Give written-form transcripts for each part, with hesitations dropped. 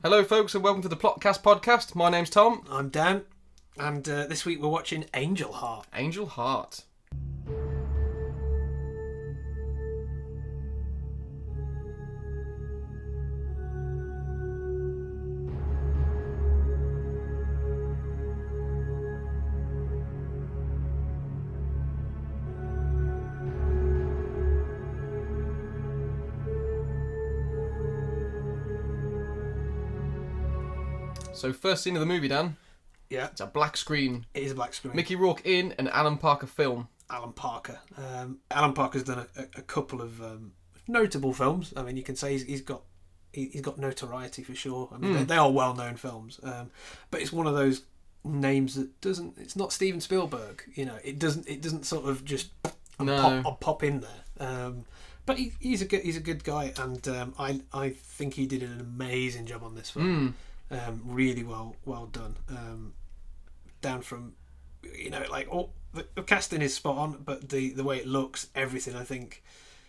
Hello folks and welcome to the Plotcast podcast. My name's Tom. I'm Dan, and this week we're watching Angel Heart. Angel Heart. So first scene of the movie, Dan. Yeah. It's a black screen. It is a black screen. Mickey Rourke in an Alan Parker film. Alan Parker. Alan Parker's done a couple of notable films. I mean, you can say he's got notoriety for sure. I mean, they are well-known films. But it's one of those names that doesn't. It's not Steven Spielberg. You know, it doesn't sort of just pop in there. But he's a good guy, and I think he did an amazing job on this film. Really well done. Down from, like the casting is spot on, but the way it looks, everything. I think,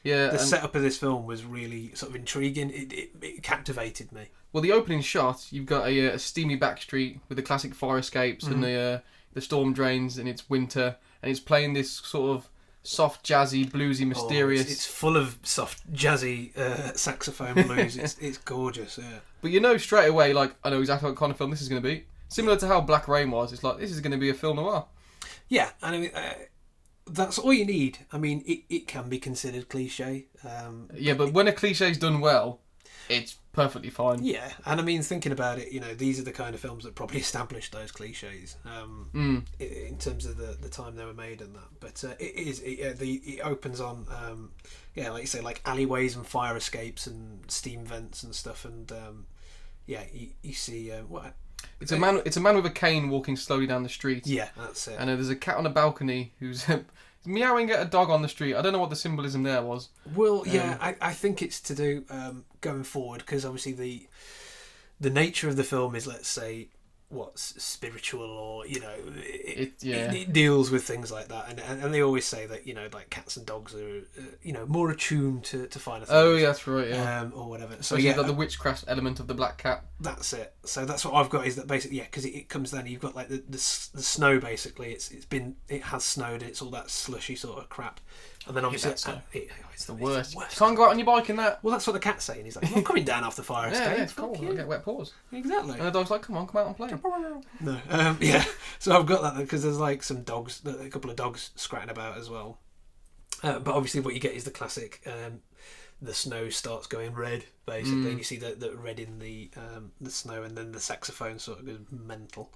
the setup of this film was really sort of intriguing. It captivated me. Well, the opening shot, you've got a steamy back street with the classic fire escapes and the storm drains, and it's winter, and it's playing this sort of soft, jazzy, bluesy, mysterious. It's full of soft, jazzy saxophone blues. It's gorgeous. Yeah. But you know straight away, like, I know exactly what kind of film this is going to be. Similar to how Black Rain was. It's like, this is going to be a film noir. Yeah, and I mean, that's all you need. I mean, it can be considered cliche. But when a cliche's done well, it's perfectly fine. Yeah, and I mean, thinking about it, these are the kind of films that probably established those cliches in terms of the time they were made and that. But it opens on, like you say, like alleyways and fire escapes and steam vents and stuff, and you see what. It's a man with a cane walking slowly down the street. Yeah, that's it. And there's a cat on a balcony who's meowing at a dog on the street. I don't know what the symbolism there was. Well, I think it's to do going forward, because obviously the nature of the film is, let's say, what's spiritual, or it deals with things like that, and they always say that like cats and dogs are more attuned to finer things. Oh yeah, that's right. Yeah, or whatever. So like the witchcraft element of the black cat. That's it. So that's what I've got, is that basically because it comes down. You've got like the snow basically. It has snowed. It's all that slushy sort of crap. And then obviously it's the worst. Can't go out on your bike in that. Well, that's what the cat's saying. He's like, I'm coming down off the fire escape. Yeah, it's cold. I get wet paws. Exactly. And the dog's like, come on, come out and play. No. So I've got that because there's like some dogs, a couple of dogs scratching about as well. But obviously what you get is the classic, the snow starts going red, basically, and you see the red in the snow, and then the saxophone sort of goes mental.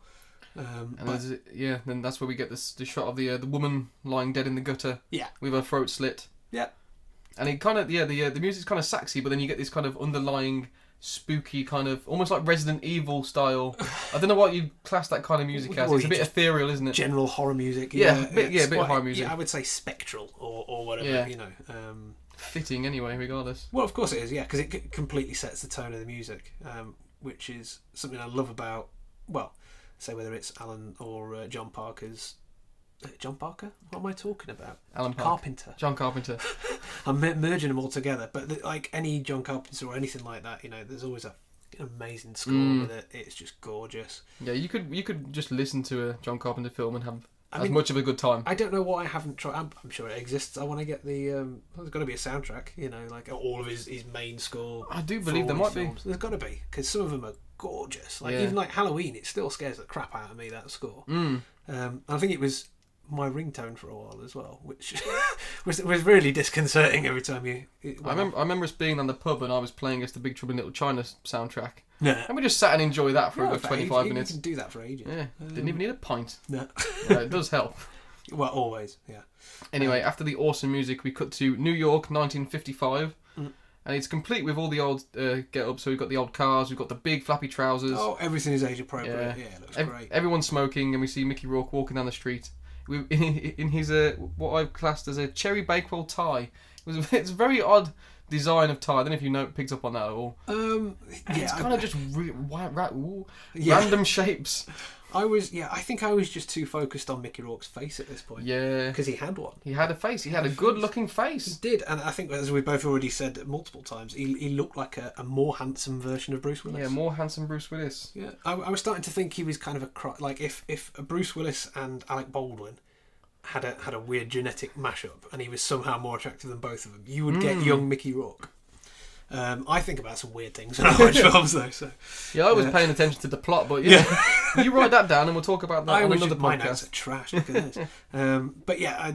Then that's where we get the shot of the woman lying dead in the gutter. Yeah. With her throat slit. Yeah. And it kind of the music's kind of saxy, but then you get this kind of underlying spooky kind of almost like Resident Evil style. I don't know what you'd class that kind of music as. It's a bit ethereal, isn't it? General horror music. A bit of horror music. Yeah, I would say spectral or whatever. Yeah. Fitting anyway, regardless. Well, of course it is. Yeah, because it completely sets the tone of the music, which is something I love about. Well, say whether it's Alan or John Parker's. John Parker? What am I talking about? Alan Carpenter. John Carpenter. I'm merging them all together. But like any John Carpenter or anything like that, there's always an amazing score with it. It's just gorgeous. Yeah, you could just listen to a John Carpenter film and have as much of a good time. I don't know what I haven't tried. I'm sure it exists. I want to get the. There's got to be a soundtrack. Like all of his main score. I do believe there might be. There's got to be, because some of them are gorgeous. Like even like Halloween, it still scares the crap out of me, that score. I think it was my ringtone for a while as well, which was really disconcerting every time I remember us being on the pub and I was playing us the Big Trouble in Little China soundtrack. Yeah. And we just sat and enjoyed that for a good 25 minutes. You can do that for ages. Yeah. Didn't even need a pint. No. It does help. Well, always, yeah. Anyway, after the awesome music, we cut to New York, 1955. And it's complete with all the old get-ups. So we've got the old cars, we've got the big flappy trousers. Oh, everything is age appropriate. Yeah, it looks great. Everyone's smoking, and we see Mickey Rourke walking down the street in his what I've classed as a cherry Bakewell tie. It's very odd design of tie. I don't know if you picked up on that at all. It's kind of just random shapes. I think I was just too focused on Mickey Rourke's face at this point. Yeah. Because he had one. He had a face. He had a good-looking face. He did, and I think, as we both already said multiple times, he looked like a more handsome version of Bruce Willis. Yeah, more handsome Bruce Willis. Yeah, I was starting to think he was kind of like if Bruce Willis and Alec Baldwin had a weird genetic mashup, and he was somehow more attractive than both of them, you would get young Mickey Rourke. I think about some weird things when I watch films, though. So yeah, I was paying attention to the plot, but you write that down, and we'll talk about that on another podcast. My notes are trash. Look at this. But yeah,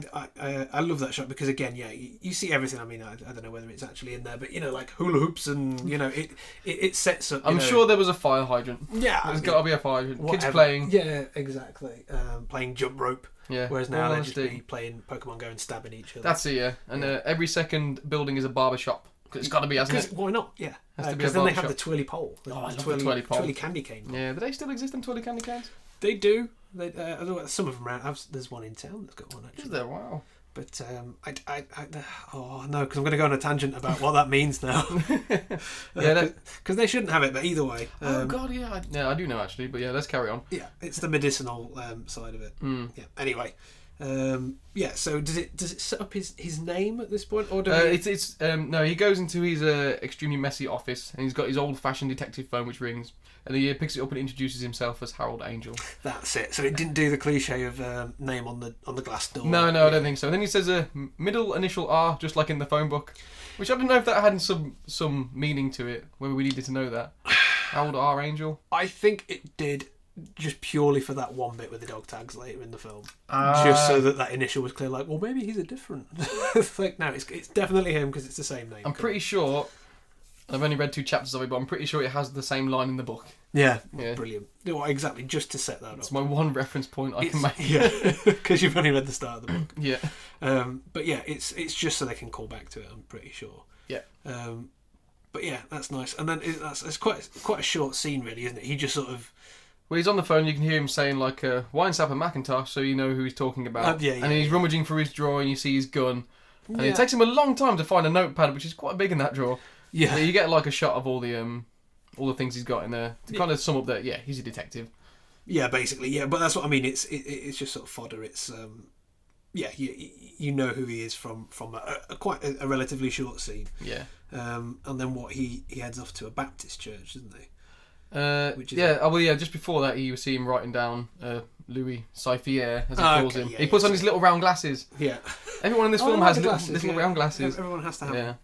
I love that shot because again, you see everything. I mean, I don't know whether it's actually in there, but like hula hoops and it sets up. I'm sure there was a fire hydrant. Yeah, there's got to be a fire hydrant. Whatever. Kids playing. Yeah, exactly. Playing jump rope. Yeah. Whereas now they're just playing Pokemon Go and stabbing each other. That's it. Yeah, and every second building is a barber shop. It's got to be, hasn't it? Why not? Yeah. Because then they have the twirly pole. I love the twirly pole. Twirly candy cane. Yeah, do they still exist in twirly candy canes? They do. Some of them around. There's one in town that's got one actually. Is there? Wow. But oh no, because I'm going to go on a tangent about what that means now. Yeah, because they shouldn't have it. But either way. Oh God, yeah, I do know actually. But yeah, let's carry on. Yeah, it's the medicinal side of it. Yeah. Anyway. So does it set up his name at this point, or no, he goes into his extremely messy office, and he's got his old-fashioned detective phone which rings, and he picks it up and introduces himself as Harold Angel. That's it. So it didn't do the cliche of name on the glass door. No, I don't think so. And then he says a middle initial R, just like in the phone book, which I don't know if that had some meaning to it, whether we needed to know that. Harold R. Angel. I think it did. Just purely for that one bit with the dog tags later in the film, just so that initial was clear. Like, well, maybe he's a different. It's like, no, it's definitely him because it's the same name. I'm pretty sure. I've only read 2 chapters of it, but I'm pretty sure it has the same line in the book. Yeah. Brilliant. Well, exactly, just to set that up. It's my one reference point I can make. Yeah, because you've only read the start of the book. Yeah. But yeah, it's just so they can call back to it. I'm pretty sure. Yeah. But yeah, that's nice. And then it's quite a short scene, really, isn't it? He just sort of. Well, he's on the phone, you can hear him saying, like, wine sapper Macintosh, so you know who he's talking about. And he's rummaging through his drawer, and you see his gun. And it takes him a long time to find a notepad, which is quite big in that drawer. Yeah. You get, like, a shot of all the things he's got in there to kind of sum up that, he's a detective. Yeah, basically, yeah. But that's what I mean. It's just sort of fodder. It's, you know who he is from quite a relatively short scene. Yeah. And then he heads off to a Baptist church, isn't he? Just before that, you see him writing down Louis Cyphier, as he calls him. He puts on his little round glasses. Yeah. Everyone in this film has little round glasses. Everyone has to have them.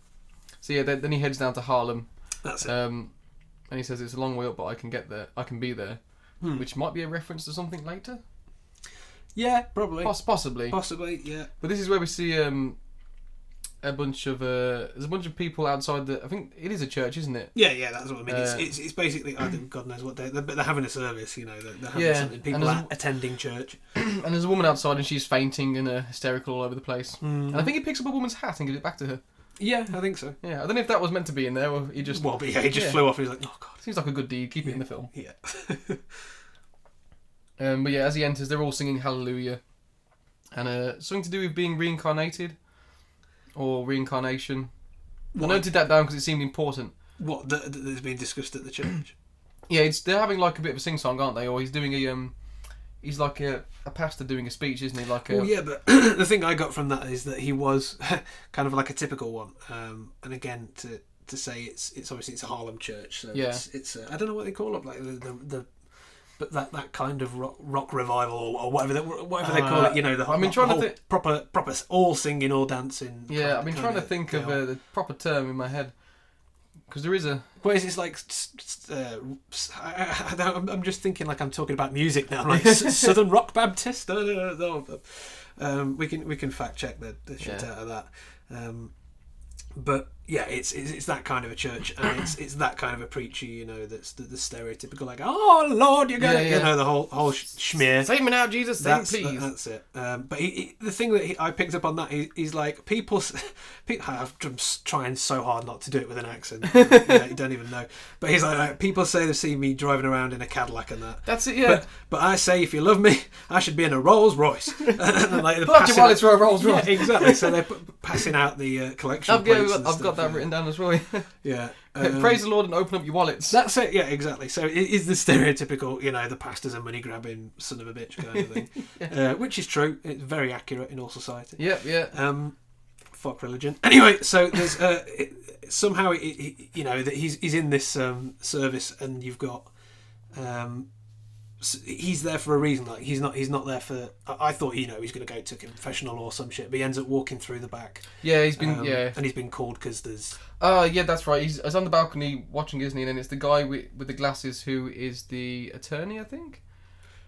So then he heads down to Harlem. That's it. And he says it's a long way up, but I can get there. I can be there. Which might be a reference to something later. Yeah, probably. Possibly. Possibly, yeah. But this is where we see a bunch of there's a bunch of people outside I think it is a church, isn't it? Yeah, that's what I mean. It's basically, I think God knows what they're having a service, they're having something. People are attending church. And there's a woman outside and she's fainting and hysterical all over the place. And I think he picks up a woman's hat and gives it back to her. Yeah, I think so. Yeah, I don't know if that was meant to be in there or he just... Well, but he just flew off and he's like, oh God. Seems like a good deed, keep it in the film. Yeah. But yeah, as he enters, they're all singing Hallelujah. And something to do with being reincarnated. Or reincarnation. I noted that down because it seemed important. What, that is being discussed at the church? Yeah, they're having like a bit of a sing-song, aren't they? Or he's doing he's like a pastor doing a speech, isn't he? Like yeah, but the thing I got from that is that he was kind of like a typical one. And again, to say it's obviously it's a Harlem church, so it's I don't know what they call it, like the but that kind of rock revival or whatever they call it, proper all singing, all dancing. Yeah, I've been trying to think of the proper term in my head because there is a. Well, it's like I'm just thinking like I'm talking about music now, like Southern Rock Baptist. We can fact check the shit out of that. But yeah, it's that kind of a church, and it's that kind of a preacher, that's the stereotypical, like, oh Lord, you're gonna, the whole schmear. Save me now, Jesus, save me, please. That's it. But the thing that I picked up on that, he's like, people. I'm trying so hard not to do it with an accent. You don't even know. But he's like, people say they see me driving around in a Cadillac and that. That's it, yeah. But I say, if you love me, I should be in a Rolls Royce. Blood your wallets for a Rolls Royce. Yeah, exactly. So they're passing out the collection plates. I've got that written down as well. Yeah. Praise the Lord and open up your wallets. That's it. Yeah, exactly. So it is the stereotypical, the pastor's a money grabbing son of a bitch kind of thing, which is true. It's very accurate in all society. Yeah. Fuck religion. Anyway, so there's somehow that he's in this service, and you've got he's there for a reason. Like he's not there for. I thought he's going to go to confessional or some shit, but he ends up walking through the back. Yeah, he's been and he's been called because there's. Yeah, that's right. He's on the balcony watching, isn't he? And it's the guy with the glasses who is the attorney, I think.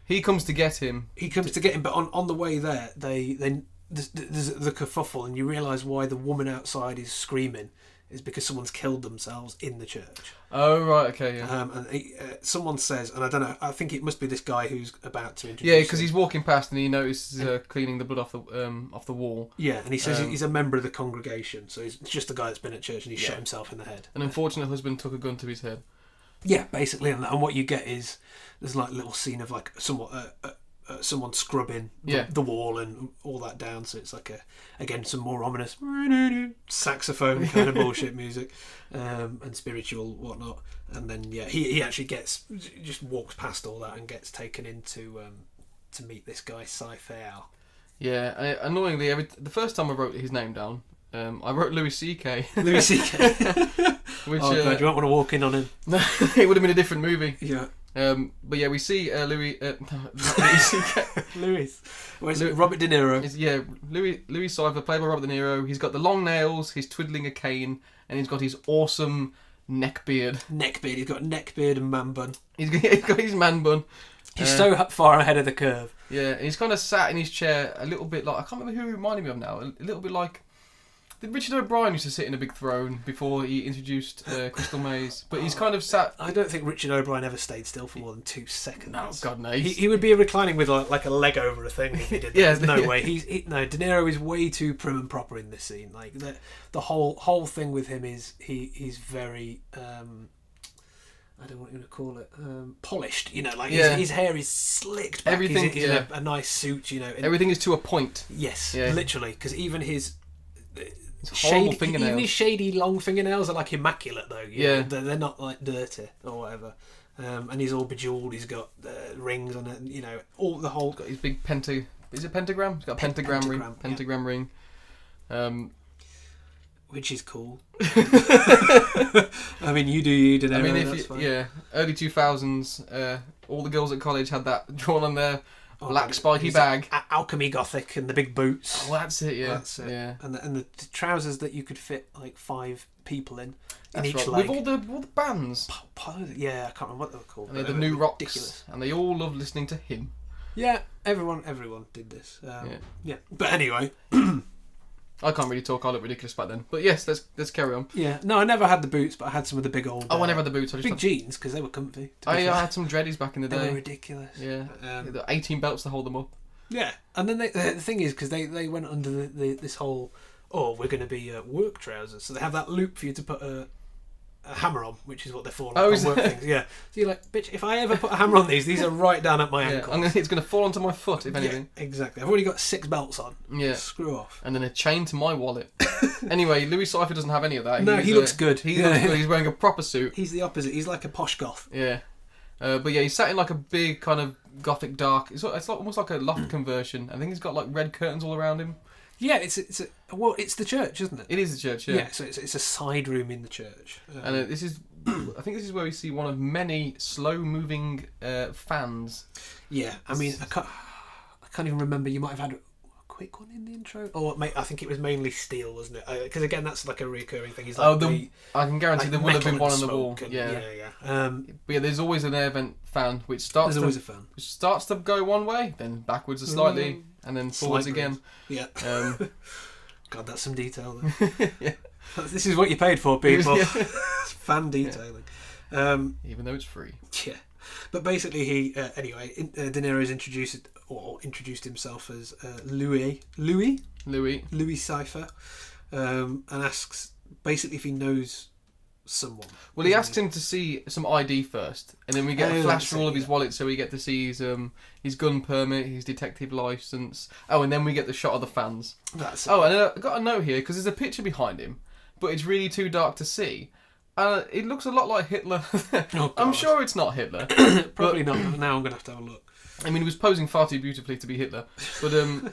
He comes to get him. But on the way there, there's the kerfuffle, and you realise why the woman outside is screaming is because someone's killed themselves in the church. Oh, right, okay, yeah. And someone says, and I don't know, I think it must be this guy who's about to introduce. Yeah, because he's walking past and he notices cleaning the blood off the wall. Yeah, and he says he's a member of the congregation, so he's just a guy that's been at church and he shot himself in the head. An unfortunate husband took a gun to his head. Yeah, basically, and what you get is there's like a little scene of like someone scrubbing the wall and all that down, so it's like again some more ominous saxophone kind of bullshit music and spiritual whatnot, and then he actually just walks past all that and gets taken into to meet this guy Cypher. Yeah, annoyingly, the first time I wrote his name down, I wrote Louis C.K. Louis C.K. Which, God, you won't want to walk in on him. It would have been a different movie. Yeah. But yeah, we see Louis. Louis. Robert De Niro. Louis Cypher, played by Robert De Niro. He's got the long nails. He's twiddling a cane, and he's got his awesome neck beard. He's got neck beard and man bun. He's got his man bun. He's so far ahead of the curve. Yeah, and he's kind of sat in his chair a little bit like, I can't remember who he reminded me of now. A little bit like. Richard O'Brien used to sit in a big throne before he introduced Crystal Maze, but he's kind of sat. I don't think Richard O'Brien ever stayed still for more than 2 seconds. Oh God, no! He would be reclining with like a leg over a thing if he did that. Yeah, no way. No. De Niro is way too prim and proper in this scene. Like the whole thing with him is he's very. I don't know what you want to call it. Polished, his hair is slicked back. Everything, he's in a nice suit, Everything is to a point. Yes, literally, because even his. Even his shady long fingernails are like immaculate though. They're not like dirty or whatever. And he's all bejeweled. He's got rings on it. All the whole. Got his big Is it pentagram? He's got a pentagram ring. Which is cool. I mean, you do you. Know, I mean, early 2000s. All the girls at college had that drawn on their. Black spiky bag, alchemy gothic, and the big boots. Oh, that's it. Yeah, that's it. Yeah, and the trousers that you could fit like 5 people in each right. leg. With all the bands. Yeah, I can't remember what they were called. And the New Rocks, ridiculous. And they all loved listening to him. Yeah, everyone did this. Yeah, but anyway. I can't really talk. I look ridiculous back then. But yes, let's carry on. Yeah. No, I never had the boots, but I had some of the big old... I never had the boots. I just big jeans, because they were comfy. I had some dreadies back in the day. They were ridiculous. Yeah. 18 belts to hold them up. Yeah. And then the thing is, because they went under this whole, we're going to be work trousers. So they have that loop for you to put a hammer on, which is what they're for. On work things. Yeah. So you're like, bitch, if I ever put a hammer on these are right down at my ankle. It's going to fall onto my foot, if anything. Yeah, exactly. I've already got 6 belts on. Yeah. Screw off. And then a chain to my wallet. Anyway, Louis Cypher doesn't have any of that. No, he looks good. He looks good. He's wearing a proper suit. He's the opposite. He's like a posh goth. Yeah. But yeah, he's sat in like a big kind of gothic dark. It's almost like a loft conversion. I think he's got like red curtains all around him. Yeah, it's the church, isn't it? It is the church, yeah. Yeah, so it's a side room in the church. And I think this is where we see one of many slow-moving fans. Yeah, I mean, I can't even remember. You might have had a quick one in the intro, or I think it was mainly steel, wasn't it? Because again, that's like a recurring thing. He's like I can guarantee there will have been one on the wall. And, yeah. But yeah, there's always an air vent fan which starts to go one way, then backwards slightly, and then forwards again. Yeah. God, that's some detail there. Yeah. This is what you paid for, people. Fan detailing. Even though it's free. Yeah. But basically, he De Niro's introduced himself as Louis Cypher, and asks basically if he knows someone. Well, he asks him to see some ID first, and then we get a flash through all of his wallet, so we get to see his gun permit, his detective license. Oh, and then we get the shot of the fans. That's and I got a note here because there's a picture behind him, but it's really too dark to see. It looks a lot like Hitler. Oh, I'm sure it's not Hitler. Probably not. Now I'm going to have a look. I mean, he was posing far too beautifully to be Hitler. But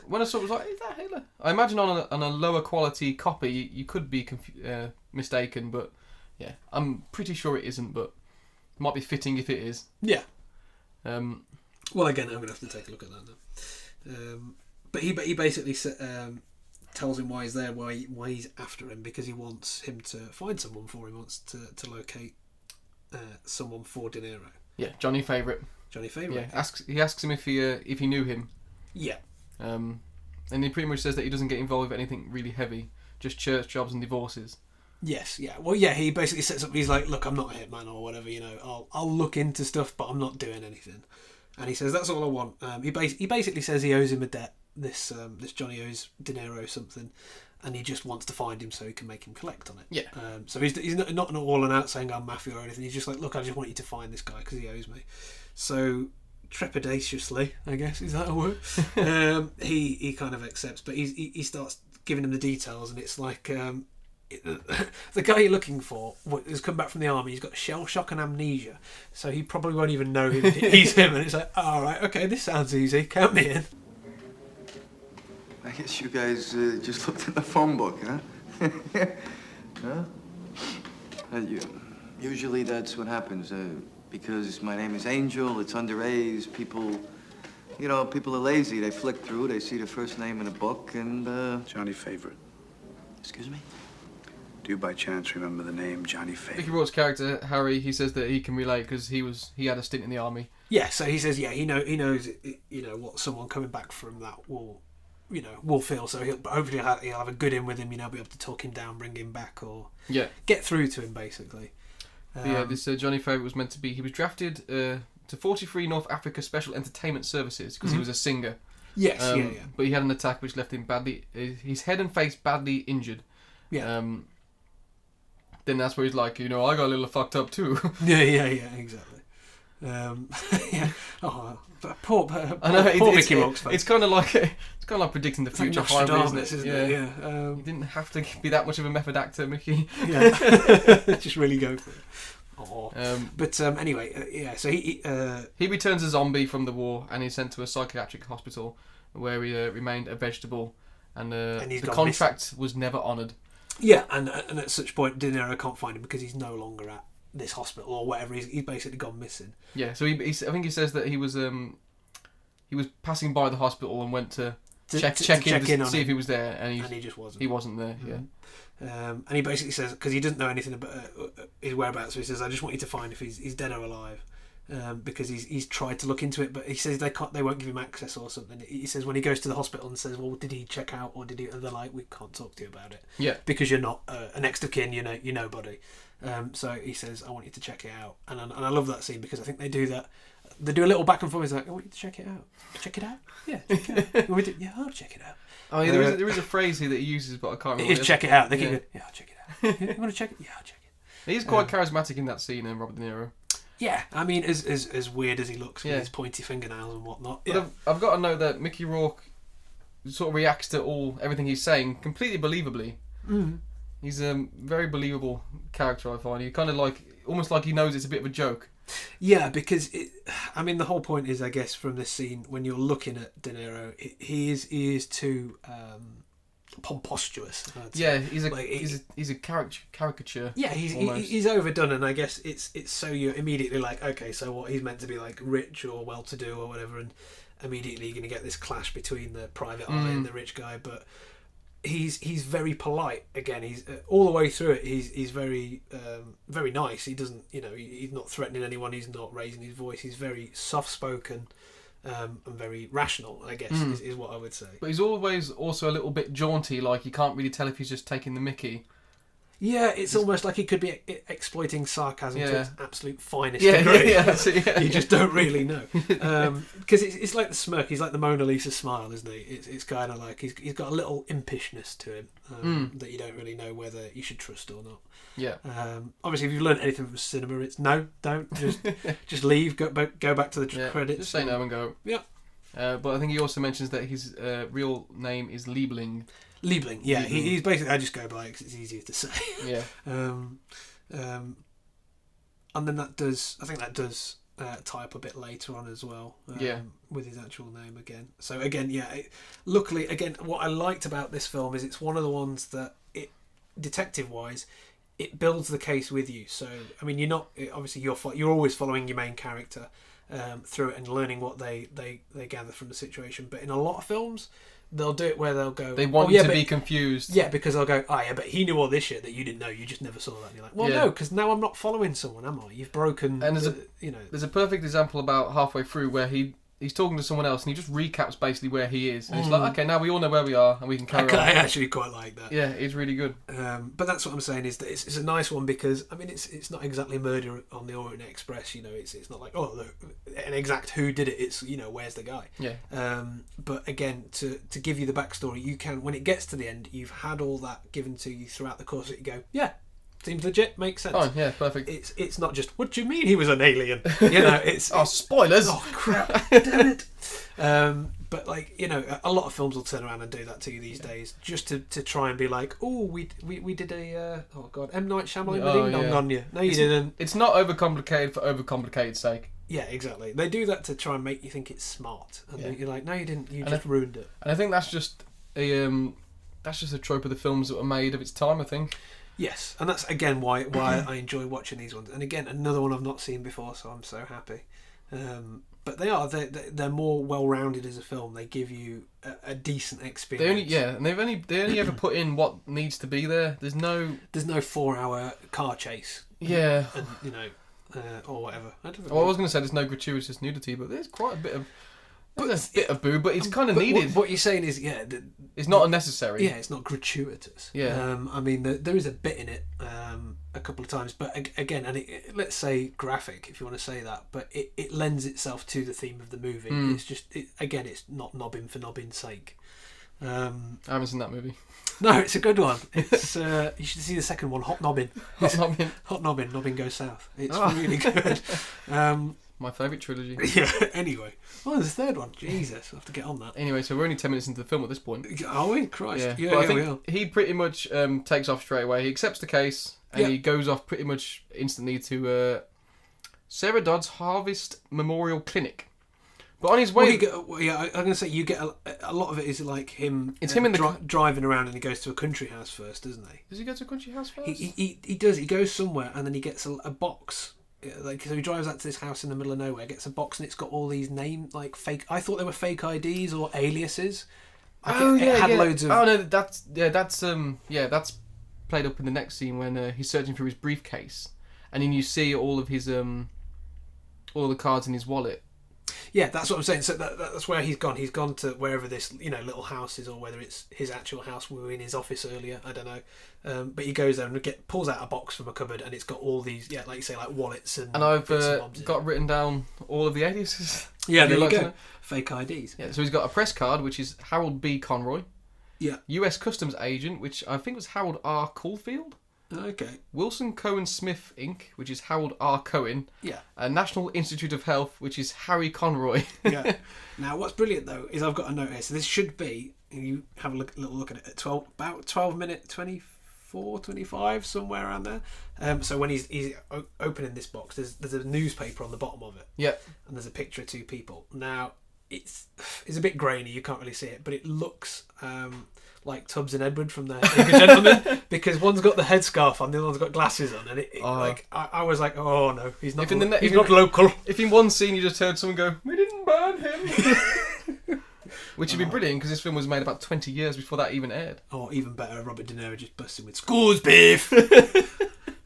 when I saw it, I was like, is that Hitler? I imagine on a lower quality copy, you could be mistaken, but yeah, I'm pretty sure it isn't, but it might be fitting if it is. Yeah. Well, again, I'm going to have to take a look at that now. But he basically tells him why he's there, why he's after him, because he wants him to find someone for him. He wants to locate someone for De Niro. Yeah, Johnny Favourite. Yeah, he asks him if he knew him. Yeah. And he pretty much says that he doesn't get involved with anything really heavy, just church jobs and divorces. Yes, yeah. Well, yeah, he basically sets up, he's like, look, I'm not a hitman or whatever, I'll look into stuff, but I'm not doing anything. And he says, that's all I want. He basically says he owes him a debt. This Johnny owes De Niro something, and he just wants to find him so he can make him collect on it. Yeah. So he's not all and out saying I'm mafia or anything. He's just like, look, I just want you to find this guy because he owes me. So trepidatiously, I guess, is that a word? He kind of accepts, but he starts giving him the details, and it's like the guy you're looking for has come back from the army. He's got shell shock and amnesia, so he probably won't even know he's him. And it's like, all right, okay, this sounds easy. Count me in. I guess you guys just looked in the phone book, huh? Huh? Usually that's what happens. Because my name is Angel, it's under A's, people are lazy. They flick through, they see the first name in a book, and... Johnny Favourite. Excuse me? Do you by chance remember the name Johnny Favourite? Mickey Rourke's character, Harry, he says that he can relate because he had a stint in the army. Yeah, so he says, yeah, he knows, what someone coming back from that will feel. So hopefully he'll have a good in with him, be able to talk him down, bring him back, or get through to him, basically. This Johnny Favourite was meant to be... He was drafted to 43 North Africa Special Entertainment Services because he was a singer. Yes, yeah. But he had an attack which left him his head and face badly injured. Yeah. Then that's where he's like, I got a little fucked up too. Yeah, exactly. Yeah. Oh, poor Mickey Rourke's face. It's kind of like predicting the future highway, isn't it? Yeah. You didn't have to be that much of a method actor, Mickey. Yeah. Just really go for it. But anyway, so he returns a zombie from the war and he's sent to a psychiatric hospital where he remained a vegetable, and the contract was never honoured. Yeah, and at such point, De Niro can't find him because he's no longer at this hospital or whatever. He's basically gone missing. Yeah, so I think he says that he was passing by the hospital and went to check in to see if he was there, and he just wasn't. He wasn't there. Mm-hmm. Yeah. And he basically says, because he doesn't know anything about his whereabouts, so he says, I just want you to find if he's dead or alive. Because he's tried to look into it, but he says they won't give him access or something. He says when he goes to the hospital and says, well, did he check out or did he? And they're like, we can't talk to you about it. Yeah. Because you're not a next of kin, you're nobody. So he says, I want you to check it out. And I love that scene because I think they do that. They do a little back and forth. He's like, I want you to check it out. Check it out? Yeah, check it out. Yeah, I'll check it out. Oh, yeah, there is a phrase here that he uses, but I can't remember. It is check it out. They keep going, yeah, I'll check it out. You want to check it? Yeah, I'll check it. He's quite charismatic in that scene, Robert De Niro. Yeah, I mean, as weird as he looks with his pointy fingernails and whatnot. Yeah. But I've got to know that Mickey Rourke sort of reacts to everything he's saying completely believably. Mm. He's a very believable character, I find. He kind of almost like he knows it's a bit of a joke. Yeah, because the whole point is, I guess, from this scene, when you're looking at De Niro, he is too pompostuous. Yeah, he's a caricature. Yeah, he's overdone, and I guess it's so you're immediately like, okay, so what, he's meant to be like rich or well-to-do or whatever, and immediately you're going to get this clash between the private eye and the rich guy. But he's very polite. Again, he's all the way through it. He's very very nice. He doesn't, he's not threatening anyone. He's not raising his voice. He's very soft-spoken. And very rational, I guess, is what I would say. But he's always also a little bit jaunty, like you can't really tell if he's just taking the mickey. Yeah, it's almost like he could be exploiting sarcasm to its absolute finest degree. Yeah. You just don't really know. Because it's like the smirk, he's like the Mona Lisa smile, isn't he? It's kind of like he's got a little impishness to him that you don't really know whether you should trust or not. Yeah. Obviously, if you've learned anything from cinema, it's no, don't. Just leave, go back to the credits. Just say no and go. Yeah. But I think he also mentions that his real name is Liebling. Liebling, yeah. He's basically, I just go by it because it's easier to say. Yeah. And then that does tie up a bit later on as well. With his actual name again. So again, luckily, again, what I liked about this film is it's one of the ones that detective-wise, it builds the case with you. So I mean, you're not obviously you're always following your main character through it and learning what they gather from the situation. But in a lot of films, they'll do it where they'll go... They want you to be confused. Yeah, because they'll go, but he knew all this shit that you didn't know. You just never saw that. And you're like, well, no, because now I'm not following someone, am I? You've broken... And there's a perfect example about halfway through where he's talking to someone else and he just recaps basically where he is. And he's like, okay, now we all know where we are and we can carry on. I actually quite like that. Yeah, it's really good. But that's what I'm saying is that it's a nice one because, I mean, it's not exactly Murder on the Orient Express, it's not like, an exact who did it, it's, where's the guy? Yeah. But again, to give you the backstory, you can, when it gets to the end, you've had all that given to you throughout the course that you go, yeah, seems legit, makes sense. Oh, yeah, perfect. It's not just, what do you mean he was an alien? It's... spoilers! Oh, crap, damn it. But, a lot of films will turn around and do that to you these days, just to try and be like, we did a, M. Night Shyamalan Ding Dong on you. No, you didn't. It's not overcomplicated for overcomplicated's sake. Yeah, exactly. They do that to try and make you think it's smart. And you're like, no, you didn't, just ruined it. And I think that's just a trope of the films that were made of its time, I think. Yes, and that's again why I enjoy watching these ones. And again, another one I've not seen before, so I'm so happy. But they're more well-rounded as a film. They give you a decent experience. They only ever put in what needs to be there. There's no 4-hour car chase. Yeah, and, or whatever. I was going to say there's no gratuitous nudity, but there's quite a bit of. There's a bit of boob, but it's kind of needed. What you're saying is, it's not unnecessary. Yeah, it's not gratuitous. Yeah. I mean, there is a bit in it a couple of times, but again, and let's say graphic, if you want to say that, but it lends itself to the theme of the movie. It's just, it's not nobbing for nobbing's sake. I haven't seen that movie. No, it's a good one. It's you should see the second one, Hot Nobbing. Hot Nobbing, Nobbing Goes South. It's really good. My favourite trilogy. Yeah, anyway. Oh, there's a third one. Jesus, I'll have to get on that. Anyway, so we're only 10 minutes into the film at this point. Are we? Christ. Yeah, but I think he pretty much takes off straight away. He accepts the case and he goes off pretty much instantly to Sarah Dodd's Harvest Memorial Clinic. But on his way... I'm going to say, you get a lot of it is like him... It's him in the... driving around and he goes to a country house first, doesn't he? Does he go to a country house first? He does. He goes somewhere and then he gets a box. So he drives out to this house in the middle of nowhere, gets a box, and it's got all these fake. I thought they were fake IDs or aliases. It had loads of. Oh no, that's played up in the next scene when he's searching through his briefcase, and then you see all of his all the cards in his wallet. Yeah, that's what I'm saying. So that's where he's gone. He's gone to wherever this little house is, or whether it's his actual house. We were in his office earlier. I don't know. But he goes there and pulls out a box from a cupboard, and it's got all these, like you say, like wallets and. And I've got written down all of the aliases. Yeah, there you go. Fake IDs. Yeah, so he's got a press card, which is Harold B. Conroy. Yeah. U.S. Customs Agent, which I think was Harold R. Caulfield. Okay. Wilson Cohen Smith Inc., which is Harold R. Cohen. Yeah. National Institute of Health, which is Harry Conroy. Yeah. Now, what's brilliant though is I've got a note here. So this should be, you have a little look at it at about 12 minute 24, 25, somewhere around there. So when he's opening this box, there's a newspaper on the bottom of it. Yeah. And there's a picture of two people. Now it's a bit grainy, you can't really see it, but it looks like Tubbs and Edward from the Younger Gentleman, because one's got the headscarf on, the other one's got glasses on, and I was like, oh no, he's not. He's not local. If in one scene you just heard someone go, "We didn't burn him," which would be brilliant because this film was made about 20 years before that even aired. Or even better, Robert De Niro just busting with "Scores beef."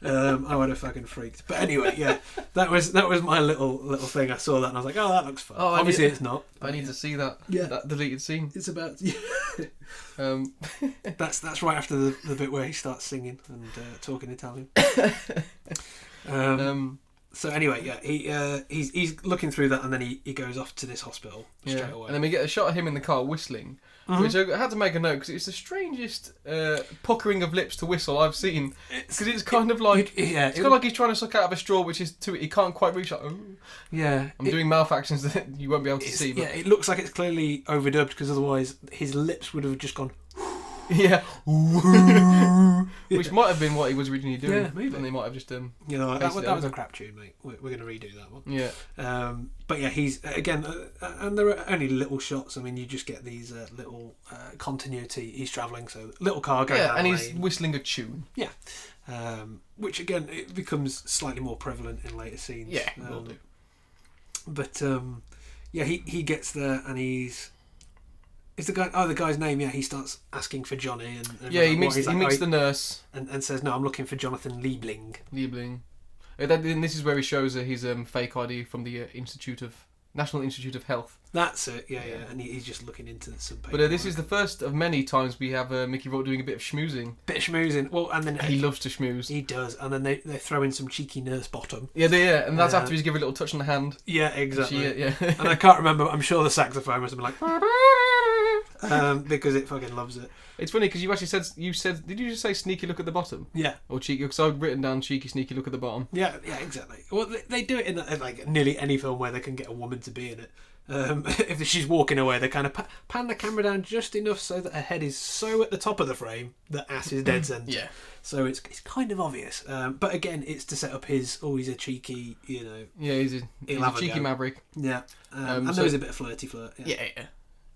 I would have fucking freaked. But anyway, yeah, that was my little thing. I saw that and I was like, oh, that looks fun. Oh, obviously it's not. I need to see that. Yeah, that deleted scene. It's about. Yeah. That's right after the bit where he starts singing and talking Italian. So anyway, he's looking through that, and then he goes off to this hospital straight away. And then we get a shot of him in the car whistling, which I had to make a note because it's the strangest puckering of lips to whistle I've seen. Because it's kind of like it's kind of like he's trying to suck out of a straw, which is he can't quite reach. Like, I'm doing mouth actions that you won't be able to see. But... Yeah, it looks like it's clearly overdubbed because otherwise his lips would have just gone. Yeah, which might have been what he was originally doing. Yeah, maybe. And they might have just that was a crap tune, mate. We're going to redo that one. Yeah. But yeah, he's again, and there are only little shots. I mean, you just get these little continuity. He's travelling, so little car going down and the he's lane. whistling a tune. Yeah. Which again, it becomes slightly more prevalent in later scenes. Yeah, will do. But he gets there and he's. Is the guy? Oh, the guy's name. Yeah, he starts asking for Johnny, and he meets the nurse, and says, "No, I'm looking for Jonathan Liebling." And this is where he shows her his fake ID from the National Institute of Health. That's it. Yeah. And he's just looking into some paper. But this is the first of many times we have Mickey Rourke doing a bit of schmoozing. Well, and then he loves to schmooze. He does, and then they throw in some cheeky nurse bottom. Yeah, and that's after he's given a little touch on the hand. Yeah, exactly. And I can't remember. I'm sure the saxophone must have been like. Because it fucking loves it. It's funny because you said did you just say sneaky look at the bottom? Yeah. Or cheeky, because I've written down cheeky sneaky look at the bottom. Yeah, exactly. Well, they do it in like nearly any film where they can get a woman to be in it. If she's walking away, they kind of pan the camera down just enough so that her head is so at the top of the frame that ass is dead centre. Yeah. So it's kind of obvious. But again, it's to set up he's a cheeky, Yeah, he's a cheeky maverick. Yeah. And there's a bit of flirty flirt. Yeah.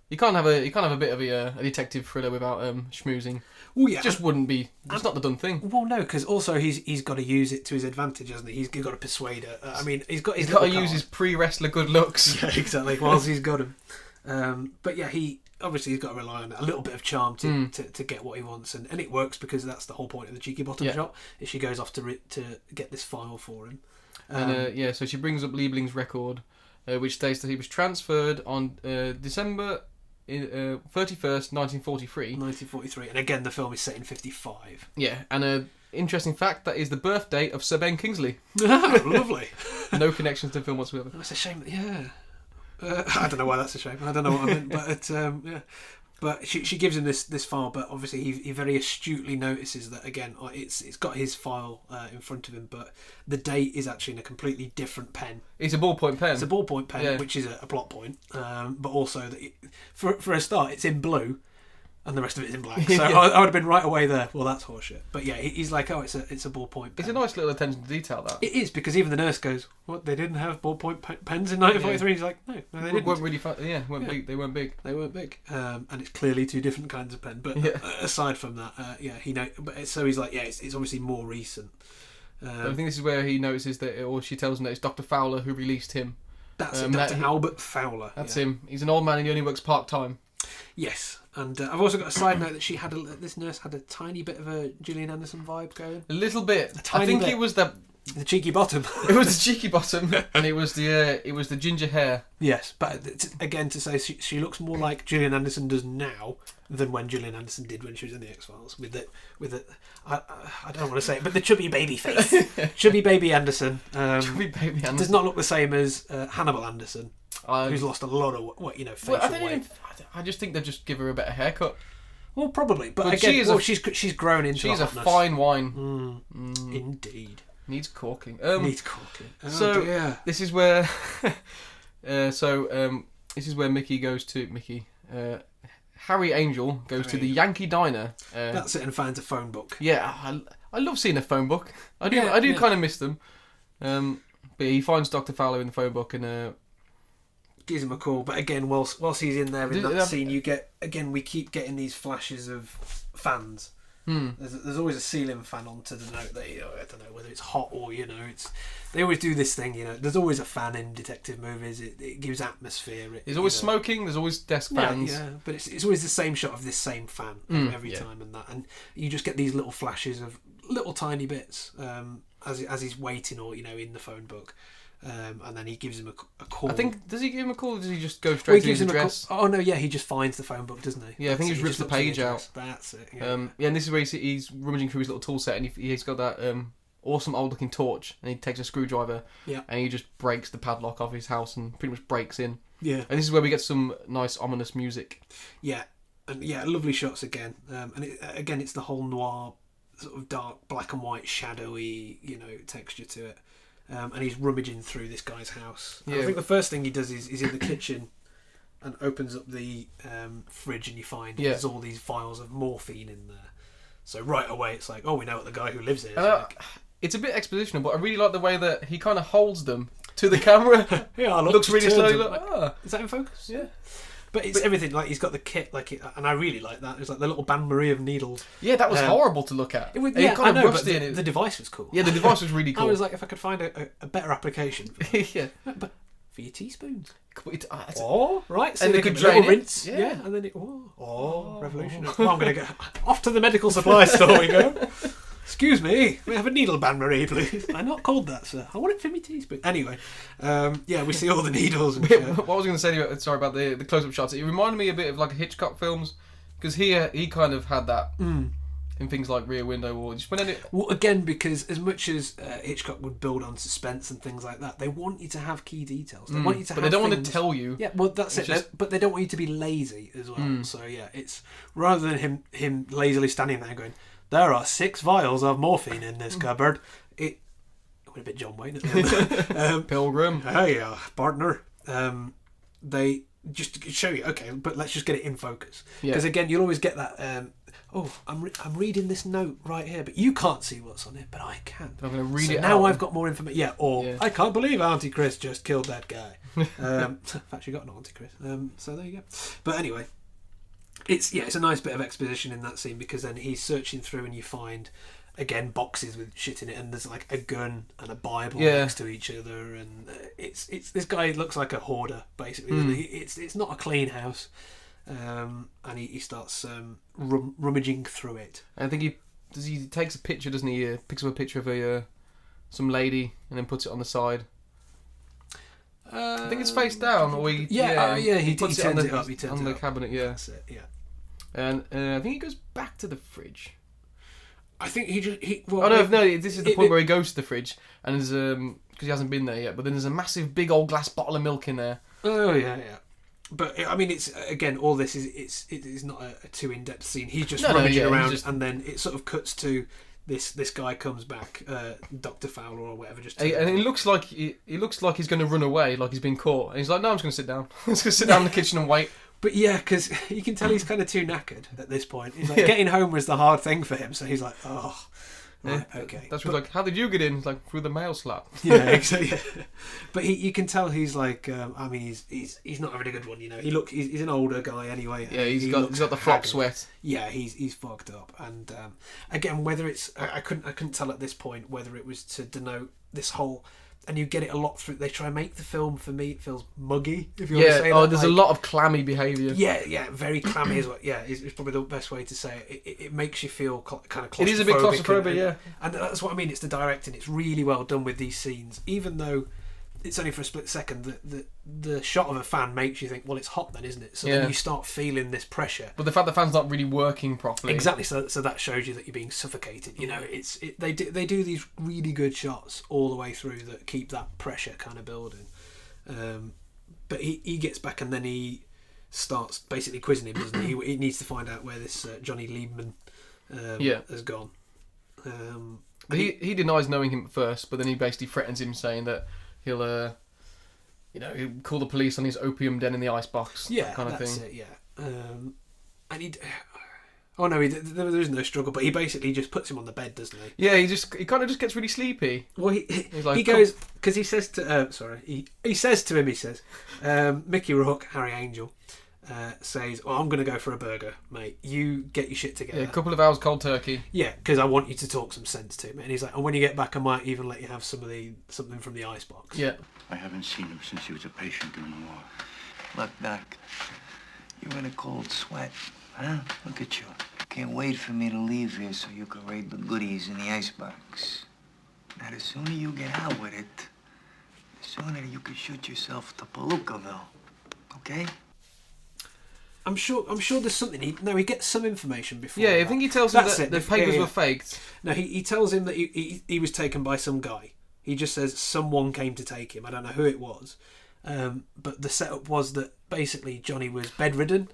You can't have a bit of a detective thriller without schmoozing. Well, yeah, just wouldn't be. It's not the done thing. Well, no, because also he's got to use it to his advantage, hasn't he? He's got to persuade her. I mean, he's got to use his pre-wrestler good looks. Yeah, exactly. Whilst he's got him, but yeah, he's got to rely on a little bit of charm to get what he wants, and it works because that's the whole point of the cheeky bottom shot. Is she goes off to get this file for him, and so she brings up Liebling's record, which states that he was transferred on December 31st, 1943. 1943, and again the film is set in 55. Yeah, and an interesting fact, that is the birth date of Sir Ben Kingsley. Lovely. No connections to the film whatsoever. That's a shame. Yeah. I don't know why that's a shame. I don't know what I meant, but yeah. But she gives him this file, but obviously he very astutely notices that again it's got his file in front of him, but the date is actually in a completely different pen. It's a ballpoint pen. It's a ballpoint pen, which is a plot point, but also that for a start it's in blue, and the rest of it is in black. So I would have been right away there. Well, that's horseshit. But yeah, he's like, oh, it's a ballpoint pen. It's a nice little attention to detail, that. It is, because even the nurse goes, what, they didn't have ballpoint pens in 1943? He's like, no, they didn't. Weren't really big. They weren't big. They weren't big. And it's clearly two different kinds of pen. But aside from that, so he's like, it's obviously more recent. But I think this is where he notices that, or she tells him that it's Dr. Fowler who released him. That's Dr. Albert Fowler. That's him. He's an old man and he only works part-time. Yes, and I've also got a side note that this nurse had a tiny bit of a Gillian Anderson vibe going. A little bit. I think it was the cheeky bottom. It was the cheeky bottom, and it was the ginger hair. Yes, but again, to say she looks more like Gillian Anderson does now than when Gillian Anderson did when she was in the X-Files with the I don't want to say it, but the chubby baby face. Chubby baby Anderson. Chubby baby Anderson does not look the same as Hannibal Anderson. Who's lost a lot of facial weight. I just think they've just give her a better haircut. Well, probably, but again, she's grown into. She's a fine wine. Indeed. Needs corking. Needs corking. This is where. This is where Mickey goes to Harry Angel goes to the Yankee Diner. That's it, and finds a phone book. Yeah, I love seeing a phone book. I do kind of miss them. But he finds Dr. Fowler in the phone book and gives him a call. But again, whilst he's in there in that scene, we keep getting these flashes of fans. There's always a ceiling fan on to denote that, I don't know whether it's hot or they always do this thing, there's always a fan in detective movies. It gives atmosphere. There's always smoking. There's always desk fans. Yeah, but it's always the same shot of this same fan every time, and you just get these little flashes of little tiny bits as he's waiting or in the phone book. And then he gives him a call. I think, does he give him a call or does he just go straight to his address? Oh no, he just finds the phone book, doesn't he? Yeah, I think he just rips the page out. That's it. And this is where he's rummaging through his little tool set, and he's got that awesome old looking torch, and he takes a screwdriver, and he just breaks the padlock of his house and pretty much breaks in. Yeah. And this is where we get some nice ominous music. Yeah, and lovely shots again. And it's the whole noir, sort of dark, black and white, shadowy, texture to it. And he's rummaging through this guy's house. Yeah. I think the first thing he does is in the kitchen and opens up the fridge, and you find there's all these vials of morphine in there. So right away it's like, oh, we know what the guy who lives here is. It's a bit expositional, but I really like the way that he kind of holds them to the camera. Looks really slowly. Is that in focus? Yeah. But it's everything, like he's got the kit, and I really like that. It's like the little Bain Marie of needles. Yeah, that was horrible to look at. I know, but the device was cool. Yeah, the device was really cool. I was like, if I could find a better application. Yeah. But for your teaspoons. Right. So and they could drain it. Rinse. Yeah. And then revolutionary. Well, I'm going to go off to the medical supply store we go. Excuse me, may I have a needle Bain Marie, please? I'm not called that, sir. I want it for me teaspoon. Anyway, we see all the needles. And what I was going to say, sorry about the close-up shots. It reminded me a bit of like Hitchcock films, because he kind of had that in things like Rear Window or just Well, again, because as much as Hitchcock would build on suspense and things like that, they want you to have key details. They want you to, but they don't want to tell you. Yeah, well, that's it. But they don't want you to be lazy as well. So yeah, it's rather than him lazily standing there going, there are 6 vials of morphine in this cupboard. It went a bit John Wayne. Pilgrim. Hey, partner. They just show you, okay, but let's just get it in focus. Because again, you'll always get that. I'm reading this note right here, but you can't see what's on it, but I can. I'm going to read it now out. I've got more information. Yeah, I can't believe Auntie Chris just killed that guy. In fact, she got an Auntie Chris. So there you go. But anyway. It's a nice bit of exposition in that scene, because then he's searching through and you find again boxes with shit in it, and there's like a gun and a Bible next to each other, and it's this guy looks like a hoarder basically. It's not a clean house, and he starts rummaging through it. I think he takes a picture, doesn't he? Picks up a picture of some lady and then puts it on the side. I think it's face down, or he puts it on the cabinet. Yeah, that's it. Yeah. And I think he goes back to the fridge. I think he just... This is the point where he goes to the fridge, and there's because he hasn't been there yet, but then there's a massive big old glass bottle of milk in there. Oh, yeah. But, I mean, it's again, all this is not a too in-depth scene. He's just rummaging around, and then it sort of cuts to this guy comes back, Dr. Fowler or whatever. And it looks like he's going to run away, like he's been caught. And he's like, no, I'm just going to sit down. I'm just going to sit down in the kitchen and wait. But yeah, because you can tell he's kind of too knackered at this point. He's like, getting home was the hard thing for him. So he's like, okay. That's like, how did you get in? Like, through the mail slot. Yeah, exactly. Yeah. But you can tell he's like, he's not having a good one. He's an older guy anyway. Yeah, he's got the flop sweat. Yeah, he's fucked up. And again, whether it's I couldn't tell at this point whether it was to denote this whole. And you get it a lot through. They try and make the film, for me, it feels muggy. If you want to say that. There's a lot of clammy behaviour. Yeah, very clammy as well. Yeah, it's probably the best way to say it. It makes you feel kind of claustrophobic. It is a bit claustrophobic, and that's what I mean. It's the directing. It's really well done with these scenes, even though it's only for a split second. The shot of a fan makes you think, well, it's hot then, isn't it? So then you start feeling this pressure. But the fact the fan's not really working properly. Exactly. So that shows you that you're being suffocated. They do these really good shots all the way through that keep that pressure kind of building. But he gets back and then he starts basically quizzing him, doesn't he? He needs to find out where this Johnny Liebman has gone. He denies knowing him at first, but then he basically threatens him, saying that he'll he'll call the police on his opium den in the icebox. Yeah, kind of that's thing. It, yeah. And there is no struggle, but he basically just puts him on the bed, doesn't he? Yeah, he kind of just gets really sleepy. Well, he goes because he says to he says to him, Mickey Rourke, Harry Angel, says, "Well, I'm going to go for a burger, mate. You get your shit together. Yeah, a couple of hours cold turkey. Yeah, because I want you to talk some sense to me." And he's like, "And when you get back, I might even let you have something from the icebox." Yeah. I haven't seen him since he was a patient in the war. Look, Doc, you're in a cold sweat, huh? Look at you. Can't wait for me to leave here so you can raid the goodies in the icebox. Now, the sooner you get out with it, the sooner you can shoot yourself to Palookaville, okay? I'm sure there's something. He gets some information before. Yeah, I think he tells him that the papers were faked. No, he tells him that he was taken by some guy. He just says someone came to take him. I don't know who it was. But the setup was that basically Johnny was bedridden,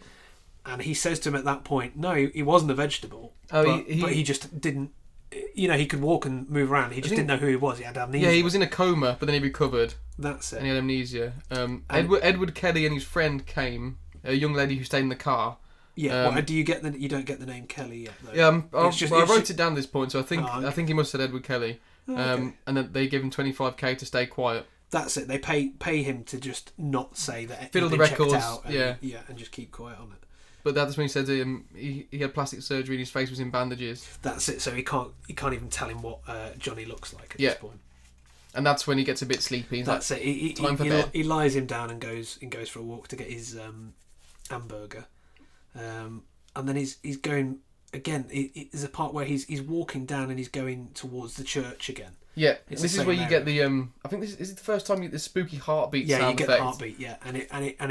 and he says to him at that point, no, he wasn't a vegetable. But he just didn't. He could walk and move around. He just didn't know who he was. He had amnesia. Yeah, he was in a coma, but then he recovered. That's it. And he had amnesia. Edward Kelly and his friend came, a young lady who stayed in the car. Yeah. Do you get you don't get the name Kelly yet, though? Yeah, I wrote it down at this point, so I think he must have said Edward Kelly. Okay. And then they gave him $25,000 to stay quiet. That's it. They pay him to just not say that. Fiddle the records. Out and, and just keep quiet on it. But that's when he said to him, he had plastic surgery and his face was in bandages. That's it. So he can't even tell him what Johnny looks like at this point. And that's when he gets a bit sleepy. That's it. He lies him down and goes for a walk to get his hamburger, and then he's going again. There's a part where he's walking down and he's going towards the church again. Yeah, this is where you get the. I think this is the first time you get the spooky heartbeat. Yeah, sound you get effect. the heartbeat. Yeah, and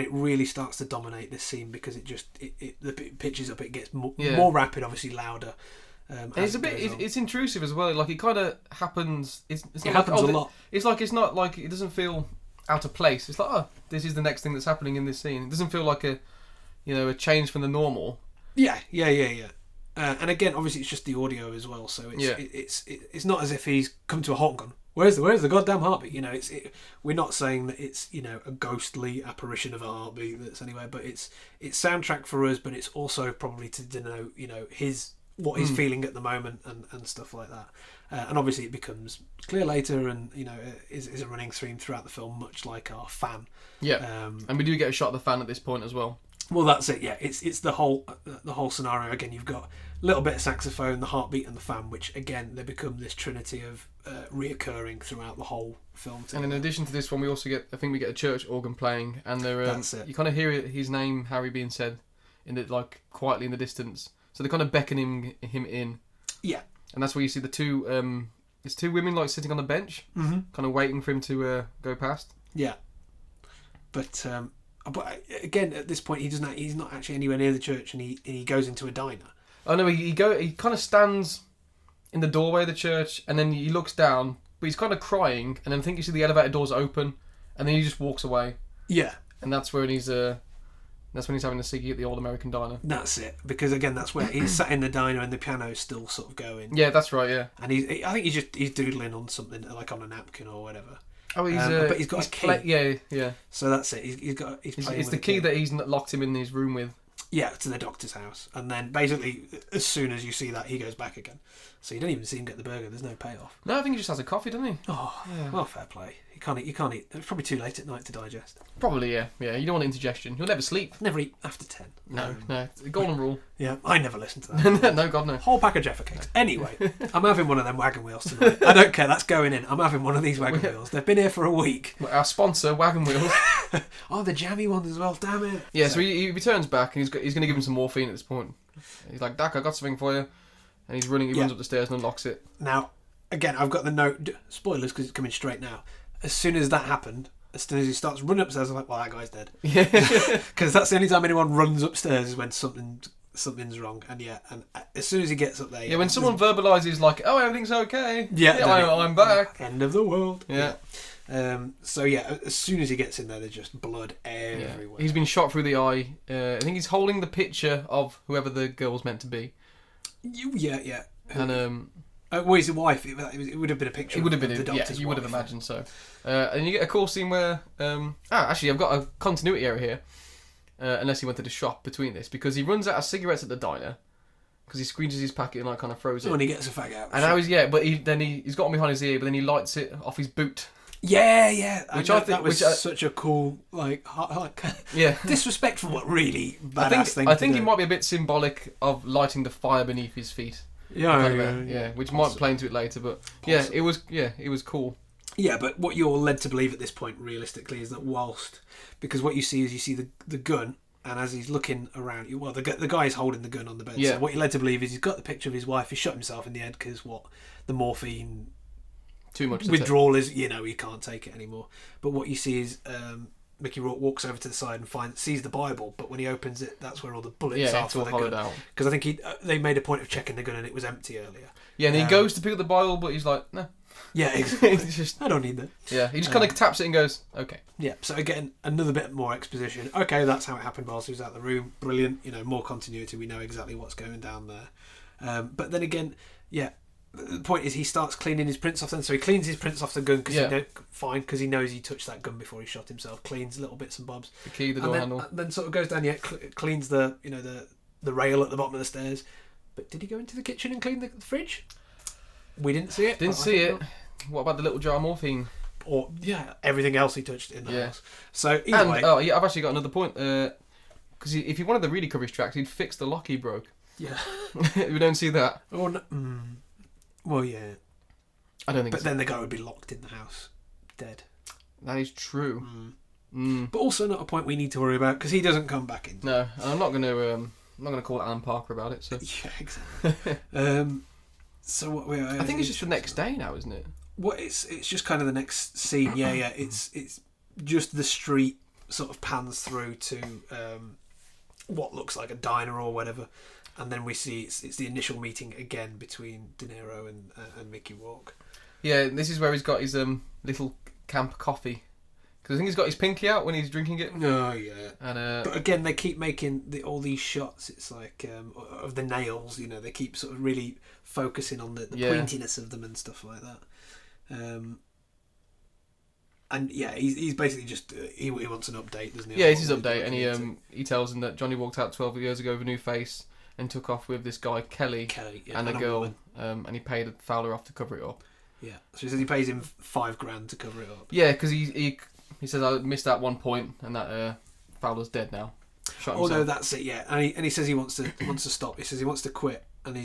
it really starts to dominate this scene because the pitches up. It gets more rapid, obviously louder. And it's a bit. It's intrusive as well. Like it kind of happens. It happens a lot. It's like it's not like it doesn't feel out of place. It's like this is the next thing that's happening in this scene. It doesn't feel like a change from the normal. Yeah. And again, obviously, it's just the audio as well, so it's not as if he's come to a halt and gone, where's the goddamn heartbeat? We're not saying that it's a ghostly apparition of a heartbeat that's anywhere, but it's soundtrack for us, but it's also probably to denote what he's feeling at the moment and stuff like that. And obviously, it becomes clear later, and is a running theme throughout the film, much like our fan. Yeah, and we do get a shot of the fan at this point as well. Well, that's it. Yeah, it's the whole scenario. Again, you've got a little bit of saxophone, the heartbeat, and the fan, which again they become this trinity of reoccurring throughout the whole film. Together. And in addition to this one, we also get a church organ playing, and that's it. You kind of hear his name, Harry, being said quietly in the distance. So they're kind of beckoning him in. Yeah, and that's where you see the two. It's two women sitting on a bench, kind of waiting for him to go past. Yeah, but again, at this point, he's not actually anywhere near the church, and he goes into a diner. Oh no, he kind of stands in the doorway of the church, and then he looks down, but he's kind of crying, and then I think you see the elevator doors open, and then he just walks away. Yeah, and that's when he's having a ciggy at the old American diner. That's it, because again, that's where he's sat in the diner and the piano's still sort of going. Yeah, that's right. Yeah, and I think he's doodling on something like on a napkin or whatever. Oh, but he's got a key. Yeah. So that's it. He's playing it's the key that he's locked him in his room with. Yeah, to the doctor's house, and then basically as soon as you see that, he goes back again. So you don't even see him get the burger. There's no payoff. No, I think he just has a coffee, doesn't he? Oh, yeah. Well, fair play. You can't eat. It's probably too late at night to digest. Probably, yeah. You don't want indigestion. You'll never sleep. Never eat after 10. No. The golden rule. Yeah, I never listen to that. No, God, no. Whole pack of Jaffa cakes. Anyway, I'm having one of them wagon wheels tonight. I don't care. That's going in. I'm having one of these wagon wheels. They've been here for a week. Our sponsor, Wagon Wheels. Oh, the jammy ones as well. Damn it. Yeah, so he returns back, and he's going to give him some morphine at this point. He's like, Dak, I got something for you. And he's running. He runs up the stairs and unlocks it. Now, again, I've got the note. Spoilers, because it's coming straight now. As soon as that happened, as soon as he starts running upstairs, I'm like, well, that guy's dead. Yeah. Because that's the only time anyone runs upstairs is when something's wrong. And as soon as he gets up there... Yeah, when someone verbalises like, oh, everything's okay. Yeah, I'm back. End of the world. Yeah. So, as soon as he gets in there, there's just blood everywhere. He's been shot through the eye. I think he's holding the picture of whoever the girl's meant to be. Yeah. And... well, his wife. It would have been a picture. It would have been the doctor's wife. You would have imagined so. And you get a cool scene where, actually, I've got a continuity error here. Unless he went to the shop between this, because he runs out of cigarettes at the diner, because he squeezes his packet and kind of throws it. And he gets a fag out. And now he's got one behind his ear, but then he lights it off his boot. Yeah. That was such a cool, disrespectful, but really badass thing. I think it might be a bit symbolic of lighting the fire beneath his feet. Yeah, which might play into it later, but possible. It was cool. Yeah, but what you're led to believe at this point, realistically, is that because what you see is the gun, and as he's looking around, the guy's holding the gun on the bed. Yeah. So what you're led to believe is he's got the picture of his wife. He shot himself in the head because the morphine too much withdrawal is, he can't take it anymore. But what you see is Mickey Rourke walks over to the side and sees the Bible, but when he opens it, that's where all the bullets are for the gun. Because I think they made a point of checking the gun and it was empty earlier. Yeah, and he goes to pick up the Bible, but he's like, no. Yeah, exactly. I don't need that. Yeah, he just kind of taps it and goes, okay. Yeah, so again, another bit more exposition. Okay, that's how it happened whilst he was out of the room. Brilliant. More continuity. We know exactly what's going down there. But then again, the point is he starts cleaning his prints off then. So he cleans his prints off the gun because he knows he touched that gun before he shot himself. Cleans little bits and bobs. The key, the door handle. Then sort of goes down, cleans the rail at the bottom of the stairs. But did he go into the kitchen and clean the fridge? We didn't see it. Didn't see it. What about the little jar of morphine? Or, everything else he touched in the house. So, either way... I've actually got another point. Because if he wanted the really coverage tracks, he'd fix the lock he broke. Yeah. We don't see that. Oh, no. Well, yeah. I don't think But then the guy would be locked in the house. Dead. That is true. But also not a point we need to worry about, because he doesn't come back in. No, I'm not going to call Alan Parker about it. So. Yeah, exactly. So what we I think it's just the next day now, isn't it? Well, it's just kind of the next scene. Yeah. It's just the street sort of pans through to what looks like a diner or whatever, and then we see it's the initial meeting again between De Niro and Mickey Rourke. Yeah, this is where he's got his little camp coffee. Because I think he's got his pinky out when he's drinking it. Oh, yeah. And, but again, they keep making all these shots, it's like, of the nails, they keep sort of really focusing on the pointiness of them and stuff like that. And yeah, he's basically just, he wants an update, doesn't he? Yeah, it's his update, and he tells him that Johnny walked out 12 years ago with a new face and took off with this guy, Kelly and a girl, and he paid Fowler off to cover it up. Yeah, so he says he pays him $5,000 to cover it up. Yeah, because he says, I missed that one point, and that Fowler's dead now. Shot himself. Oh no, that's it. Yeah, and he says he wants to stop. He says he wants to quit, and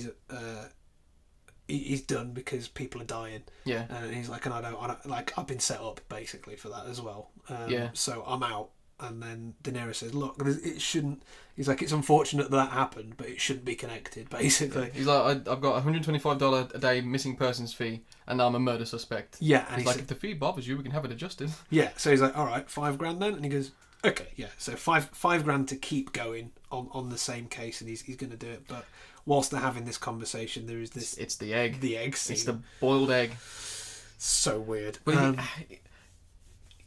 he's done because people are dying. Yeah, and he's like, and I don't like, I've been set up basically for that as well. So I'm out. And then De Niro says, look, it shouldn't. He's like, it's unfortunate that happened, but it shouldn't be connected, basically. He's like, I've got a $125 a day missing persons fee, and now I'm a murder suspect. Yeah. And he's like, if the fee bothers you, we can have it adjusted. Yeah, so he's like, all right, $5,000 then? And he goes, okay, yeah. So $5,000 to keep going on the same case, and he's going to do it. But whilst they're having this conversation, there is this... It's the egg. The egg scene. It's the boiled egg. So weird. But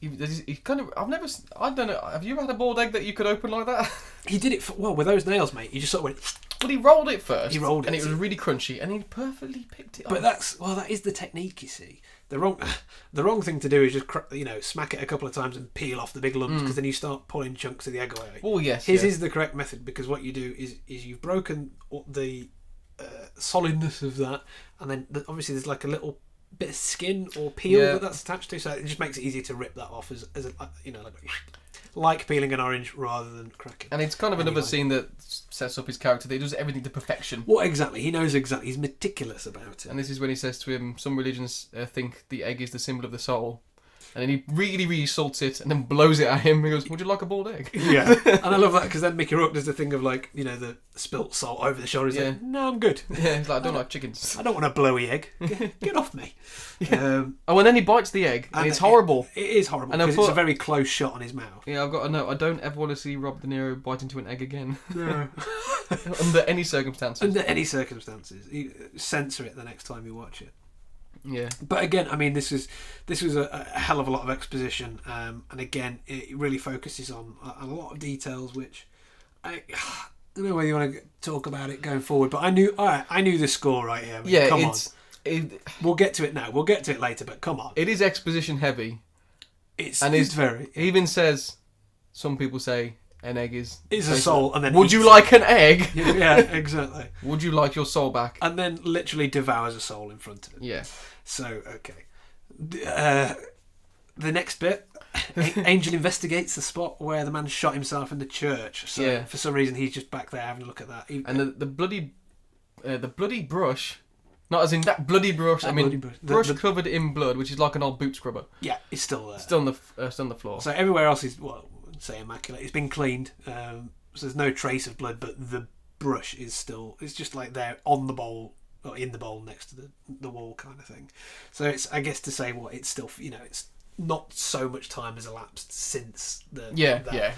he kind of... I don't know. Have you ever had a boiled egg that you could open like that? He did it with those nails, mate. He just sort of went... But he rolled it first. He rolled it. And it was really crunchy, and he perfectly picked it up. But that is the technique, you see. The wrong thing to do is just smack it a couple of times and peel off the big lumps, because then you start pulling chunks of the egg away. Oh yes. His is the correct method, because what you do is you've broken the solidness of that, and then obviously there's like a little bit of skin or peel that's attached to, so it just makes it easier to rip that off as like peeling an orange rather than cracking. And it's kind of another scene that sets up his character. That he does everything to perfection. Well, exactly. He knows exactly. He's meticulous about it. And this is when he says to him, some religions think the egg is the symbol of the soul. And then he really, really salts it and then blows it at him. He goes, would you like a boiled egg? Yeah. And I love that, because then Mickey Rourke does the thing of the spilt salt over the shoulder. He's like, no, I'm good. Yeah, he's like, I don't like chickens. I don't want a blowy egg. Get off me. Yeah. And then he bites the egg, and it's horrible. It is horrible, because it's a very close shot on his mouth. Yeah, I've got a note. I don't ever want to see Rob De Niro bite into an egg again. No. Under any circumstances. Under any circumstances. Censor it the next time you watch it. Yeah, but again, I mean, this was a hell of a lot of exposition, and again, it really focuses on a lot of details, which I don't know whether you want to talk about it going forward. But I knew the score right here. I mean, come on. We'll get to it now. We'll get to it later. But come on, it is exposition heavy. It's very. He even says, some people say an egg is a soul, and then would you like an egg? Yeah, exactly. Would you like your soul back? And then literally devours a soul in front of him. Yeah. So okay, the next bit, Angel investigates the spot where the man shot himself in the church. So for some reason he's just back there having a look at that. And the bloody brush, not as in that bloody brush. I mean brush covered in blood, which is like an old boot scrubber. Yeah, it's still there. Still on the floor. So everywhere else is, well, I wouldn't say immaculate. It's been cleaned. So there's no trace of blood, but the brush is still. It's just like there on the bowl. Or in the bowl next to the wall kind of thing. So it's, I guess, to say, well, it's still, it's not so much time has elapsed since the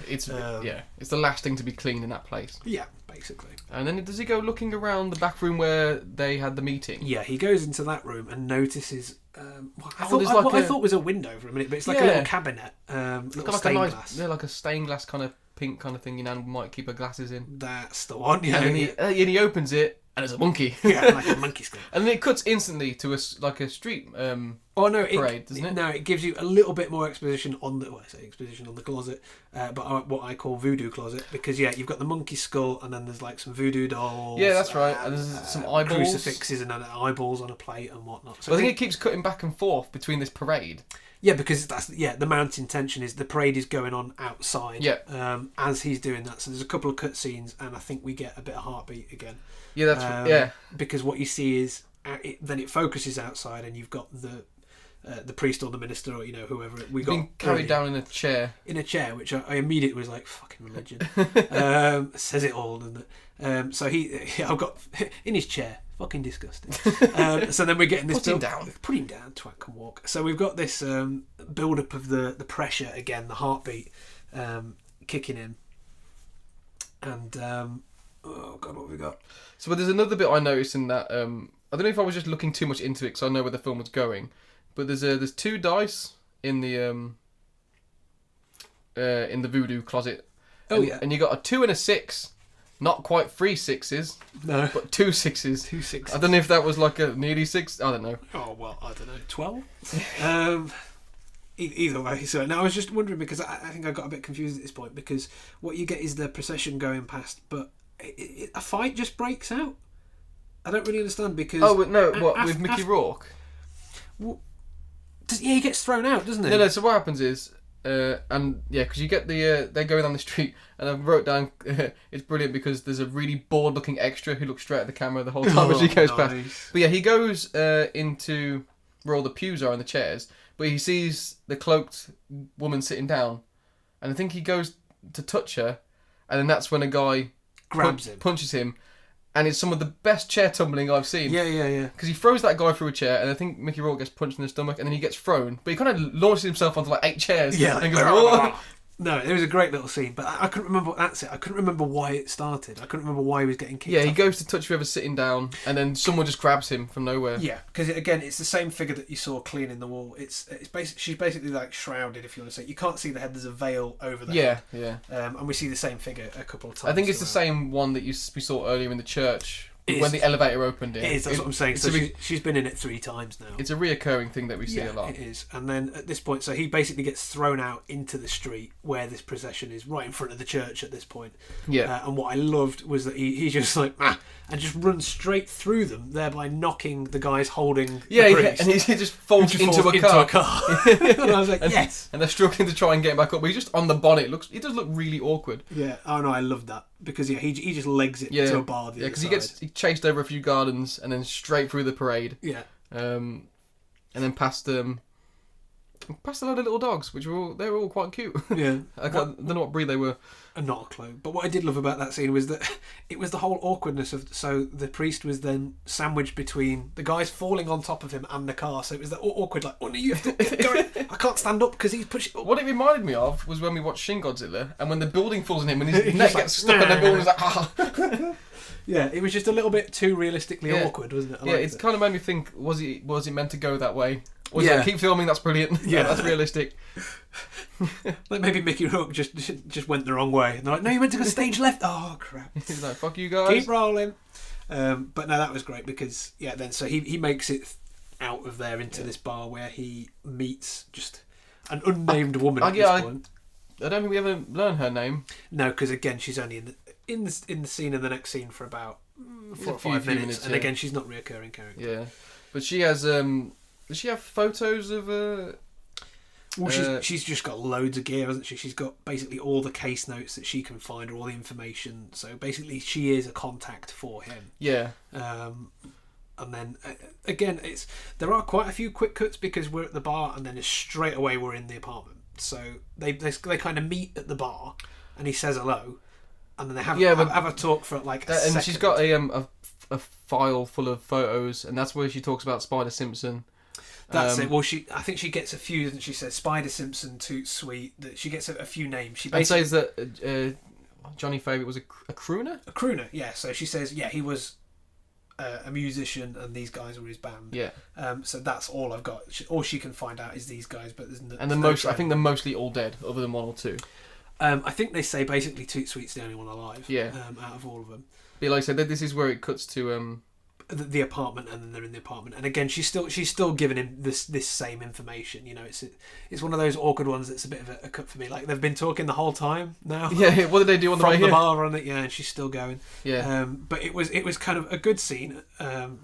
it's the last thing to be cleaned in that place. Yeah, basically. And then does he go looking around the back room where they had the meeting? Yeah, he goes into that room and notices I thought was a window for a minute, but it's like a little cabinet, little stained glass. Yeah, like a stained glass kind of pink kind of thing your nan might keep her glasses in. That's the one. Yeah, and he opens it. And there's a monkey. Yeah, like a monkey skull. And then it cuts instantly to a street parade, doesn't it? No, it gives you a little bit more exposition on the closet, but what I call voodoo closet, because you've got the monkey skull, and then there's like some voodoo dolls. Yeah, that's right. And there's some eyeballs, crucifixes, and eyeballs on a plate and whatnot. So I think it keeps cutting back and forth between this parade. Yeah, because the mounting tension is the parade is going on outside. Yeah. As he's doing that, so there's a couple of cut scenes, and I think we get a bit of heartbeat again. Yeah, that's right. Because what you see is then it focuses outside, and you've got the priest or the minister or whoever we got being carried down in a chair. In a chair, which I immediately was like, fucking religion. Says it all, doesn't it? So I've got in his chair. Fucking disgusting. So then we're getting this... Put him down. Twat can walk. So we've got this build-up of the pressure again, the heartbeat kicking in. And, oh God, what have we got? So there's another bit I noticed in that... I don't know if I was just looking too much into it because I know where the film was going. But there's 2 dice in the voodoo closet. Oh, yeah. And you got a 2 and a 6. Not quite 3 6s. No. But 2 6s. 2 6s. I don't know if that was like a nearly 6. I don't know. Oh, well, I don't know. 12? Either way. So now I was just wondering, because I think I got a bit confused at this point, because what you get is the procession going past, but a fight just breaks out. I don't really understand, because... Oh, no, with Mickey Rourke? He gets thrown out, doesn't he? No, so what happens is... because you get they're going down the street, and I wrote down it's brilliant because there's a really bored looking extra who looks straight at the camera the whole time as he goes past. But he goes into where all the pews are and the chairs, but he sees the cloaked woman sitting down, and I think he goes to touch her, and then that's when a guy grabs him, punches him. And it's some of the best chair tumbling I've seen. Yeah. Because he throws that guy through a chair, and I think Mickey Rourke gets punched in the stomach, and then he gets thrown. But he kind of launches himself onto like 8 chairs. Yeah. And goes, whoa. No, it was a great little scene, but I couldn't remember. That's it. I couldn't remember why it started. I couldn't remember why he was getting kicked. Yeah, he goes to touch whoever's sitting down, and then someone just grabs him from nowhere. Yeah, because again, it's the same figure that you saw cleaning the wall. It's she's basically like shrouded, if you want to say. You can't see the head. There's a veil over the head. Yeah. And we see the same figure a couple of times. I think it's the same one that we saw earlier in the church. When the elevator opened in. It is, that's what I'm saying. So she's been in it 3 times now. It's a reoccurring thing that we see a lot. It is. And then at this point, so he basically gets thrown out into the street where this procession is, right in front of the church at this point. Yeah. And what I loved was that he just like, and just runs straight through them, thereby knocking the guys holding the priest. And he just falls into a car. And I was like, yes. And they're struggling to try and get him back up, but he's just on the bonnet. It does look really awkward. Yeah. Oh no, I loved that. Because he just legs it to a bar. Because he gets chased over a few gardens and then straight through the parade. Yeah. And then past a lot of little dogs, which they were all quite cute. Yeah. I don't know what breed they were. Not a clue. But what I did love about that scene was that it was the whole awkwardness of... So the priest was then sandwiched between the guys falling on top of him and the car. So it was that awkward, like, oh no, you have to get going. I can't stand up because he's pushing... What it reminded me of was when we watched Shin Godzilla, and when the building falls on him and his neck gets stuck on the building, he's like, ah. Yeah, it was just a little bit too realistically awkward, wasn't it? It's kind of made me think, was it meant to go that way? Or like, keep filming, that's brilliant. Yeah, that's realistic. Like maybe Mickey Rourke just went the wrong way. And they're like, no, you went to go stage left. Oh, crap. He's like, fuck you guys. Keep rolling. But no, that was great because, then so he makes it out of there into this bar where he meets just an unnamed woman at this point. I don't think we ever learn her name. No, because again, she's only in the scene and the next scene for about 4 or 5 minutes. And again, she's not a reoccurring character. Yeah. But she has... does she have photos of... Well, she's just got loads of gear, hasn't she? She's got basically all the case notes that she can find, or all the information. So basically, she is a contact for him. Yeah. And then again, there are quite a few quick cuts because we're at the bar, and then straight away we're in the apartment. So they kind of meet at the bar, and he says hello, and then they have a talk for like a second. And she's got a file full of photos, and that's where she talks about Spider Simpson. That's it. Well, I think she gets a few, doesn't she? Says Spider Simpson, Toot Sweet. That she gets a few names. She basically says that Johnny Favourite was a crooner. A crooner, yeah. So she says, yeah, he was a musician, and these guys were his band. Yeah. So that's all I've got. All she can find out is these guys, but there's no. And I think they're mostly all dead, other than one or two. I think they say basically Toot Sweet's the only one alive. Yeah. Out of all of them. But like I said, this is where it cuts to the apartment, and then they're in the apartment, and again she's still giving him this same information. You know, it's one of those awkward ones that's a bit of a cut for me. Like they've been talking the whole time now. Yeah, what did they do on the way from the here? bar on it? Yeah, and she's still going. Yeah. But it was kind of a good scene. No,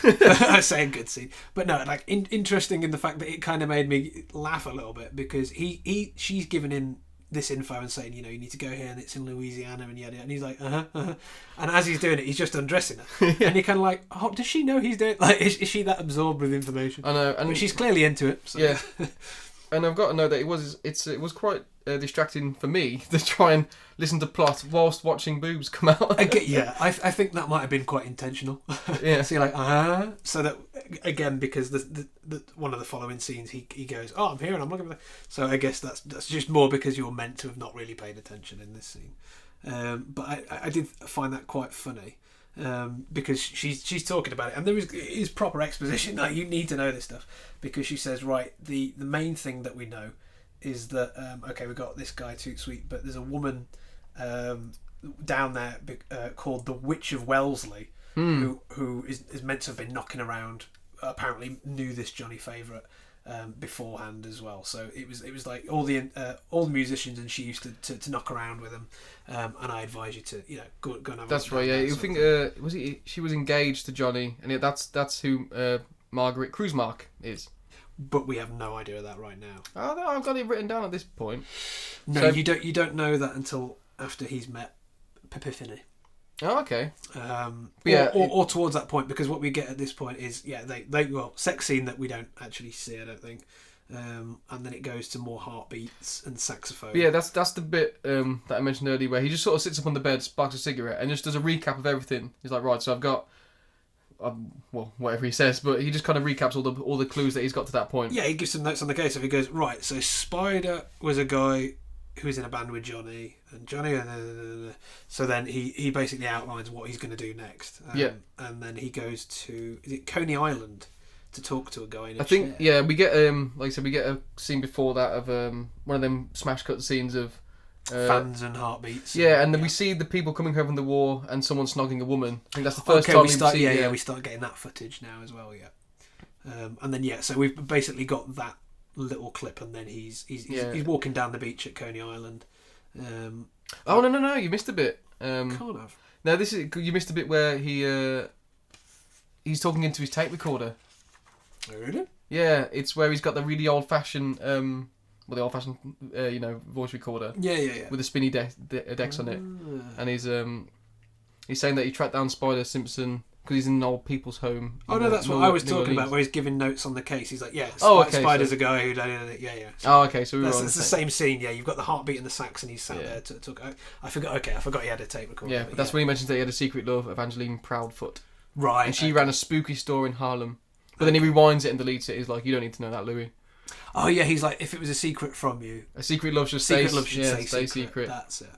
I say a good scene, but no, like interesting in the fact that it kind of made me laugh a little bit because she's giving him this info and saying, you know, you need to go here and it's in Louisiana and yada, and he's like, and as he's doing it, he's just undressing her, yeah. And you're kind of like, oh, does she know he's doing? Like, is she that absorbed with information? I know, but she's clearly into it. So. Yeah, and I've got to know that it was quite distracting for me to try and listen to plot whilst watching boobs come out. I think that might have been quite intentional. Yeah. So you're like, so that again, because the one of the following scenes, he goes, oh, I'm here and I'm looking for that. So I guess that's just more because you're meant to have not really paid attention in this scene. But I did find that quite funny. Because she's talking about it, and there is proper exposition. Like, you need to know this stuff, because she says, right, the main thing that we know is that okay, we got this guy Toot Sweet, but there's a woman down there called the Witch of Wellesley, who is meant to have been knocking around. Apparently knew this Johnny Favourite beforehand as well. So it was like all the musicians, and she used to knock around with them. And I advise you to go and have. That's right. Yeah, you think she was engaged to Johnny, and that's who Margaret Krusemark is. But we have no idea of that right now. Oh, no, I've got it written down at this point. No, you don't know that until after he's met Epiphany. Oh, okay. Or towards that point, because what we get at this point is sex scene that we don't actually see, I don't think. And then it goes to more heartbeats and saxophone. But yeah, that's the bit that I mentioned earlier, where he just sort of sits up on the bed, sparks a cigarette, and just does a recap of everything. He's like, right, so I've got, whatever he says, but he just kind of recaps all the clues that he's got to that point. Yeah, he gives some notes on the case. So he goes, right, so Spider was a guy who was in a band with Johnny, and Johnny, so then he basically outlines what he's going to do next. And then he goes to, is it Coney Island, to talk to a guy in a chair. Yeah, we get like I said, we get a scene before that of one of them smash cut scenes of fans and heartbeats. Yeah, and then we see the people coming home from the war and someone snogging a woman. I think that's the first time we see. We start getting that footage now as well. And then so we've basically got that little clip, and then he's walking down the beach at Coney Island. No, you missed a bit. Kind of. No, you missed a bit where he's talking into his tape recorder. Oh, really? Yeah, it's where he's got the really old-fashioned, voice recorder. Yeah. With the spinny decks on it, and he's saying that he tracked down Spider Simpson because he's in an old people's home. Oh no, that's what I was talking about. Where he's giving notes on the case. He's like, Spider's a guy who. Yeah. Oh, okay. So it's the same scene. Yeah, you've got the heartbeat and the sax, and he's sat there to talk. I forgot he had a tape recorder. Yeah, but that's when he mentions that he had a secret love, Evangeline Proudfoot. Right. And she ran a spooky store in Harlem. But then he rewinds it and deletes it. He's like, you don't need to know that, Louis. Oh yeah, he's like, if it was a secret from you, a secret love should stay secret. That's it.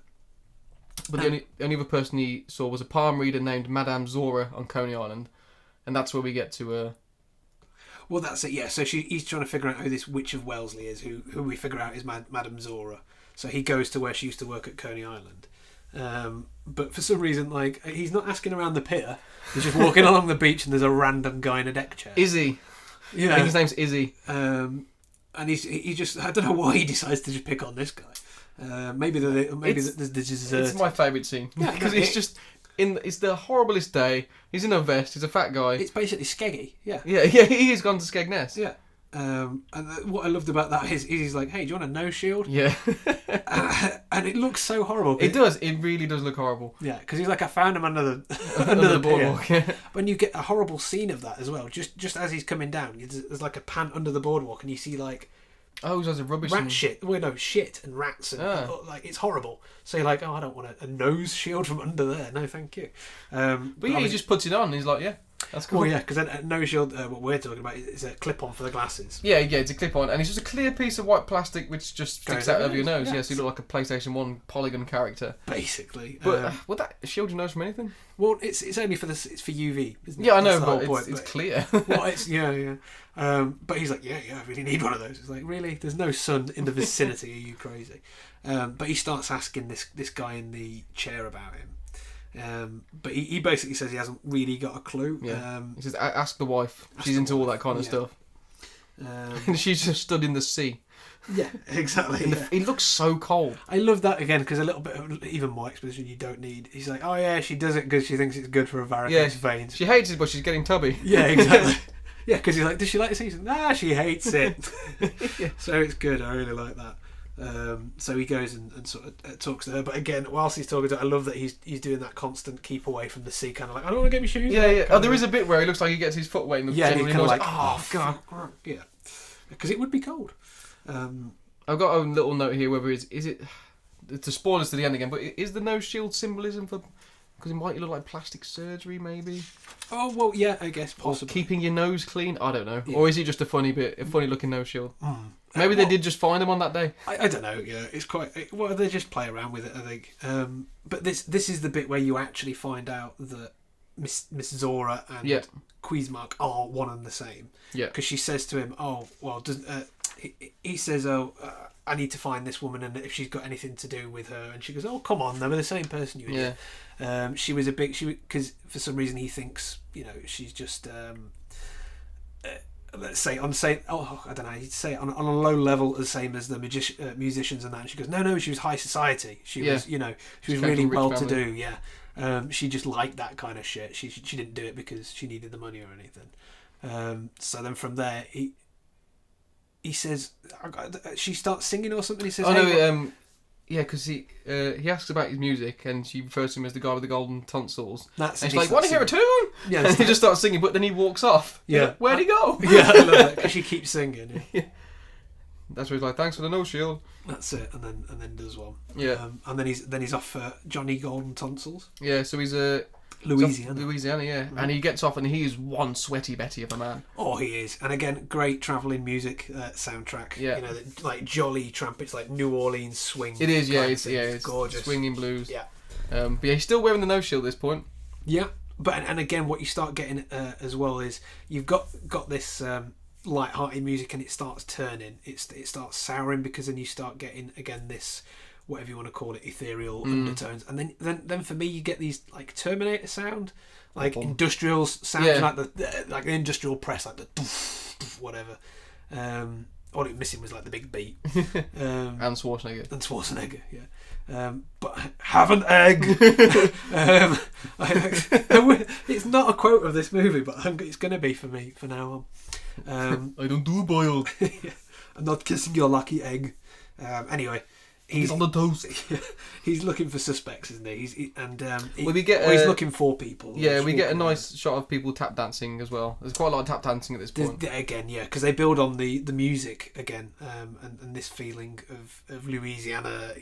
But the only other person he saw was a palm reader named Madame Zora on Coney Island, and that's where we get to. Well, that's it. Yeah. So he's trying to figure out who this Witch of Wellesley is, who we figure out is Madame Zora. So he goes to where she used to work at Coney Island. But for some reason, like, he's not asking around the pier. He's just walking along the beach, and there's a random guy in a deck chair. Izzy. Yeah. I think his name's Izzy. And he just, I don't know why he decides to just pick on this guy. Maybe there's dessert. It's my favourite scene. Yeah, because it's the horriblest day. He's in a vest. He's a fat guy. It's basically Skeggy. Yeah. Yeah. He has gone to Skegness. Yeah. And what I loved about that is he's like, hey, do you want a nose shield? Yeah. And it looks so horrible. It does. It really does look horrible. Yeah, because he's like, I found him under the boardwalk. Yeah. When you get a horrible scene of that as well, just as he's coming down, there's like a pan under the boardwalk, and you see like, there's a rubbish shit. Well, no, shit and rats and like, it's horrible. So you're like, I don't want a nose shield from under there. No, thank you. But he just puts it on. And he's like, yeah. That's cool. Well, yeah, because no shield. What we're talking about is a clip-on for the glasses. Yeah, it's a clip-on, and it's just a clear piece of white plastic which just sticks out over your nose. Yeah, so you look like a PlayStation 1 polygon character. Basically. But would that shield your nose from anything? Well, it's only for it's for UV, isn't it? Yeah, I know, but it's clear. Well, it's yeah. But he's like, yeah, I really need one of those. It's like, really? There's no sun in the vicinity. Are you crazy? But he starts asking this guy in the chair about him. But he basically says he hasn't really got a clue. Yeah. He says, ask the wife. She's into all that kind of stuff. And she's just stood in the sea. Yeah, exactly. He looks so cold. I love that again because a little bit of even more exposition you don't need. He's like, oh yeah, she does it because she thinks it's good for her varicose veins. She hates it, but she's getting tubby. Yeah, exactly. Yeah, because he's like, does she like the season? Nah, she hates it. So it's good. I really like that. So he goes and sort of talks to her, but again, whilst he's talking to her, I love that he's doing that constant keep away from the sea, kind of like, I don't want to get my shoes. Yeah. Oh, there is a bit where he looks like he gets his foot wet and looks genuinely kind of like, oh god, yeah, because it would be cold. I've got a little note here. Whether is it to spoil us to the end again, but is the nose shield symbolism for? Because it might look like plastic surgery, maybe. Oh well, yeah, I guess possibly. Or keeping your nose clean. I don't know. Yeah. Or is it just a funny looking nose shield? Maybe they did just find them on that day. I don't know. Yeah, it's quite. Well, they just play around with it, I think. But this is the bit where you actually find out that Miss Zora and Cuisinart are one and the same. Yeah. Because she says to him, "Oh, well," he says, "Oh, I need to find this woman, and if she's got anything to do with her." And she goes, "Oh, come on, they were the same person, you idiot." She was because for some reason he thinks she's just. Let's say I don't know. You'd say on a low level, the same as the musicians and that. And she goes, no, she was high society. She was, she was really well to do. Yeah, she just liked that kind of shit. She didn't do it because she needed the money or anything. So then from there, he says, she starts singing or something. He says, yeah, because he asks about his music and she refers to him as the guy with the golden tonsils. And she's like, want to hear a tune? Yeah, and he just starts singing, but then he walks off. Yeah. Where'd he go? Yeah, I love it, because she keeps singing. Yeah. That's where he's like, thanks for the nose shield. That's it, and then does one. Yeah. And then he's off for Johnny Golden Tonsils. Yeah, so he's Louisiana, yeah. Mm-hmm. And he gets off and he is one sweaty Betty of a man. Oh, he is. And again, great travelling music soundtrack. Yeah. Like jolly trumpets, like New Orleans swing. It is, yeah. It's gorgeous. Swinging blues. Yeah. But yeah, he's still wearing the nose shield at this point. Yeah. But and again, what you start getting as well is you've got this light-hearted music and it starts turning. It starts souring because then you start getting, again, this... whatever you want to call it, ethereal undertones, and then for me you get these like Terminator sound, like industrial sounds, like the industrial press, like the doof, doof, whatever. All it missing was like the big beat. And Schwarzenegger. Yeah. But have an egg. It's not a quote of this movie, but it's going to be for me from now on. I don't do boiled. I'm not kissing your lucky egg. Anyway. He's on the toast. He's looking for suspects, isn't he? He's looking for people. Yeah, we get a nice shot of people tap dancing as well. There's quite a lot of tap dancing at this point. Again, yeah, because they build on the music again, and this feeling of Louisiana,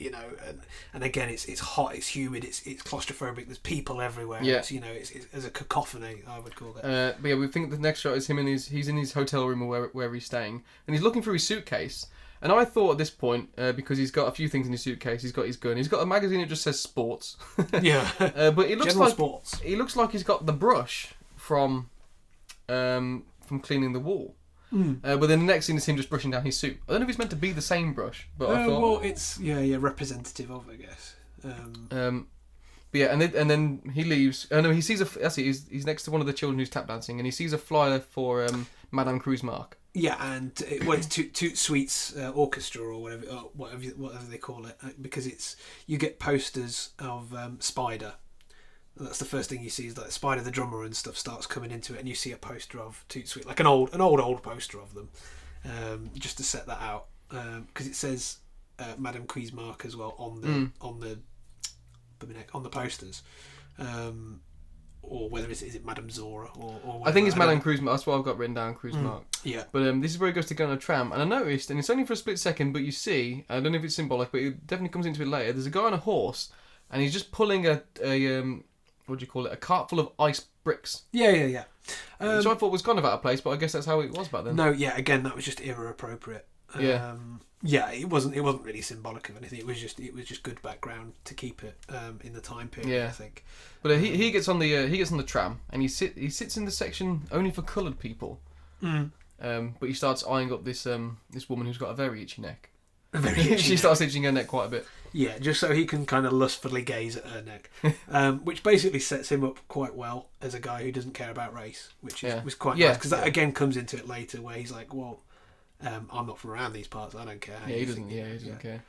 and again, it's hot, it's humid, it's claustrophobic. There's people everywhere. Yeah. It's a cacophony, I would call it. But yeah, we think the next shot is him he's in his hotel room or where he's staying, and he's looking through his suitcase. And I thought at this point, because he's got a few things in his suitcase, he's got his gun, he's got a magazine that just says sports. Yeah. But it looks General like sports. He looks like he's got the brush from cleaning the wall. But then the next scene is him just brushing down his suit. I don't know if it's meant to be the same brush, but I thought. Well, it's representative of, I guess. But yeah, and then he leaves. Oh no, he sees he's next to one of the children who's tap dancing, and he sees a flyer for Madame Cuisinart. Yeah, and it's Toot Sweet's orchestra or whatever they call it, because you get posters of Spider. That's the first thing you see is like Spider the drummer and stuff starts coming into it, and you see a poster of Toot Sweet, like an old poster of them, just to set that out, because it says Madame Cuisinart as well on the posters. Or whether is it Madame Zora or I think it's Madame Cuisinart. That's what I've got written down, Cuisinart. Yeah. But this is where he goes to go on a tram, and I noticed, and it's only for a split second, but you see, I don't know if it's symbolic, but it definitely comes into it later. There's a guy on a horse, and he's just pulling a what do you call it? A cart full of ice bricks. Yeah. Which I thought was kind of out of place, but I guess that's how it was back then. No, yeah, again, that was just era appropriate. Yeah, it wasn't really symbolic of anything. It was just good background to keep it in the time period. I think. But he gets on the tram and he sits in the section only for coloured people. But he starts eyeing up this woman who's got a very itchy neck. She starts itching her neck quite a bit. Yeah, just so he can kind of lustfully gaze at her neck, which basically sets him up quite well as a guy who doesn't care about race, which was quite nice because that again comes into it later where he's like, well, I'm not from around these parts, I don't care. He doesn't care.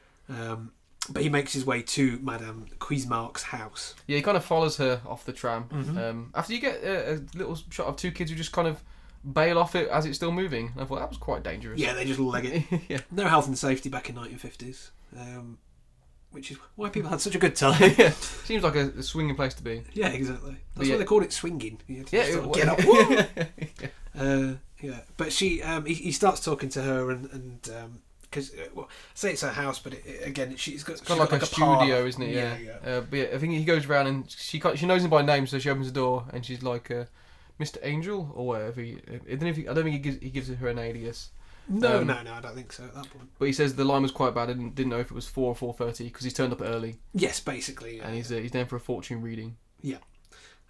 But he makes his way to Madame Cuismarque's house. Yeah, he kind of follows her off the tram. After you get a little shot of two kids who just kind of bail off it as it's still moving. I thought that was quite dangerous. Yeah, they just leg it. No health and safety back in 1950s. Which is why people had such a good time. Seems like a swinging place to be. Yeah, exactly. That's why they called it swinging. Get up. Yeah. But he starts talking to her and because say it's her house, but she's got like a studio, parlor. Isn't it? Yeah. But I think he goes around and she knows him by name, so she opens the door and she's like Mr. Angel or whatever. I don't think he gives her an alias. No, I don't think so at that point. But he says the line was quite bad. I didn't know if it was 4 or 4:30 because he's turned up early. Yes, basically. Yeah. And he's there for a fortune reading. Yeah.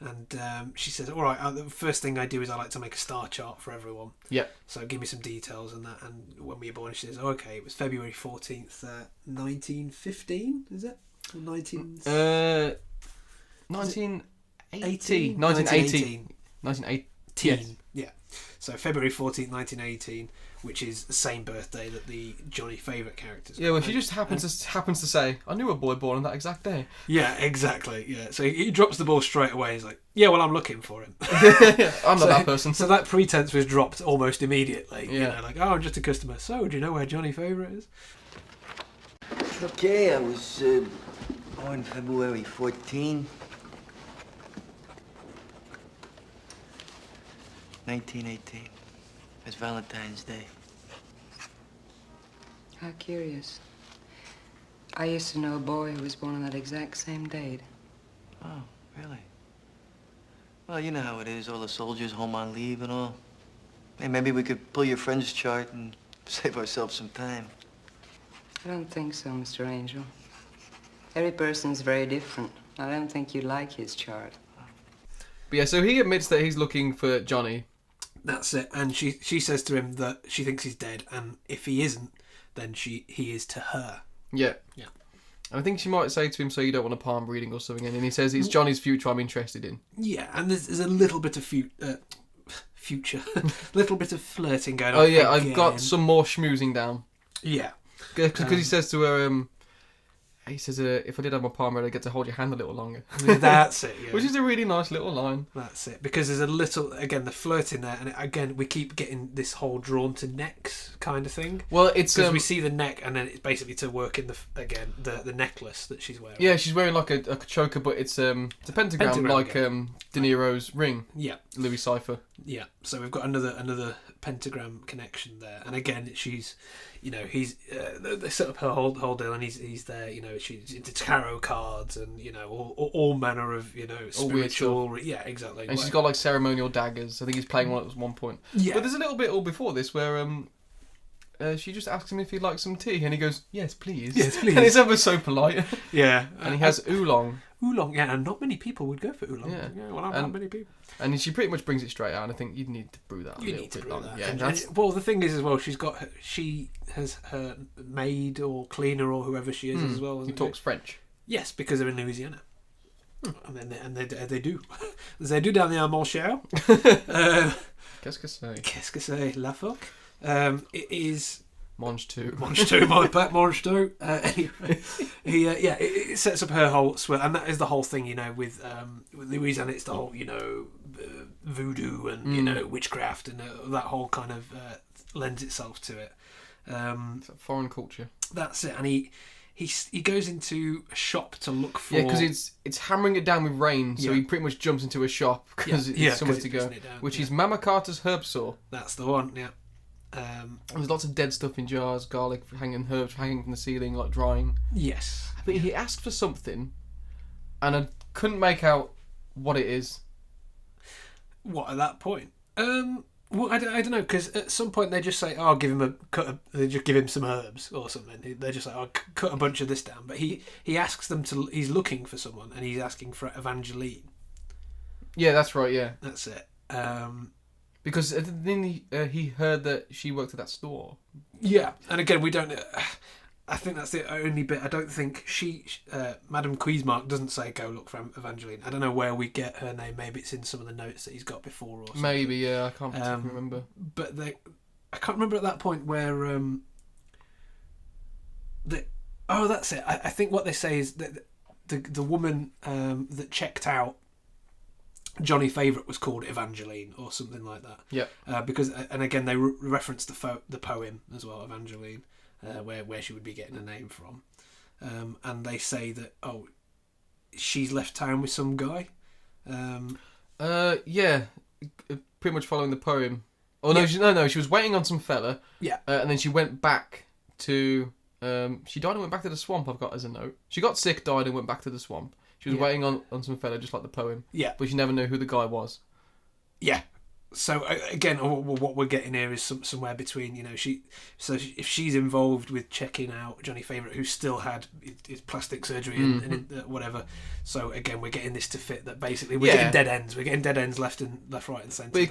And she says, all right, the first thing I do is I like to make a star chart for everyone. Yeah. So give me some details and that. And when we were born, she says, okay, it was February 14th, 1915, is it? 1918. 1918. Yeah. So February 14th, 1918, which is the same birthday that the Johnny Favourite characters. Yeah, well, she just happens to say, I knew a boy born on that exact day. Yeah, exactly. Yeah, so he drops the ball straight away. He's like, yeah, well, I'm looking for him. I'm not that person. So that pretense was dropped almost immediately. Yeah. You know, like, oh, I'm just a customer. So, do you know where Johnny Favourite is? Okay, I was born February 14, 1918. It's Valentine's Day. How curious. I used to know a boy who was born on that exact same date. Oh, really? Well, you know how it is, all the soldiers home on leave and all. Hey, maybe we could pull your friend's chart and save ourselves some time. I don't think so, Mr. Angel. Every person's very different. I don't think you'd like his chart. But yeah, so he admits that he's looking for Johnny. That's it. And she says to him that she thinks he's dead, and if he isn't, then he is to her. Yeah. Yeah. And I think she might say to him, so you don't want a palm reading or something, and then he says, it's Johnny's future I'm interested in. Yeah, and there's a little bit of future. little bit of flirting going on. Oh yeah, again. I've got some more schmoozing down. Yeah. Because he says to her, he says, if I did have my palm read, I'd get to hold your hand a little longer. That's it, yeah. Which is a really nice little line. That's it. Because there's a little, again, the flirting there, and again, we keep getting this whole drawn to necks kind of thing. Well, it's... Because we see the neck, and then it's basically to work in, the necklace that she's wearing. Yeah, she's wearing like a choker, but it's a pentagram like De Niro's ring. Yeah. Louis Cypher. Yeah. So we've got another pentagram connection there. And again, she's... You know, he's they set up her whole deal, and he's there. You know, she's into tarot cards and all manner of spiritual. Yeah, exactly. And she's got like ceremonial daggers. I think he's playing one at one point. Yeah. But there's a little bit all before this where she just asks him if he'd like some tea, and he goes, "Yes, please." Yes, please. And he's ever so polite. Yeah. And he has oolong. Oolong, yeah, and not many people would go for oolong. Yeah, well, not many people. And she pretty much brings it straight out, and I think you'd need to brew that a little bit longer. Yeah, well, the thing is as well, she has her maid or cleaner or whoever she is as well. He talks French. Yes, because they're in Louisiana. And they do. They do down there, mon cher. Qu'est-ce que c'est? Qu'est-ce que c'est, la phoque? It is... Mange too, my pet mange too. Anyway, it sets up her whole swell, and that is the whole thing, with Louisiana. It's the whole, voodoo and witchcraft and that whole kind of lends itself to it. It's a foreign culture. That's it, and he goes into a shop to look for... Yeah, because it's hammering it down with rain, so he pretty much jumps into a shop because it's somewhere to go, which is Mama Carter's herb store. That's the one, yeah. There's lots of dead stuff in jars, garlic, herbs hanging from the ceiling, like drying. Yes. But he asked for something, and I couldn't make out what it is. What, at that point? Well, I don't know, because at some point they just say, "Oh, give him they just give him some herbs or something." They're just like, "Oh, cut a bunch of this down." But he asks them to. He's looking for someone, and he's asking for Evangeline. Yeah, that's right. Yeah, that's it. Because then he heard that she worked at that store. Yeah, and again, we don't. I think that's the only bit. I don't think Madame Cuismark doesn't say go look for Evangeline. I don't know where we get her name. Maybe it's in some of the notes that he's got before or something. Maybe, yeah, I can't remember. But I can't remember at that point where that's it. I think what they say is that the woman that checked out Johnny Favourite was called Evangeline or something like that. Yeah. Because and again they reference the poem as well, Evangeline. Where she would be getting a name from, and they say that she's left town with some guy. Yeah, pretty much following the poem. Oh no, no, she was waiting on some fella. Yeah, and then she went back to. She died and went back to the swamp. I've got as a note. She got sick, died, and went back to the swamp. She was waiting on some fella, just like the poem. Yeah, but she never knew who the guy was. Yeah. So again, what we're getting here is somewhere between, if she's involved with checking out Johnny Favourite, who still had his plastic surgery and whatever. So again, we're getting this to fit that basically we're getting dead ends. We're getting dead ends left, right, and centre. But he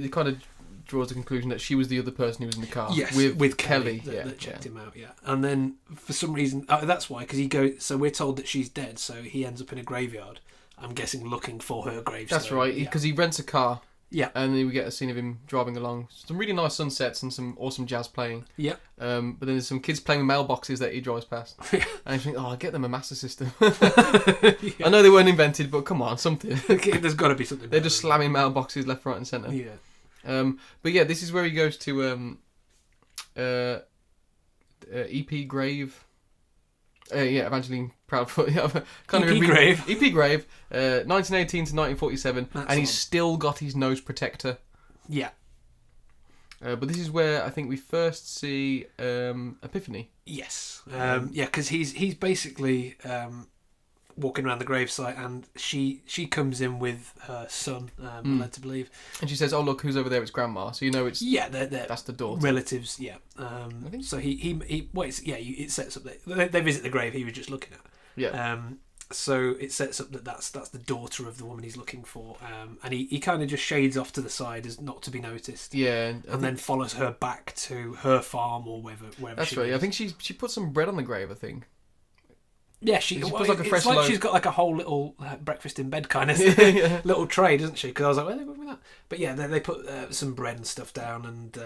kind of draws the conclusion that she was the other person who was in the car. Yes, with Kelly that checked him out. Yeah, and then for some reason, that's why, because he goes. So we're told that she's dead. So he ends up in a graveyard. I'm guessing looking for her gravestone. That's right, because he rents a car. Yeah. And then we get a scene of him driving along. Some really nice sunsets and some awesome jazz playing. Yeah. But then there's some kids playing with mailboxes that he drives past. And I think, I'll get them a Master System. I know they weren't invented, but come on, something. There's got to be something. They're just slamming mailboxes left, right and centre. Yeah. But yeah, this is where he goes to EP Grave. Evangeline Proudfoot. EP Grave. EP Grave, 1918 to 1947, and he's still got his nose protector. Yeah. But this is where I think we first see Epiphany. Yes. Because he's basically walking around the gravesite, and she comes in with her son, led to believe. And she says, "Oh look, who's over there? It's Grandma." So you know it's that's the daughter. Relatives. Yeah. I think so. It sets up that they visit the grave he was just looking at. Yeah. So it sets up that that's the daughter of the woman he's looking for, and he kind of just shades off to the side as not to be noticed. Yeah, and then follows her back to her farm or wherever. That's right. I think she put some bread on the grave. I think. Yeah, she puts like a fresh loaf. She's got like a whole little breakfast in bed kind of little tray, doesn't she? Because I was like, where are they going with that? But yeah, they put some bread and stuff down, and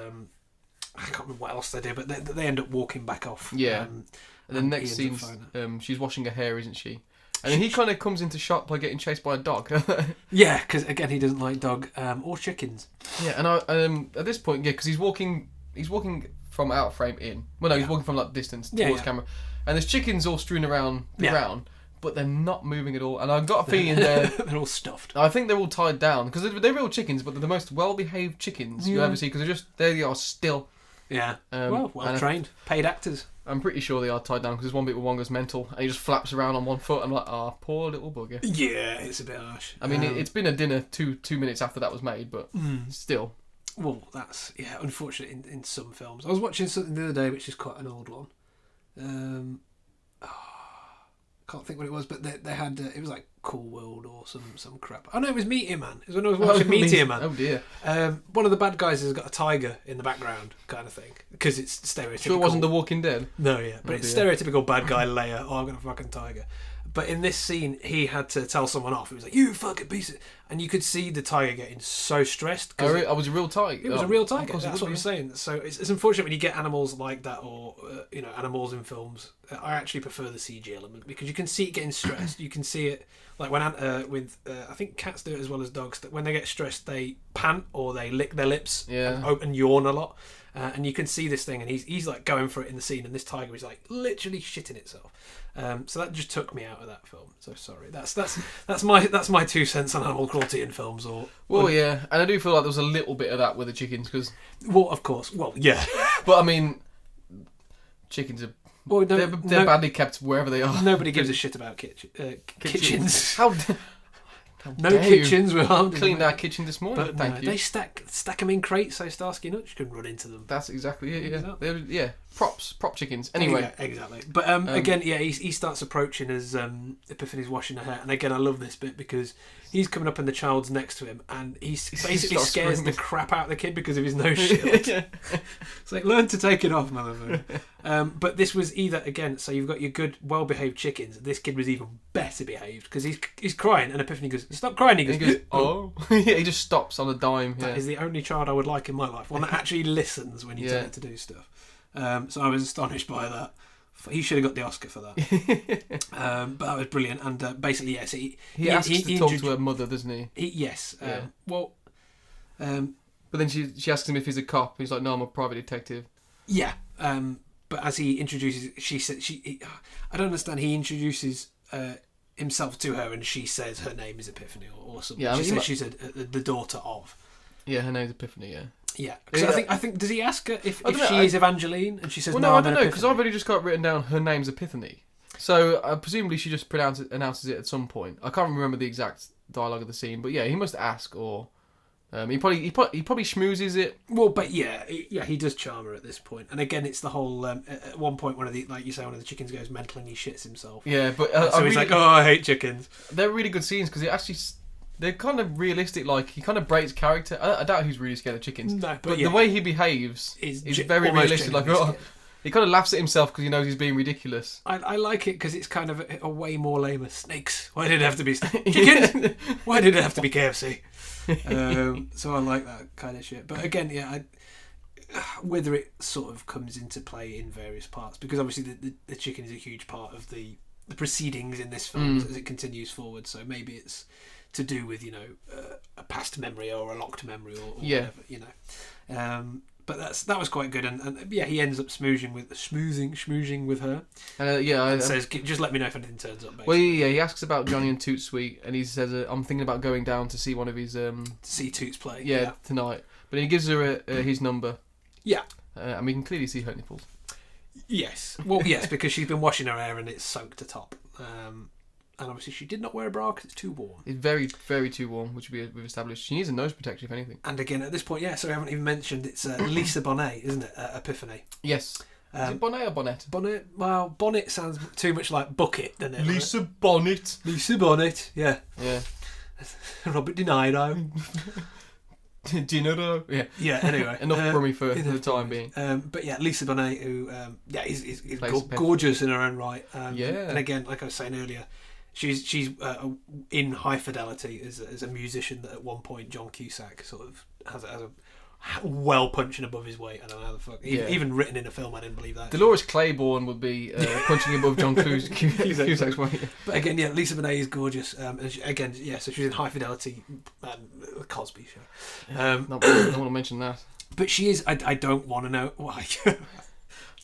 I can't remember what else they do, but they end up walking back off. Yeah. And the next scene, she's washing her hair, isn't she? And then he kind of comes into shot by getting chased by a dog. Yeah, because again, he doesn't like dog or chickens. Yeah, and at this point, because he's walking from out frame in. Well, no, he's walking from like distance towards camera. And there's chickens all strewn around the ground, but they're not moving at all. And I've got a feeling they're all stuffed. I think they're all tied down because they're real chickens, but they're the most well-behaved chickens you ever see because they are still. Yeah. Well trained, paid actors. I'm pretty sure they are tied down because there's one bit where one goes mental and he just flaps around on one foot. I'm like, poor little bugger. Yeah, it's a bit harsh. I mean, it's been a dinner two minutes after that was made, but still. Well, that's unfortunate in some films. I was watching something the other day, which is quite an old one. Can't think what it was, but they had it was like Cool World or some crap. Oh no, it was Meteor Man. It was when I was watching Meteor Man. Oh dear. One of the bad guys has got a tiger in the background, kind of thing, because it's stereotypical. Sure, it wasn't The Walking Dead. No, but it's stereotypical bad guy layer. Oh, I've got a fucking tiger. But in this scene, he had to tell someone off. He was like, "You fucking piece of..." And you could see the tiger getting so stressed. I was a real tiger. It was a real tiger. That's what I'm saying. So it's unfortunate when you get animals like that, or animals in films. I actually prefer the CG element because you can see it getting stressed. You can see it like when I think cats do it as well as dogs. That when they get stressed, they pant or they lick their lips and yawn a lot. And you can see this thing, and he's like going for it in the scene, and this tiger is like literally shitting itself. So that just took me out of that film. So sorry. That's my 2 cents on animal cruelty in films. And I do feel like there was a little bit of that with the chickens because. Well, of course. Well, yeah. But I mean, chickens are. Well, they're badly kept wherever they are. Nobody gives a shit about kitchens. No kitchens were harmed. Cleaned our kitchen this morning. But Thank you. They stack them in crates so Starsky and Hutch couldn't run into them. That's exactly it. Yeah, prop chickens. Anyway, yeah, exactly. But again, he starts approaching as Epiphany's washing her hair, and again, I love this bit because he's coming up and the child's next to him, and he basically scares the crap out of the kid because of his nose shield. Yeah. It's like, learn to take it off, motherfucker. But this was either again, so you've got your good, well-behaved chickens. This kid was even better behaved because he's crying, and Epiphany goes, "Stop crying!" He goes, "Oh." Yeah, he just stops on a dime. That is the only child I would like in my life. One that actually listens when you tell it to do stuff. So I was astonished by that. He should have got the Oscar for that. But that was brilliant. And basically, yes, he asks to talk to her mother, doesn't he? Yes. But then she asks him if he's a cop. He's like, "No, I'm a private detective." Yeah. But as he introduces, I don't understand. He introduces himself to her, and she says her name is Epiphany or something. Yeah, she's the daughter of. Yeah, her name's Epiphany. Yeah. Yeah, because I think does he ask her if she is Evangeline, and she says no, I don't know, because I've already just got written down her name's Epiphany, so presumably she just announces it at some point. I can't remember the exact dialogue of the scene, but yeah, he must ask, or he probably schmoozes it. Well, but he does charm her at this point, and again, it's the whole at one point one of the chickens goes mental and he shits himself. Yeah, but so he's like, "Oh, I hate chickens." They're really good scenes because it actually. They're kind of realistic, like, he kind of breaks character. I doubt he's really scared of chickens. No, but the way he behaves is very realistic. Like, he kind of laughs at himself because he knows he's being ridiculous. I like it because it's kind of a way more lame as snakes. Why did it have to be chickens? Why did it have to be KFC? So I like that kind of shit. But again, whether it sort of comes into play in various parts, because obviously the chicken is a huge part of the proceedings in this film as it continues forward. So maybe it's to do with a past memory or a locked memory or whatever, but that was quite good, and he ends up schmoozing with her. And says, "Just let me know if anything turns up." Basically. Well, he asks about Johnny and Toots Sweet, and he says, "I'm thinking about going down to see one of his to see Toots play." Yeah, tonight. But he gives her his number. Yeah, and we can clearly see her nipples. Yes, well, yes, because she's been washing her hair and it's soaked to top. And obviously she did not wear a bra because it's too warm. It's very, very too warm, which we've established. She needs a nose protector, if anything. And again, at this point, so I haven't even mentioned, it's Lisa Bonet, isn't it? Epiphany. Yes. Is it Bonnet or Bonnet? Bonnet. Well, Bonnet sounds too much like bucket, doesn't it? Lisa Bonnet. Lisa Bonnet, yeah. Yeah. Robert De Niro. Dinero. Yeah. Yeah, anyway. Enough for me for the time being. But yeah, Lisa Bonet, who, is gorgeous in her own right. And again, like I was saying earlier, she's in High Fidelity as a musician that at one point John Cusack sort of has a well punching above his weight. I don't know how the fuck. Even written in a film, I didn't believe that. Dolores Claiborne would be punching above John Cusack's weight. But again, Lisa Bonet is gorgeous. And so she's in High Fidelity and the Cosby Show. I don't want to mention that. But she is. I don't want to know why.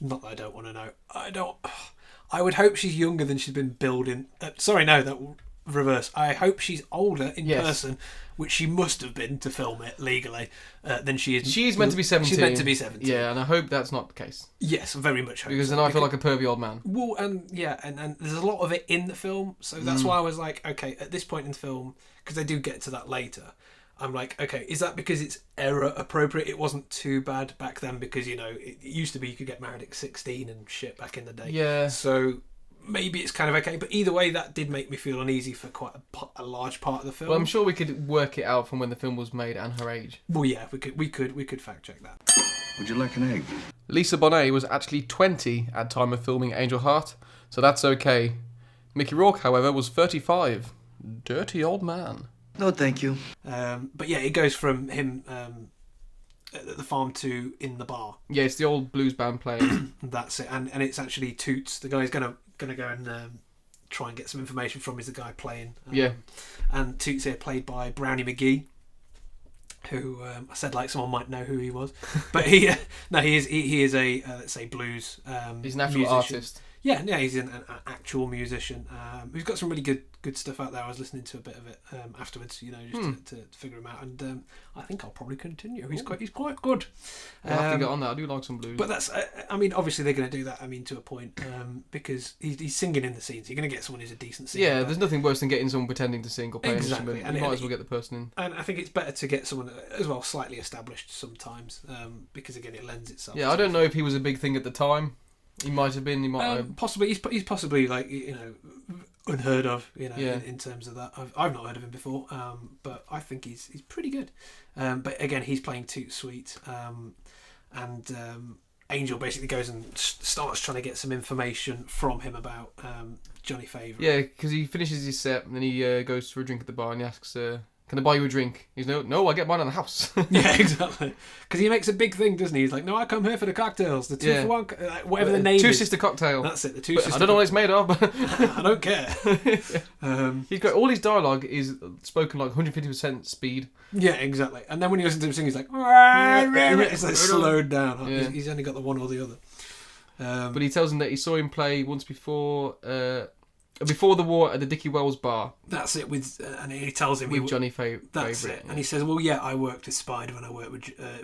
Not that I don't want to know. I would hope she's younger than she's been building. Reverse. I hope she's older in person, which she must have been to film it legally, than she is. She's meant to be 17. She's meant to be 17. Yeah, and I hope that's not the case. Yes, very much hope. Because then I feel like a pervy old man. Well, and there's a lot of it in the film, so that's why I was like, okay, at this point in the film, because they do get to that later, I'm like, okay, is that because it's era appropriate? It wasn't too bad back then because, it used to be you could get married at 16 and shit back in the day. Yeah. So maybe it's kind of okay, but either way, that did make me feel uneasy for quite a large part of the film. Well, I'm sure we could work it out from when the film was made and her age. Well, yeah, we could fact check that. Would you like an egg? Lisa Bonet was actually 20 at time of filming Angel Heart, so that's okay. Mickey Rourke, however, was 35. Dirty old man. No, thank you. But yeah, it goes from him at the farm to in the bar. Yeah, it's the old blues band playing. That's it, and it's actually Toots. The guy's gonna go and try and get some information from. Is the guy playing? And Toots here played by Brownie McGee, who I said like someone might know who he was, but he is a let's say blues. He's an actual artist. Yeah, he's an actual musician. He's got some really good stuff out there. I was listening to a bit of it afterwards, just to figure him out. And I think I'll probably continue. He's quite good. I'll have to get on that. I do like some blues. But that's, obviously they're going to do that. To a point, because he's singing in the scenes. You're going to get someone who's a decent singer. Yeah, there's nothing worse than getting someone pretending to sing or play an exactly. instrument. You might as well get the person in. And I think it's better to get someone as well slightly established sometimes, because again it lends itself. Yeah, I don't know if he was a big thing at the time. He might have been. He might have. Possibly. He's possibly unheard of. In terms of that. I've not heard of him before. But I think he's pretty good. But again, he's playing Toot Sweet. And Angel basically goes and starts trying to get some information from him about Johnny Favourite. Yeah, because he finishes his set and then he goes for a drink at the bar and he asks, "Can I buy you a drink?" He's no, I get mine in the house. Yeah, exactly. Because he makes a big thing, doesn't he? He's like, "No, I come here for the cocktails, the 2 for 1, whatever the name is." Two-sister cocktail. That's it. The two-sister. I don't know what it's made of, but I don't care. He's got all his dialogue is spoken like 150% speed. Yeah, exactly. And then when you listen to him sing, he's like, it's like slowed down. Yeah. He's only got the one or the other. But he tells him that he saw him play once before the war at the Dickie Wells bar. That's it. And he tells him with Johnny Favourite. That's it. And he says, "Well, yeah, I worked with Spider when I worked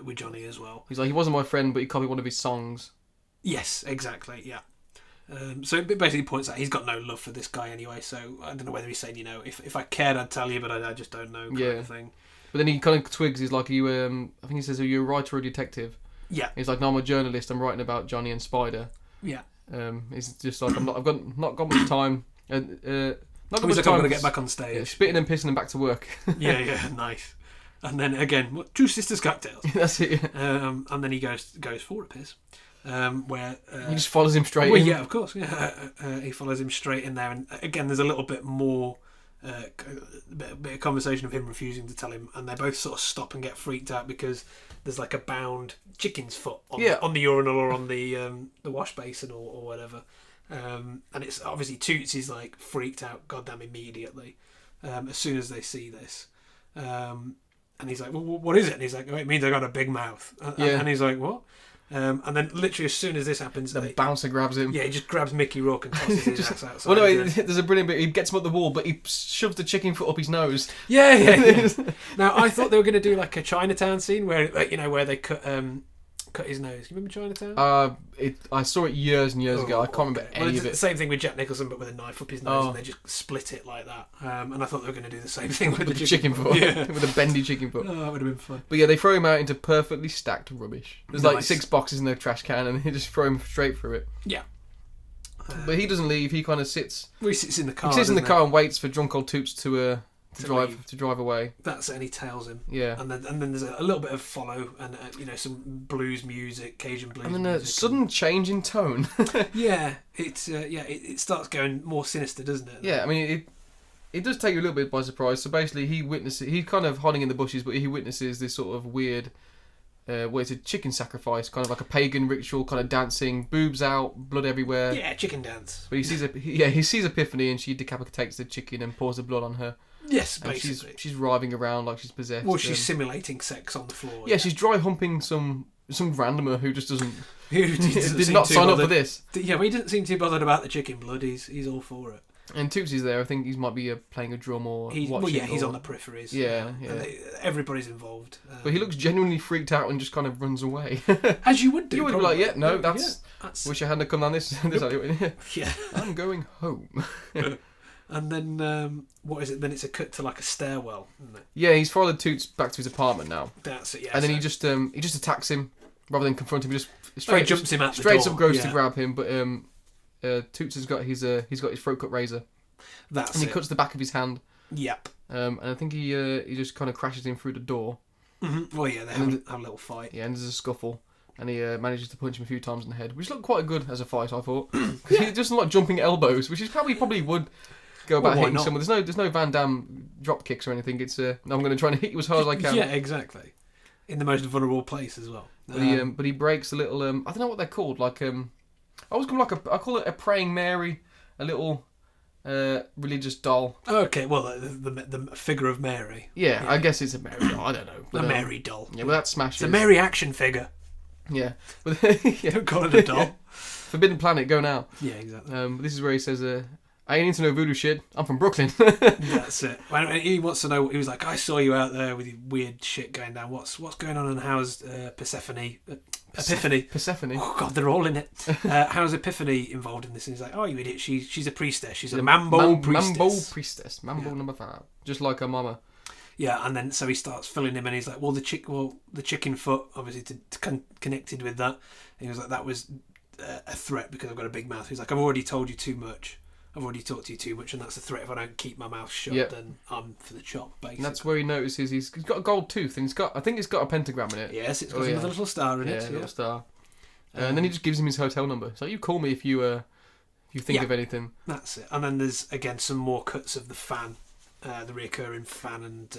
with Johnny as well." He's like, he wasn't my friend, but he copied one of his songs. Yes, exactly. Yeah. So it basically points out he's got no love for this guy anyway. So I don't know whether he's saying, if I cared, I'd tell you, but I just don't know, kind of thing. But then he kind of twigs. He's like, "You, I think he says, are you a writer or a detective?" Yeah. He's like, "No, I'm a journalist. I'm writing about Johnny and Spider." Yeah. It's just like I've not got much time. Not got much time. I'm going to get back on stage. Yeah, spitting and pissing and back to work. yeah, nice. And then again, two sisters cocktails. That's it. Yeah. And then he goes for a piss. Where he just follows him straight in. Yeah, of course. Yeah, he follows him straight in there, and again, there's a little bit more, a bit of conversation of him refusing to tell him, and they both sort of stop and get freaked out because there's like a bound chicken's foot on the urinal or on the wash basin or whatever, and it's obviously Toots is like freaked out, goddamn immediately, as soon as they see this, and he's like, "Well, what is it?" And he's like, "Oh, it means I got a big mouth," and he's like, "What?" And then literally as soon as this happens, the bouncer grabs him. Yeah, he just grabs Mickey Rourke and tosses his ass outside. Well, no, there's a brilliant bit. He gets him up the wall, but he shoves the chicken foot up his nose. Yeah. Now I thought they were going to do like a Chinatown scene where where they cut his nose. You remember Chinatown? I saw it years and years ago. I can't remember any of it. The same thing with Jack Nicholson, but with a knife up his nose, and they just split it like that. And I thought they were going to do the same thing with the chicken foot. Yeah, with a bendy chicken foot. Oh, that would have been fun. But yeah, they throw him out into perfectly stacked rubbish. There's like 6 boxes in the trash can, and they just throw him straight through it. Yeah. But he doesn't leave. He kind of sits. Well, he sits in the car. He sits in the car and waits for drunk old Toots to drive away. That's it, and he tails him. Yeah. And then there's a little bit of follow and some blues music, Cajun blues. And then music a sudden change in tone. Yeah, it starts going more sinister, doesn't it? Yeah, I mean it does take you a little bit by surprise. So basically, he's kind of hiding in the bushes, but he witnesses this sort of weird. Where it's a chicken sacrifice, kind of like a pagan ritual, kind of dancing, boobs out, blood everywhere. Yeah, chicken dance. But he sees Epiphany, and she decapitates the chicken and pours the blood on her. Yes, and basically. She's writhing around like she's possessed. Well, she's simulating sex on the floor. Yeah, she's dry humping some randomer who just doesn't. Who did not sign up for this. Yeah, but he doesn't seem too bothered about the chicken blood. He's all for it. And Toots is there. I think he might be playing a drum or watching. He's on the peripheries. Yeah. Everybody's involved. But he looks genuinely freaked out and just kind of runs away. As you would do. You would be like, yeah, no, that's... Wish I hadn't come down this alley. Yeah. I'm going home. And then, what is it? Then it's a cut to like a stairwell, isn't it? Yeah, he's followed Toots back to his apartment now. That's it, yeah. And then he just attacks him rather than confront him. He just straight jumps him at the straight door. up goes to grab him, but Toots has got his throat cut razor. And he cuts the back of his hand. Yep. And I think he just kind of crashes him through the door. Mm-hmm. Well, yeah, they have a little fight. Yeah, and there's a scuffle. And he manages to punch him a few times in the head, which looked quite good as a fight, I thought. Because he does a lot of jumping elbows, which is probably would go about hitting someone. There's no Van Damme drop kicks or anything. It's I'm going to try and hit you as hard as I can. Yeah, exactly. In the most vulnerable place as well. But he breaks a little. I don't know what they're called. Like I call it a praying Mary, a little religious doll. Okay, well the figure of Mary. Yeah, I guess it's a Mary doll. I don't know. But, a Mary doll. Yeah, well that smashes. It's a Mary action figure. Yeah, Don't call it a doll. Forbidden Planet, go now. Yeah, exactly. This is where he says, I ain't into no voodoo shit. I'm from Brooklyn. That's it. He wants to know. He was like, I saw you out there with your weird shit going down. What's going on, and how's Persephone? Epiphany. Persephone. Oh God, they're all in it. How's Epiphany involved in this? And he's like, oh, you idiot. She's a priestess. She's a Mambo priestess. Mambo number 5. Just like her mama. Yeah, and then so he starts filling him, and he's like, well, the chicken foot, obviously connected with that. And he was like, that was a threat because I've got a big mouth. He's like, I've already told you too much. I've already talked to you too much, and that's a threat. If I don't keep my mouth shut, then I'm for the chop, basically. And that's where he notices he's got a gold tooth, and I think it's got a pentagram in it. Yes, it's got another little star in it. Yeah, a little star. And then he just gives him his hotel number. So you call me if you think of anything. That's it. And then there's, again, some more cuts of the fan, the reoccurring fan, and...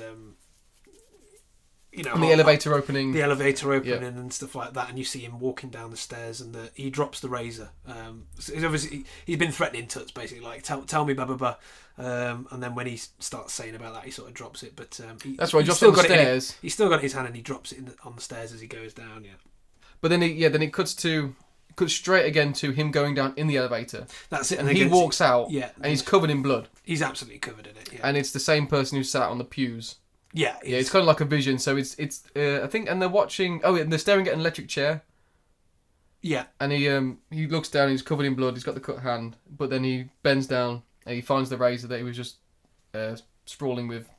and the elevator opening. The elevator opening and stuff like that, and you see him walking down the stairs, and he drops the razor. So obviously he's been threatening Toots, basically, like, tell me, blah, blah, blah. And then when he starts saying about that, he sort of drops it. But that's right, he drops it on the stairs. He's still got it in his hand, and he drops it on the stairs as he goes down, But then it cuts straight again to him going down in the elevator. That's it. And he walks out, and he's covered in blood. He's absolutely covered in it, And it's the same person who sat on the pews. Yeah, it's kind of like a vision. So it's I think, and they're watching. Oh, and they're staring at an electric chair. Yeah, and he looks down. He's covered in blood. He's got the cut hand, but then he bends down and he finds the razor that he was just sprawling with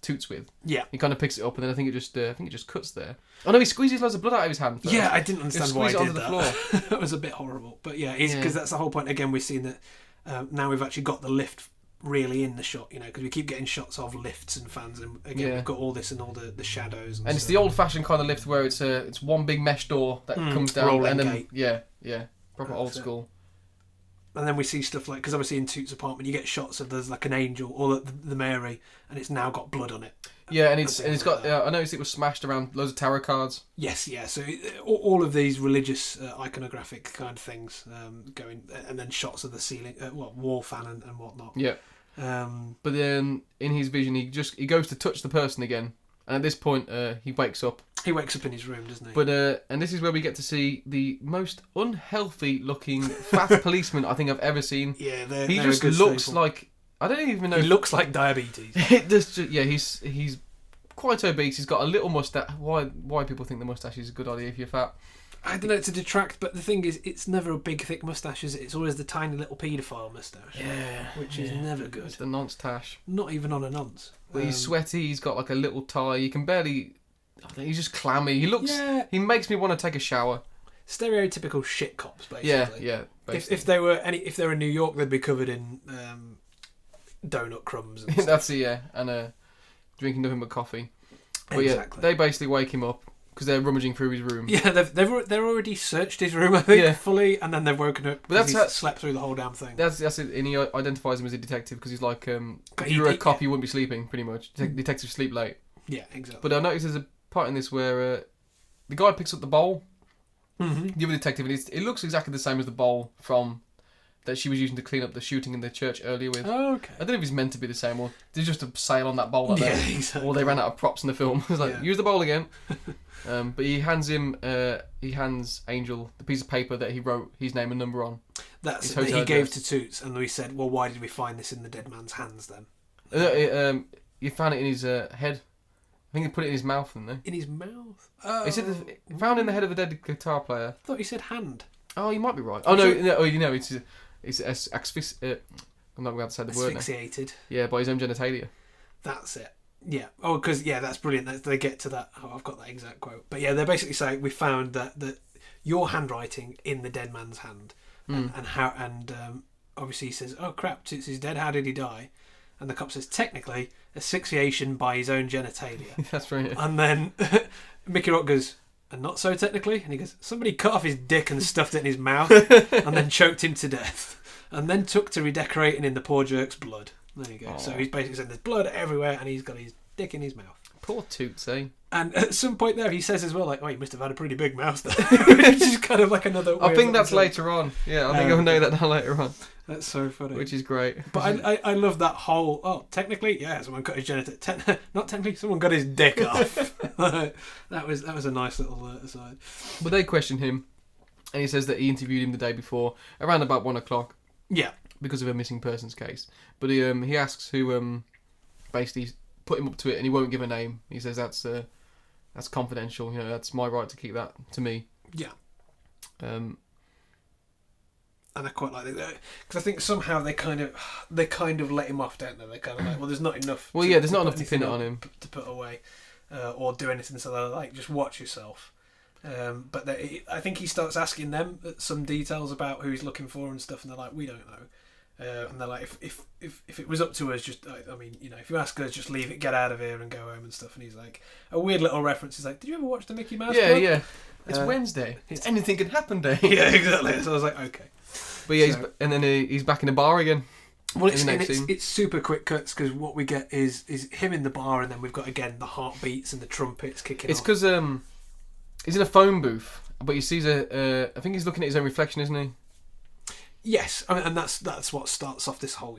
Toots with. Yeah, he kind of picks it up, and then I think it just cuts there. Oh no, he squeezes loads of blood out of his hand first. Yeah, I didn't understand why he did that. Floor. That was a bit horrible, but because that's the whole point. Again, we're seeing that now we've actually got the lift really in the shot, because we keep getting shots of lifts and fans, and again we've got all this and all the shadows and it's the old-fashioned kind of lift where it's one big mesh door that comes down rolling and then gate. proper old school. And then we see stuff like, because obviously in Toots' apartment you get shots of there's like an angel or the Mary, and it's now got blood on it. Yeah, and it's got. I noticed it was smashed around loads of tarot cards. Yes, yeah. So all of these religious iconographic kind of things going, and then shots of the ceiling, wall fan and whatnot. Yeah. But then in his vision, he goes to touch the person again, and at this point, he wakes up. He wakes up in his room, doesn't he? But and this is where we get to see the most unhealthy-looking fat policeman I think I've ever seen. Yeah, he just looks like. I don't even know. He looks like diabetes. He's quite obese. He's got a little mustache. Why people think the mustache is a good idea if you're fat? I don't know, to detract, but the thing is, it's never a big, thick moustache, is it? It's always the tiny little paedophile moustache. Yeah. Which is never good. It's the nonce tash. Not even on a nonce. He's sweaty, he's got like a little tie, you can barely... He's just clammy. He looks... Yeah. He makes me want to take a shower. Stereotypical shit cops, basically. Yeah. If they were in New York, they'd be covered in donut crumbs and stuff. That's it, yeah. And drinking nothing but coffee. But exactly. They basically wake him up because they're rummaging through his room. Yeah, they've already searched his room, I think, fully, and then they've woken up because he's slept through the whole damn thing. That's it, and he identifies him as a detective because he's like, if you were a cop, you wouldn't be sleeping, pretty much. Detectives sleep late. Yeah, exactly. But I noticed there's a part in this where the guy picks up the bowl, the other detective, and it looks exactly the same as the bowl from that she was using to clean up the shooting in the church earlier with. Oh, okay. I don't know if it's meant to be the same, or there's just a sale on that bowl like that. Exactly. Or they ran out of props in the film. It's like, use the bowl again. But he hands Angel the piece of paper that he wrote his name and number on. That he gave to Toots, and we said, well, why did we find this in the dead man's hands then? You found it in his head. I think he put it in his mouth, didn't they? In his mouth? Oh. He said found in the head of a dead guitar player. I thought he said hand. Oh, you might be right. Oh, no, it's I'm not about to say the word now. Asphyxiated. Yeah, by his own genitalia. That's it. Yeah. Oh, because, that's brilliant. They get to that. Oh, I've got that exact quote. But yeah, they're basically saying, we found that your handwriting in the dead man's hand. And obviously he says, oh crap, Toots is dead, how did he die? And the cop says, technically, asphyxiation by his own genitalia. That's right. And then Mickey Rourke goes, and not so technically? And he goes, somebody cut off his dick and stuffed it in his mouth and then choked him to death. And then took to redecorating in the poor jerk's blood. There you go. Aww. So he's basically saying there's blood everywhere and he's got his dick in his mouth. Poor Toots, eh? And at some point there, he says as well, like, oh, he must have had a pretty big mouth there. Which is kind of like another... I think that's later on. Yeah, I think I'll know that now later on. That's so funny. Which is great. But I love that whole... technically, someone cut his genital... not technically, someone got his dick off. that was a nice little aside. But they question him, And he says that he interviewed him the day before, around about 1 o'clock. Yeah. Because of a missing persons case. But he asks who basically put him up to it, and he won't give a name. He says that's confidential. You know, that's my right to keep that to me. Yeah. And I quite like that because I think somehow they kind of let him off, don't they? They're kind of like, well, there's not enough. Well, there's not enough to pin it on him to put away or do anything. So they're like, just watch yourself. But I think he starts asking them some details about who he's looking for and stuff, and they're like, we don't know. And they're like, if it was up to us, just I mean, you know, if you ask us, just leave it, get out of here, and go home and stuff. And he's like, a weird little reference. He's like, did you ever watch the Mickey Mouse Club? Yeah. It's Wednesday. It's anything can happen day. Yeah, exactly. So I was like, okay. But yeah, and then he's back in the bar again. Well, it's super quick cuts because what we get is him in the bar, and then we've got again the heartbeats and the trumpets kicking. It's off. because he's in a phone booth, but he sees I think he's looking at his own reflection, isn't he? Yes, I mean, and that's what starts off this whole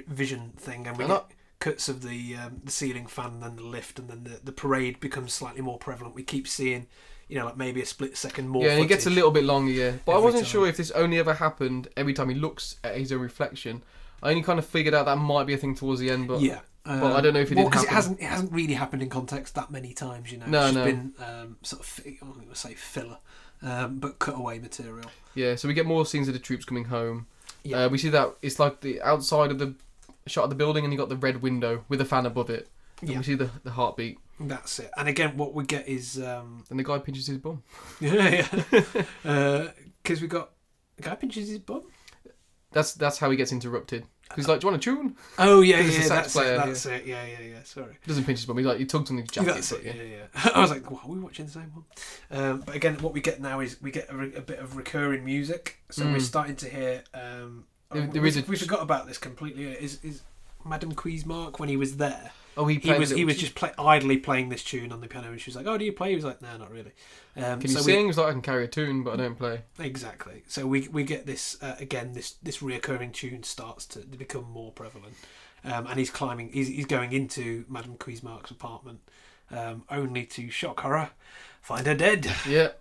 vision thing, and we get cuts of the ceiling fan, and then the lift, and then the parade becomes slightly more prevalent. We keep seeing, like maybe a split second more. Yeah, and it gets a little bit longer. Yeah, but I wasn't sure if this only ever happened every time he looks at his own reflection. I only kind of figured out that might be a thing towards the end, but yeah. But I don't know if it did happen. Because it hasn't really happened in context that many times, No, it's just been sort of, I'm going to say filler, but cutaway material. Yeah, so we get more scenes of the troops coming home. Yeah. We see that it's like the outside of the shot of the building, and you got the red window with a fan above it. And we see the heartbeat. That's it. And again, what we get is... and the guy pinches his bum. Yeah. Because we got... The guy pinches his bum? That's how he gets interrupted. He's like, do you want a tune? Oh, yeah, that's it. Yeah, sorry. He doesn't pinch his bum, he tugs on his jacket. That's it, yeah. I was like, wow, are we watching the same one? But again, what we get now is we get a bit of recurring music. So we're starting to hear... we forgot about this completely. Is Madame Cuismark, when he was there... Oh, he was just idly playing this tune on the piano, and she was like, "Oh, do you play?" He was like, "No, not really." Can you sing? He was like, "I can carry a tune, but I don't play." Exactly. So we get this again. This reoccurring tune starts to become more prevalent, and he's climbing. He's going into Madame Cuismark's apartment, only to shock horror, find her dead. Yeah,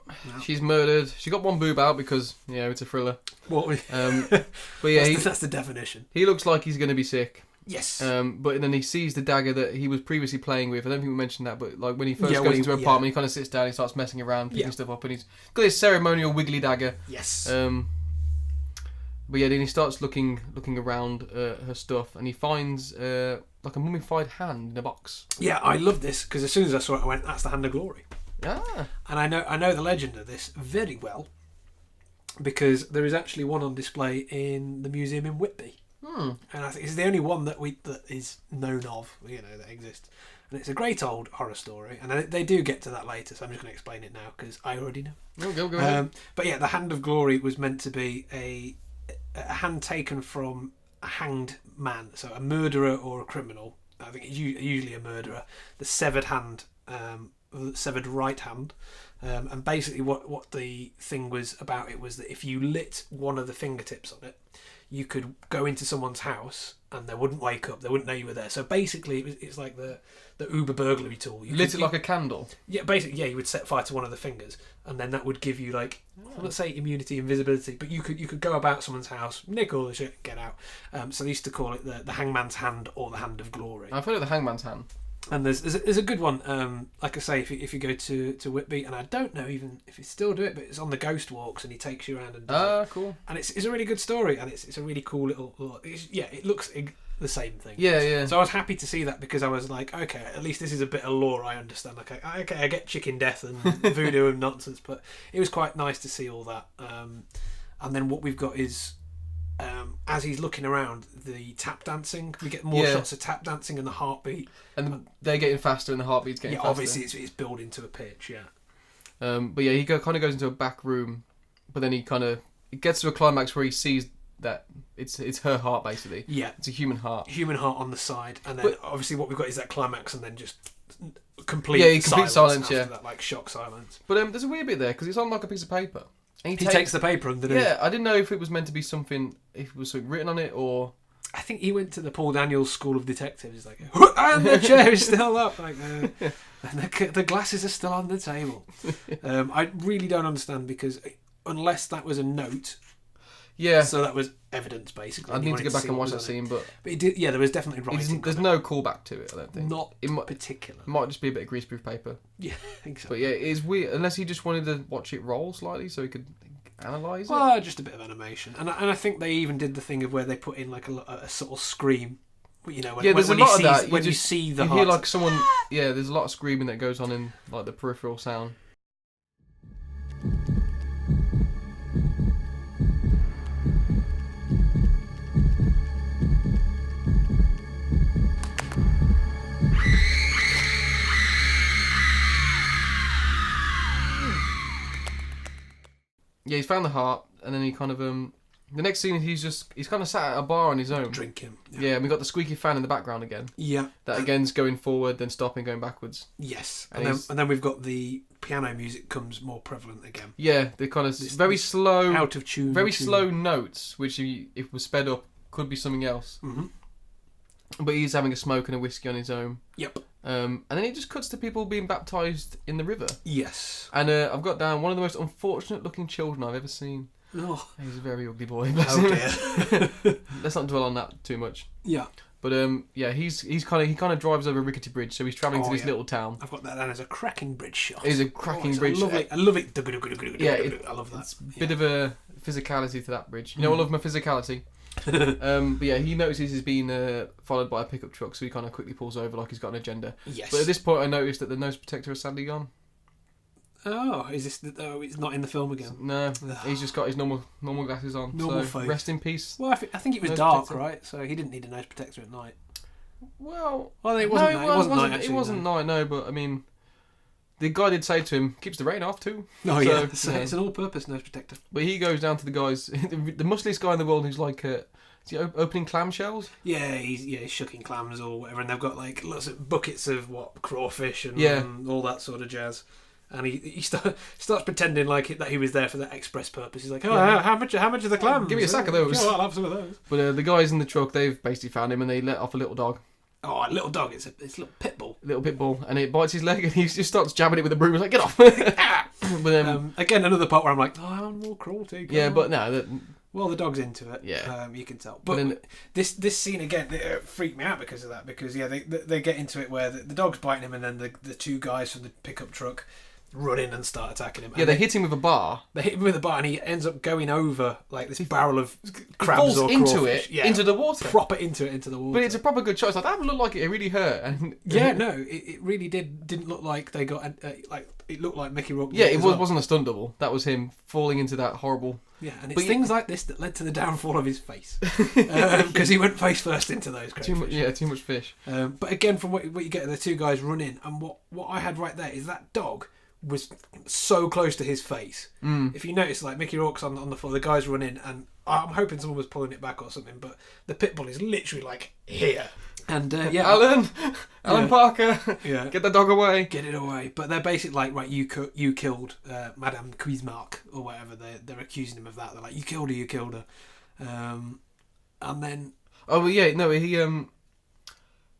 she's murdered. She got one boob out because it's a thriller. What? But yeah, that's the definition. He looks like he's going to be sick. Yes. But then he sees the dagger that he was previously playing with. I don't think we mentioned that, but like when he first goes into her apartment, he kind of sits down, he starts messing around, picking stuff up, and he's got this ceremonial wiggly dagger. Yes. But yeah, then he starts looking around her stuff, and he finds like a mummified hand in a box. Yeah, I love this because as soon as I saw it, I went, "That's the Hand of Glory." Ah. And I know the legend of this very well because there is actually one on display in the museum in Whitby. And I think it's the only one that is known of, that exists. And it's a great old horror story. And they do get to that later, so I'm just going to explain it now because I already know. Go ahead. But yeah, the Hand of Glory was meant to be a hand taken from a hanged man, so a murderer or a criminal. I think it's usually a murderer. The severed hand, severed right hand. And basically what the thing was about it was that if you lit one of the fingertips on it, you could go into someone's house and they wouldn't wake up. They wouldn't know you were there. So basically, it's like the Uber burglary tool. You lit it like a candle. Yeah, basically, you would set fire to one of the fingers, and then that would give you let's say immunity, invisibility. But you could go about someone's house, nick all the shit, and get out. So they used to call it the Hangman's Hand or the Hand of Glory. I've heard of the Hangman's Hand. And there's a good one, like I say, if you go to Whitby, and I don't know even if you still do it, but it's on the ghost walks, and he takes you around and does it. Cool. And it's a really good story, and it's a really cool little it looks the same thing. Yeah. So I was happy to see that because I was like, okay, at least this is a bit of lore I understand. Like, okay, I get chicken death and voodoo and nonsense, but it was quite nice to see all that. And then what we've got is, as he's looking around, the tap dancing. We get more shots of tap dancing and the heartbeat. And they're getting faster and the heartbeat's getting faster. Obviously it's building to a pitch, But yeah, he kind of goes into a back room, but then it gets to a climax where he sees that it's her heart, basically. Yeah. It's a human heart. Human heart on the side. And then obviously what we've got is that climax and then just complete silence after that, like shock silence. But there's a weird bit there, because it's on like a piece of paper. And he takes the paper underneath. Yeah, I didn't know if it was meant to be something, if it was something written on it, or... I think he went to the Paul Daniels School of Detectives. He's like, and the chair is still up. Like, and the glasses are still on the table. I really don't understand because unless that was a note. Yeah. So that was evidence, basically. I need to go back and watch that scene, but it did. Yeah, there was definitely writing. There's no callback to it. I don't think. Not particular. It might just be a bit of greaseproof paper. Yeah, I think so. But yeah, it's weird. Unless he just wanted to watch it roll slightly, so he could analyse it. Well, just a bit of animation, and I think they even did the thing of where they put in like a subtle scream. You know, there's a lot of that. When you see the you heart. hear like someone. Yeah, there's a lot of screaming that goes on in like the peripheral sound. Yeah, he's found the heart, and then he kind of the next scene he's kind of sat at a bar on his own drinking. Yeah, and we got the squeaky fan in the background again. Yeah, that again's going forward, then stopping, going backwards. Yes, and then we've got the piano music comes more prevalent again. Yeah, the kind of very slow, out of tune, very slow notes, which if it was sped up could be something else. Mm-hmm. But he's having a smoke and a whiskey on his own. Yep. And then it just cuts to people being baptised in the river. Yes. And I've got down one of the most unfortunate looking children I've ever seen. Oh. He's a very ugly boy. Oh dear. Let's not dwell on that too much. Yeah. But yeah, he kind of drives over a rickety bridge, so he's travelling to this little town. I've got that down as a cracking bridge shot. It's a cracking bridge. I love it. Yeah, I love that. It's a bit of a physicality to that bridge. You know, I love my physicality. But yeah, he notices he's been followed by a pickup truck, so he kind of quickly pulls over like he's got an agenda. Yes. But at this point, I noticed that the nose protector is sadly gone. Oh, is this? It's not in the film again. No, he's just got his normal glasses on. Normal so face. Rest in peace. Well, I think it was dark, right? So he didn't need a nose protector at night. Well, it wasn't. It wasn't night. Actually, it wasn't night. No, but I mean, the guy did say to him, "Keeps the rain off too." Oh yeah, it's an all-purpose nose protector. But he goes down to the guys, the muscliest guy in the world, who's like, is he opening clamshells? Yeah, he's shucking clams or whatever, and they've got like lots of buckets of crawfish and all that sort of jazz. And he starts pretending that he was there for that express purpose. He's like, how much are the clams? Give me a sack of those. Oh, I'll have some of those. But the guys in the truck, they've basically found him and they let off a little dog. Oh, a little dog. It's a little pit bull. Little pit bull, and it bites his leg, and he just starts jabbing it with a broom. He's like, "Get off!" But again, another part where I'm like, animal cruelty. But no. Well, the dog's into it. Yeah, you can tell. But this scene again freaked me out because of that. Because they get into it where the dog's biting him, and then the two guys from the pickup truck run in and start attacking him. Yeah, they hit him with a bar. They hit him with a bar, and he ends up going over like this barrel of crabs falls or into crawfish. it, into the water. Proper into the water. But it's a proper good shot. It's like, that would look like it really hurt. And it really didn't look like they got it looked like Mickey Rourke. Yeah, it wasn't a stunt double. That was him falling into that horrible. Yeah, and it's things like this that led to the downfall of his face, because he went face first into those crayfish. Too much fish. But again, from what you get, the two guys run in, and what I had right there is that dog was so close to his face. If you notice, like Mickey Rourke's on the floor, the guys run in, and I'm hoping someone was pulling it back or something, but the pit bull is literally like here. And Alan Parker, get the dog away. Get it away. But they're basically like, right, you killed Madame Cuismark or whatever. They're accusing him of that. They're like, you killed her. And then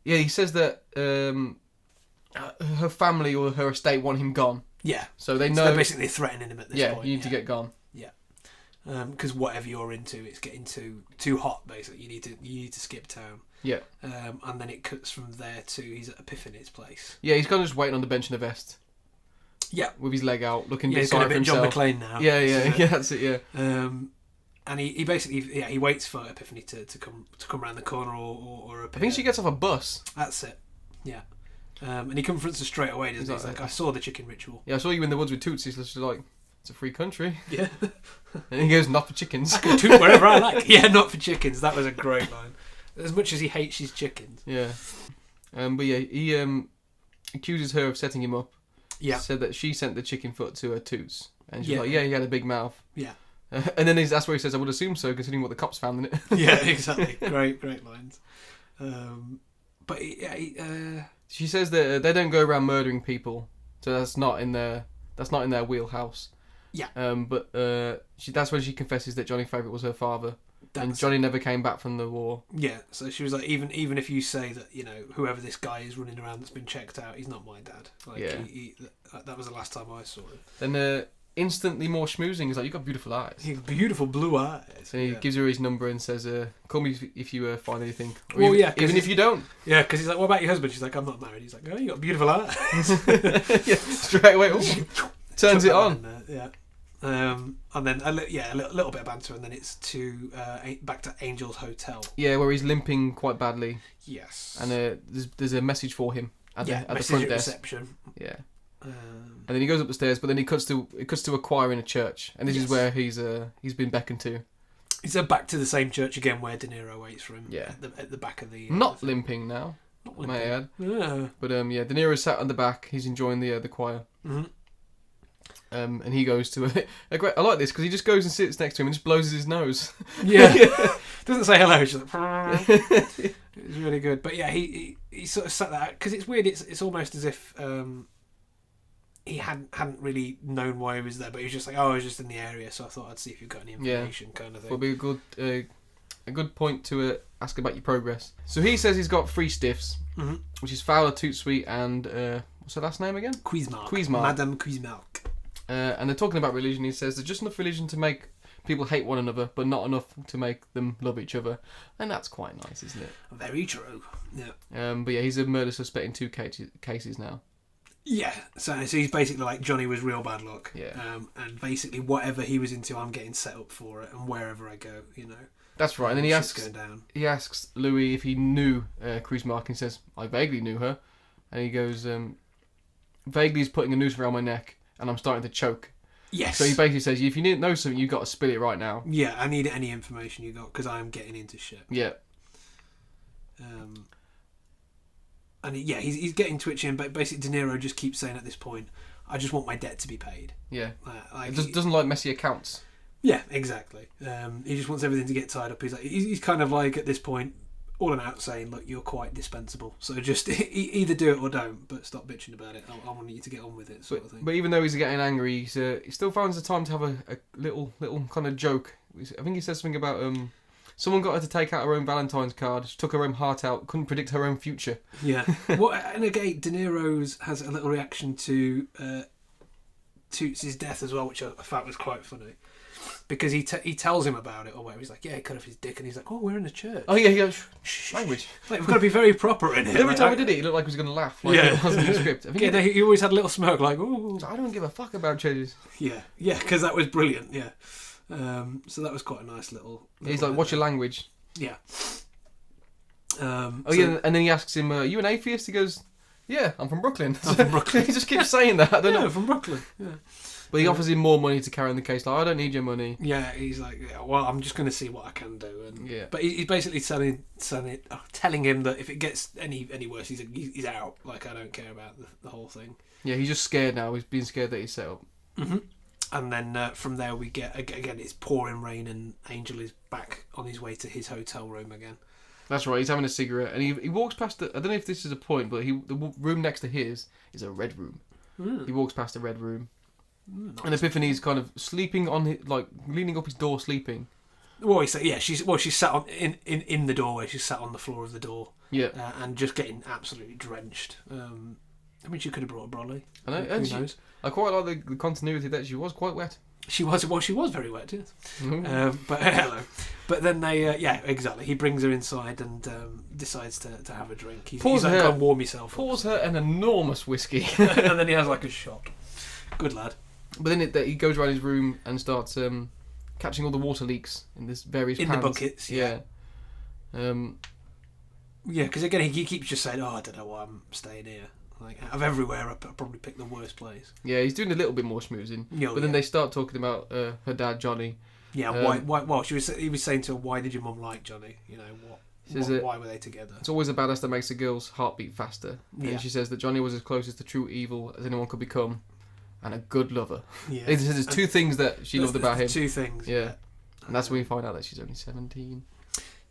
he says that her family or her estate want him gone. Yeah. So they know. So they're basically threatening him at this point. Yeah, you need to get gone. Yeah. Because whatever you're into, it's getting too hot. Basically, you need to skip town. Yeah. And then it cuts from there to he's at Epiphany's place. Yeah, he's kind of just waiting on the bench in a vest. Yeah. With his leg out, looking he's got a bit John McClane now. Yeah, that's it. Yeah. And he basically he waits for Epiphany to come around the corner or I think she gets off a bus. That's it. Yeah. And he confronts her straight away, doesn't he? He's like, I saw the chicken ritual. Yeah, I saw you in the woods with Toots. He's just like, it's a free country. Yeah. And he goes, not for chickens. I can toot wherever I like. Yeah, not for chickens. That was a great line. As much as he hates his chickens. Yeah. But yeah, he accuses her of setting him up. Yeah. Said that she sent the chicken foot to her Toots. And she's like, yeah, he had a big mouth. Yeah. And then that's where he says, I would assume so, considering what the cops found in it. Yeah, exactly. Great lines. But she says that they don't go around murdering people, so that's not in their wheelhouse. Yeah. But that's when she confesses that Johnny Favourite was her father, and Johnny never came back from the war. Yeah. So she was like, even if you say that, whoever this guy is running around that's been checked out, he's not my dad. Like, that was the last time I saw him. Then instantly more schmoozing. He's like, "You got beautiful eyes." You got beautiful blue eyes. So he gives her his number and says, "Call me if you find anything." Or well, even if you don't. Yeah, because he's like, "What about your husband?" She's like, "I'm not married." He's like, "Oh, you got beautiful eyes." Yeah, straight away. Ooh, turns it on. Yeah. And then a little bit of banter, and then it's back to Angel's hotel. Yeah, where he's limping quite badly. Yes. And there's a message for him at the front desk. Reception. Yeah. And then he goes up the stairs, but then it cuts to a choir in a church, and this is where he's been beckoned to. He's back to the same church again where De Niro waits for him. Yeah. At the back of the. Not limping now. Not limping. May I add. Yeah. But De Niro's sat on the back. He's enjoying the choir. Mm-hmm. And he goes to a great. I like this because he just goes and sits next to him and just blows his nose. Yeah. Doesn't say hello. Just like. It's really good. But yeah, he sort of sat there because it's weird. It's almost as if he hadn't really known why he was there, but he was just like, "Oh, I was just in the area, so I thought I'd see if you've got any information," kind of thing. Would be a good point to ask about your progress. So he says he's got 3 stiffs, which is Fowler, Toot Sweet, and what's her last name again? Cuisinart. Madame Cuisinart. And they're talking about religion. He says there's just enough religion to make people hate one another, but not enough to make them love each other, and that's quite nice, isn't it? Very true. Yeah. But yeah, he's a murder suspect in 2 cases now. Yeah. So he's basically like Johnny was real bad luck. Yeah. And basically whatever he was into, I'm getting set up for it, and wherever I go, That's right. And then he asks Louis if he knew Cuisinart, and says, "I vaguely knew her," and he goes, "Vaguely is putting a noose around my neck, and I'm starting to choke." Yes. So he basically says, if you didn't know something, you've got to spill it right now. Yeah, I need any information you got because I am getting into shit. Yeah. And he's getting twitchy, but basically De Niro just keeps saying at this point, "I just want my debt to be paid." Yeah. It doesn't like messy accounts. Yeah, exactly. He just wants everything to get tied up. He's kind of like at this point, all and out saying, "Look, you're quite dispensable. So just either do it or don't, but stop bitching about it. I want you to get on with it," sort of thing. But even though he's getting angry, he still finds the time to have a little kind of joke. I think he says something about someone got her to take out her own Valentine's card. She took her own heart out. Couldn't predict her own future. Yeah. And again, De Niro's has a little reaction to Toots' death as well, which I thought was quite funny. Because he tells him about it, or whatever. He's like, "Yeah, he cut off his dick," and he's like, "Oh, we're in a church." Oh yeah, he goes, "Shh, language." Like, we've got to be very proper in here. Every time we did it, he looked like he was going to laugh. Like it wasn't in the script. He always had a little smirk, like, "Oh, I don't give a fuck about churches." Yeah, because that was brilliant. Yeah, so that was quite a nice little. He's like, "What's your language?" Yeah. And then he asks him, "Are you an atheist?" He goes, "Yeah, I'm from Brooklyn." I'm from Brooklyn. He just keeps saying that. I don't know. From Brooklyn. Yeah. But he offers him more money to carry on the case. Like, "I don't need your money." Yeah, he's like, "Well, I'm just going to see what I can do." But he's basically telling him that if it gets any worse, he's out. Like, I don't care about the whole thing. Yeah, he's just scared now. He's being scared that he's set up. Mm-hmm. And then from there we get, again, it's pouring rain, and Angel is back on his way to his hotel room again. That's right, he's having a cigarette, and he walks past I don't know if this is a point, but the room next to his is a red room. Mm. He walks past the red room. Nice. And Epiphany's kind of sleeping on his, like, leaning up his door, sleeping. Well, she's sat on in the doorway. She's sat on the floor of the door. Yeah. And just getting absolutely drenched. I mean, she could have brought a brolly. I know. Who knows? I quite like the continuity that she was quite wet. She was very wet, yes. Mm-hmm. But hello. But then they, exactly. He brings her inside and decides to have a drink. He's like, "Go and warm yourself." Pours her an enormous whiskey. And then he has like a shot. Good lad. But then he goes around his room and starts catching all the water leaks in this various pans. In the buckets, yeah. Yeah, because again, he keeps just saying, "Oh, I don't know why I'm staying here. Like, out of everywhere, I probably picked the worst place." Yeah, he's doing a little bit more schmoozing. But then they start talking about her dad, Johnny. Yeah, why? Well, he was saying to her, "Why did your mum like Johnny? You know, why were they together?" It's always a badass that makes a girl's heart beat faster. Yeah. And she says that Johnny was as closest to true evil as anyone could become, and a good lover. Yeah. There's 2 things that she loved about him. 2 things. Yeah. And that's when we find out that she's only 17.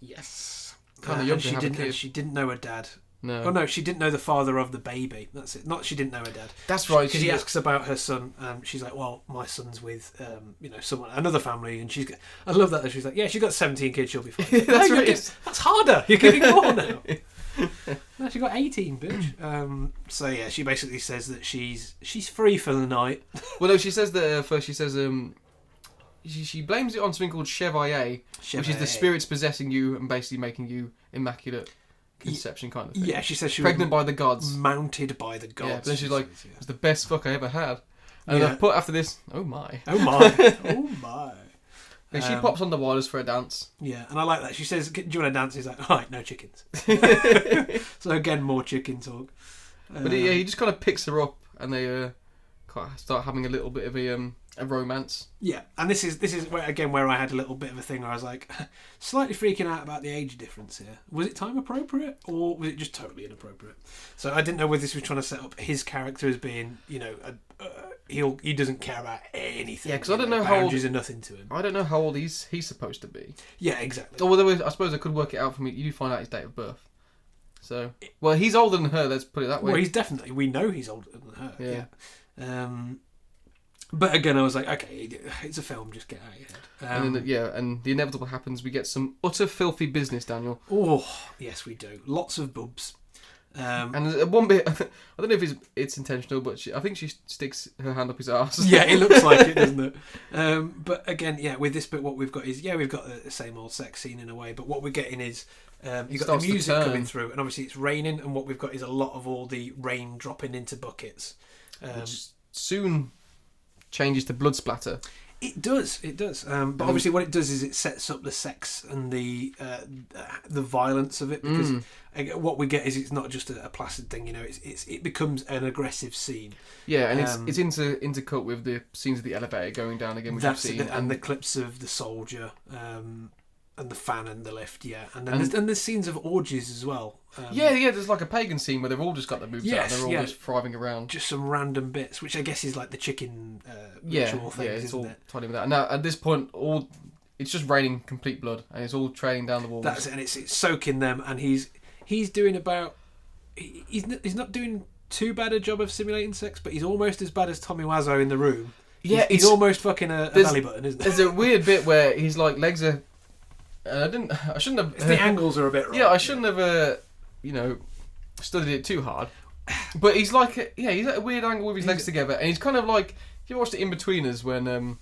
Yes. Kind of young to have a kid. She didn't know her dad. No. Oh no, she didn't know the father of the baby. That's it. Not she didn't know her dad. That's right. Because he asks about her son. She's like, "Well, my son's with another family," and I love that. She's like, "Yeah, she's got 17 kids. She'll be fine." That's right. That's harder. You're getting more now. Now she's only got 18, bitch. So yeah, she basically says that she's free for the night. Well, no, she says that first. She says she blames it on something called Chevalier, which is the spirits possessing you and basically making you immaculate conception kind of thing. Yeah, she says she pregnant was by the gods, mounted by the gods. Yeah, but then she's like, it's the best fuck I ever had. And I've put after this, oh my. Oh my. Oh my. And she pops on the wires for a dance. Yeah, and I like that. She says, do you want to dance? He's like, all right, no chickens. So again, more chicken talk. But he just kind of picks her up and they start having a little bit of a romance. Yeah, and this is where I had a little bit of a thing where I was like, slightly freaking out about the age difference here. Was it time appropriate or was it just totally inappropriate? So I didn't know whether this was trying to set up his character as being, he doesn't care about anything. Yeah, because I don't know how old. Boundaries are nothing to him. I don't know how old he's supposed to be. Yeah, exactly. Although I suppose I could work it out for me. You do find out his date of birth. So, well, he's older than her. Let's put it that way. Well, we know he's older than her. Yeah. But again, I was like, okay, it's a film, just get out of your head. And then, and the inevitable happens. We get some utter filthy business, Daniel. Oh, yes, we do. Lots of boobs. And one bit, I don't know if it's intentional, but I think she sticks her hand up his arse. Yeah, it looks like it, doesn't it? But again, with this bit, what we've got is, we've got the same old sex scene in a way, but what we're getting is, you've got the music coming through, and obviously it's raining, and what we've got is a lot of all the rain dropping into buckets. Which soon changes to blood splatter. It does. But obviously what it does is it sets up the sex and the violence of it, because what we get is it's not just a placid thing, it becomes an aggressive scene. Yeah, and it's intercut with the scenes of the elevator going down again, which that's we've seen. And the clips of the soldier, and the fan and the lift, and then there's scenes of orgies as well. There's like a pagan scene where they've all just got their boobs out and they're all just thriving around. Just some random bits, which I guess is like the chicken ritual things, it's all it? tied in with that. And now at this point, it's just raining complete blood, and it's all trailing down the walls. That's it, and it's soaking them, and he's doing about he's not doing too bad a job of simulating sex, but he's almost as bad as Tommy Wiseau in The Room. Yeah, he's almost fucking a belly button, isn't it? There's a weird bit where his legs are. I shouldn't have. The angles are a bit wrong. Yeah, I shouldn't have. Studied it too hard. But he's like, he's at a weird angle with his legs together, and he's kind of like. If you watched the In-Betweeners when I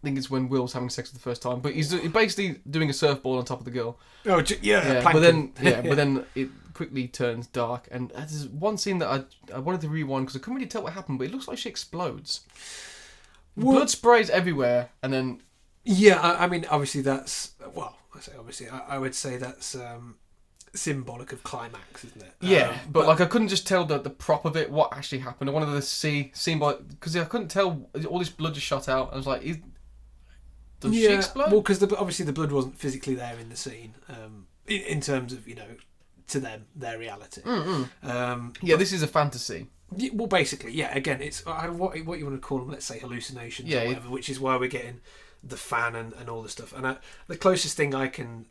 think it's when Will's having sex for the first time, but he's basically doing a surfboard on top of the girl. Oh yeah. But then it quickly turns dark, and there's one scene that I wanted to rewind because I couldn't really tell what happened, but it looks like she explodes. Blood sprays everywhere, and then. Yeah, I mean, obviously that's I would say that's symbolic of climax, isn't it? Yeah, but I couldn't just tell the prop of it, what actually happened. I wanted to see because I couldn't tell, all this blood just shot out. I was like, does she explode? Well, because obviously the blood wasn't physically there in the scene, in terms of to them their reality. This is a fantasy. Well, basically, again, it's what you want to call them. Let's say hallucinations or whatever, which is why we're getting the fan and all the stuff. And the closest thing I can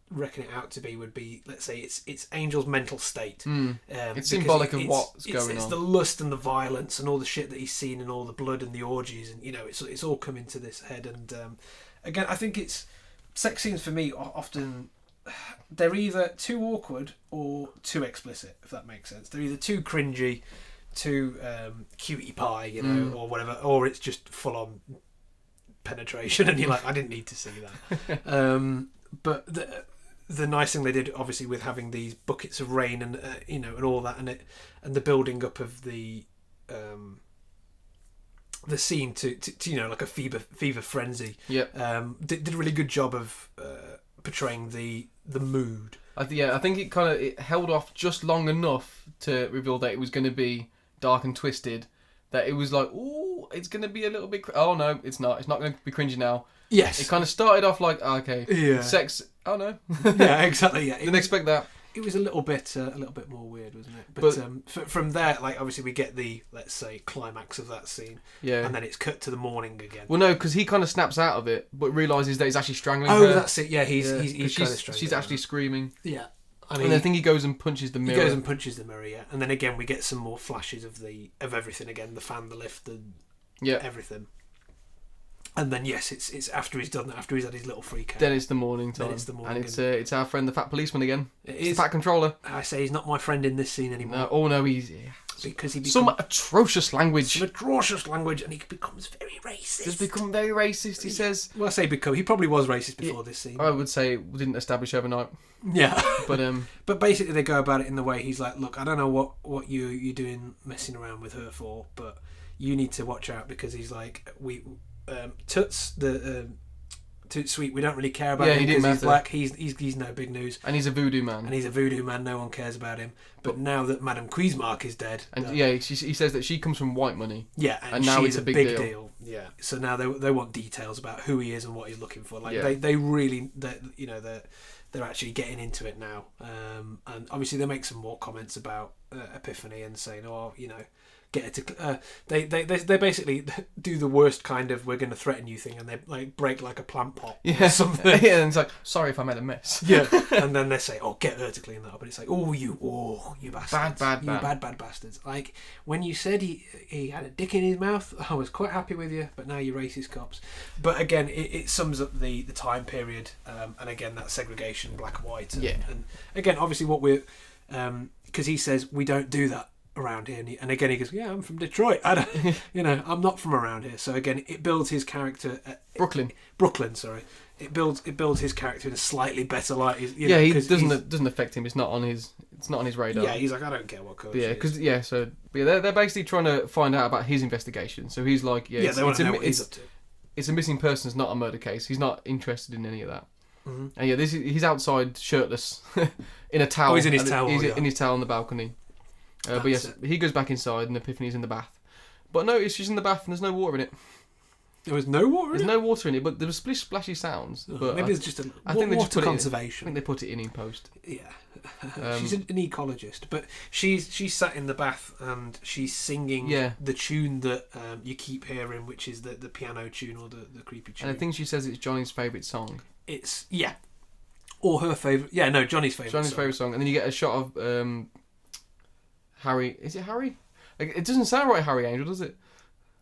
reckon it out to be would be, let's say, it's Angel's mental state. It's symbolic of what's going on. It's the lust and the violence and all the shit that he's seen and all the blood and the orgies, and it's all coming to this head. And again, I think it's sex scenes for me often. They're either too awkward or too explicit, if that makes sense. They're either too cringy, too cutie pie, or whatever, or it's just full on penetration, and you're like, I didn't need to see that. But the nice thing they did, obviously, with having these buckets of rain and and all that, and the building up of the scene to like a fever frenzy. Did a really good job of portraying the mood. I think it held off just long enough to reveal that it was going to be dark and twisted. That it was like, ooh, it's going to be a little bit. Oh no, it's not. It's not going to be cringy now. Yes. It kind of started off like, sex. Oh no. Yeah, exactly. Yeah. Didn't expect that. It was a little bit more weird, wasn't it? But from there, obviously we get the, let's say, climax of that scene. Yeah. And then it's cut to the morning again. Well, no, because he kind of snaps out of it, but realises that he's actually strangling her. Oh, that's it. Yeah, he's kind of strangling. She's actually screaming. Yeah. And I think he goes and punches the mirror. He goes and punches the mirror, yeah. And then again, we get some more flashes of everything again: the fan, the lift, everything. And then yes, it's after he's done that, after he's had his little freak out. Then it's the morning time. And it's our friend the fat policeman again. It's the fat controller. I say he's not my friend in this scene anymore. No, he's because he becomes some atrocious language. And he becomes very racist. Just become very racist. He says. Well, I say become. He probably was racist before this scene. I would say we didn't establish overnight. Yeah, but basically they go about it in the way he's like, look, I don't know what you're doing messing around with her for, but you need to watch out because he's like Toots Toot Sweet, we don't really care about him because he's black. He's no big news, and he's a voodoo man. No one cares about him. But now that Madame Cuismark is dead, and he says that she comes from white money. Yeah, and now it's a big deal. Yeah, so now they want details about who he is and what he's looking for. Like they really they're actually getting into it now. And obviously they make some more comments about Epiphany and saying, get her to. They basically do the worst kind of we're going to threaten you thing, and they like break like a plant pot. Yeah, or something. Yeah, and it's like, sorry if I made a mess. Yeah, and then they say, get her to clean that up, and it's like, you bastards, bad bastards. Like when you said he had a dick in his mouth, I was quite happy with you, but now you racist cops. But again, it sums up the time period, and again that segregation, black and white, and again obviously what we're because he says we don't do that around here, and again he goes, I'm from Detroit, I don't I'm not from around here. So again it builds his character Brooklyn, sorry, it builds his character in a slightly better light. He doesn't affect him. It's not on his radar. Yeah, he's like, I don't care what culture. They're basically trying to find out about his investigation. So he's like, they want to know what he's up to. It's a missing person, it's not a murder case. He's not interested in any of that. Mm-hmm. And he's outside shirtless in a towel. He's in his towel. He's in his towel on the balcony. But yes, he goes back inside and Epiphany's in the bath. But no, she's in the bath and there's no water in it. There was no water in it? There's no water in it, but there was splashy sounds. But maybe it's just water conservation. I think they put it in post. Yeah. She's an ecologist, but she's sat in the bath and she's singing the tune that you keep hearing, which is the piano tune or the creepy tune. And I think she says it's Johnny's favourite song. It's, or her favourite. Yeah, no, Johnny's favourite song. And then you get a shot of Harry. Is it Harry? It doesn't sound right, Harry Angel, does it?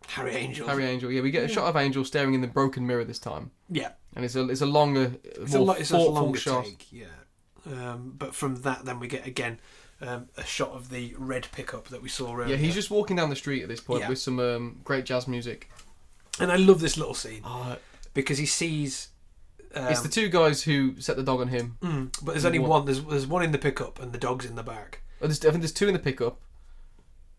Harry Angel. Yeah, we get a shot of Angel staring in the broken mirror this time. Yeah. And it's a longer, more thoughtful shot. Take, yeah. But from that, then we get again a shot of the red pickup that we saw earlier. Yeah, he's just walking down the street at this point with some great jazz music. And I love this little scene because he sees. It's the two guys who set the dog on him. But there's only one. There's one in the pickup and the dog's in the back. I think there's two in the pickup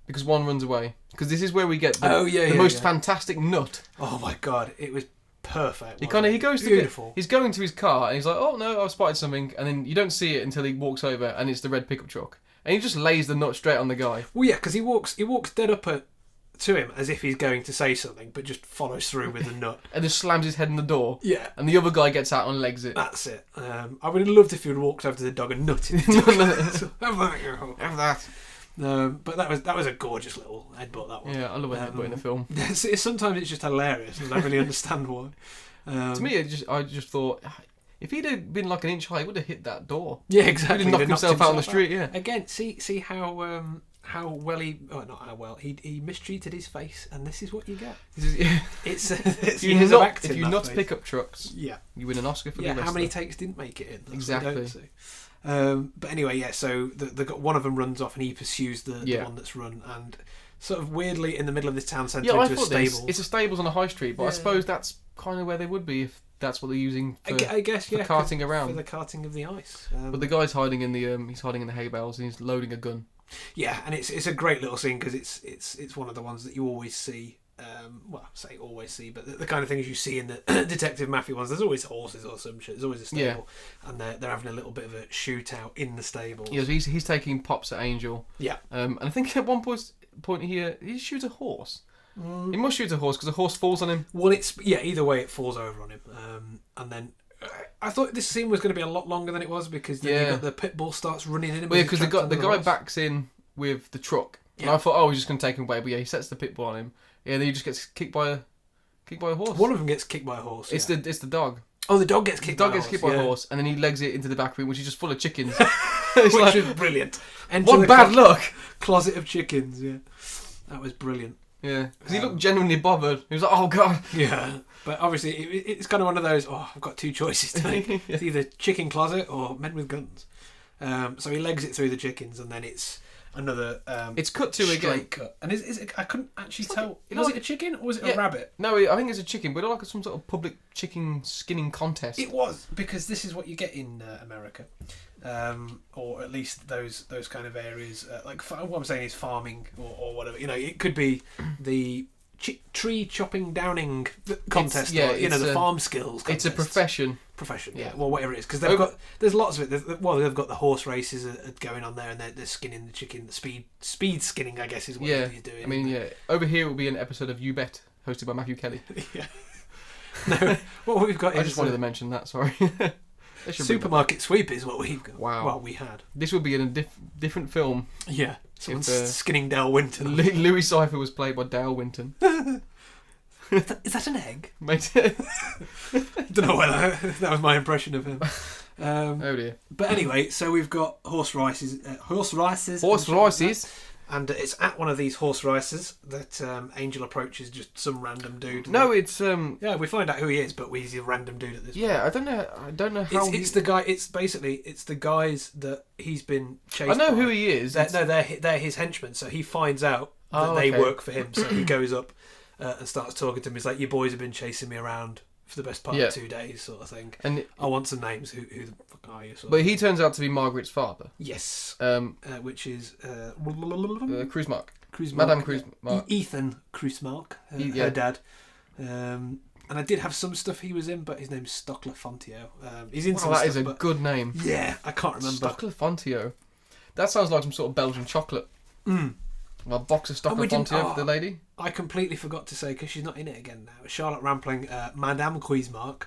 because one runs away. Because this is where we get the most fantastic nut. Oh my god, it was perfect. He goes beautiful. He's going to his car and he's like, oh no, I've spotted something, and then you don't see it until he walks over and it's the red pickup truck, and he just lays the nut straight on the guy. Well, yeah, because he walks dead up to him as if he's going to say something, but just follows through with the nut and just slams his head in the door. Yeah, and the other guy gets out and legs it. That's it. I would have loved if he would have walked over to the dog and nutted. Have that. But that was a gorgeous little headbutt, that one. Yeah, I love a headbutt in a film. Sometimes it's just hilarious, and I don't really understand why. To me, I just thought, if he'd have been like an inch high, he would have hit that door. Yeah, exactly. He'd have knocked himself out on the street. Yeah. Again, see how well he mistreated his face, and this is what you get. It's if you not pick up trucks, you win an Oscar for the rest. How many takes didn't make it in? That's exactly. But anyway, so one of them runs off and he pursues the one that's run, and sort of weirdly in the middle of this town centre into a stable. It's a stables on a high street, but I suppose that's kind of where they would be if that's what they're using for, for carting around. For the carting of the ice. But the guy's hiding in the hay bales and he's loading a gun. Yeah, and it's a great little scene because it's one of the ones that you always see. Say always see, but the kind of things you see in the detective mafia ones. There's always horses or some shit. There's always a stable, and they're having a little bit of a shootout in the stable. Yeah, so he's taking pops at Angel. Yeah, and I think at one point here he shoots a horse. He must shoot a horse because a horse falls on him. Well, either way it falls over on him, and then. I thought this scene was going to be a lot longer than it was because then you got the pit bull starts running in. Well, because the guy backs in with the truck, and I thought, he's just going to take him away. But he sets the pit bull on him. Yeah, then he just gets kicked by a horse. One of them gets kicked by a horse. It's the dog. Oh, the dog gets kicked. The dog gets kicked by a horse, and then he legs it into the back room, which is just full of chickens. Which is brilliant. What bad luck! Closet of chickens. Yeah, that was brilliant. Yeah, because he looked genuinely bothered. He was like, "Oh god." Yeah. But obviously, it's kind of one of those. Oh, I've got two choices to make. It's either chicken closet or men with guns. So he legs it through the chickens, and then it's another. It's cut to again. Cut. And is it? I couldn't actually tell. Was it a chicken or was it a rabbit? No, I think it's a chicken, but like some sort of public chicken skinning contest. It was, because this is what you get in America, or at least those kind of areas. Like what I'm saying is farming or whatever. You know, it could be the tree chopping downing contest. The farm skills contest. It's a profession. Yeah. Well, whatever it is, because there's lots of it. They've got the horse races going on there, and they're skinning the chicken. The speed skinning, I guess, is what you're doing. I mean, over here will be an episode of You Bet, hosted by Matthew Kelly. Yeah. No, what we've got. I just wanted to mention that. Sorry. Supermarket sweep is what we've got. Wow. Well, we had. This would be in a different film. Yeah. Someone's skinning Dale Winton. Louis Cypher was played by Dale Winton. Is that an egg? Mate. Don't know whether that was my impression of him. Oh dear. But anyway, so we've got horse races. And it's at one of these horse races that Angel approaches just some random dude. No, it's yeah, we find out who he is, but he's a random dude at this point. Yeah, I don't know how. It's the guy. It's the guys that he's been chased. I know by. who he is. They're his henchmen. So he finds out that they work for him. So he goes up and starts talking to him. He's like, "Your boys have been chasing me around for the best part of 2 days," sort of thing. And I want some names. Who the fuck are you? But he turns out to be Margaret's father. Yes. Which is Kruzmark. Madame Kruzmark. Ethan Kruzmark, her dad. And I did have some stuff he was in, but his name's Stockler Fontio. He's in some that stuff, is a good name. Yeah, I can't remember. Stockler Fontio. That sounds like some sort of Belgian chocolate. Well, a box of Stockler Fontio for the lady. I completely forgot to say, because she's not in it again now. Charlotte Rampling, Madame Kruzmark,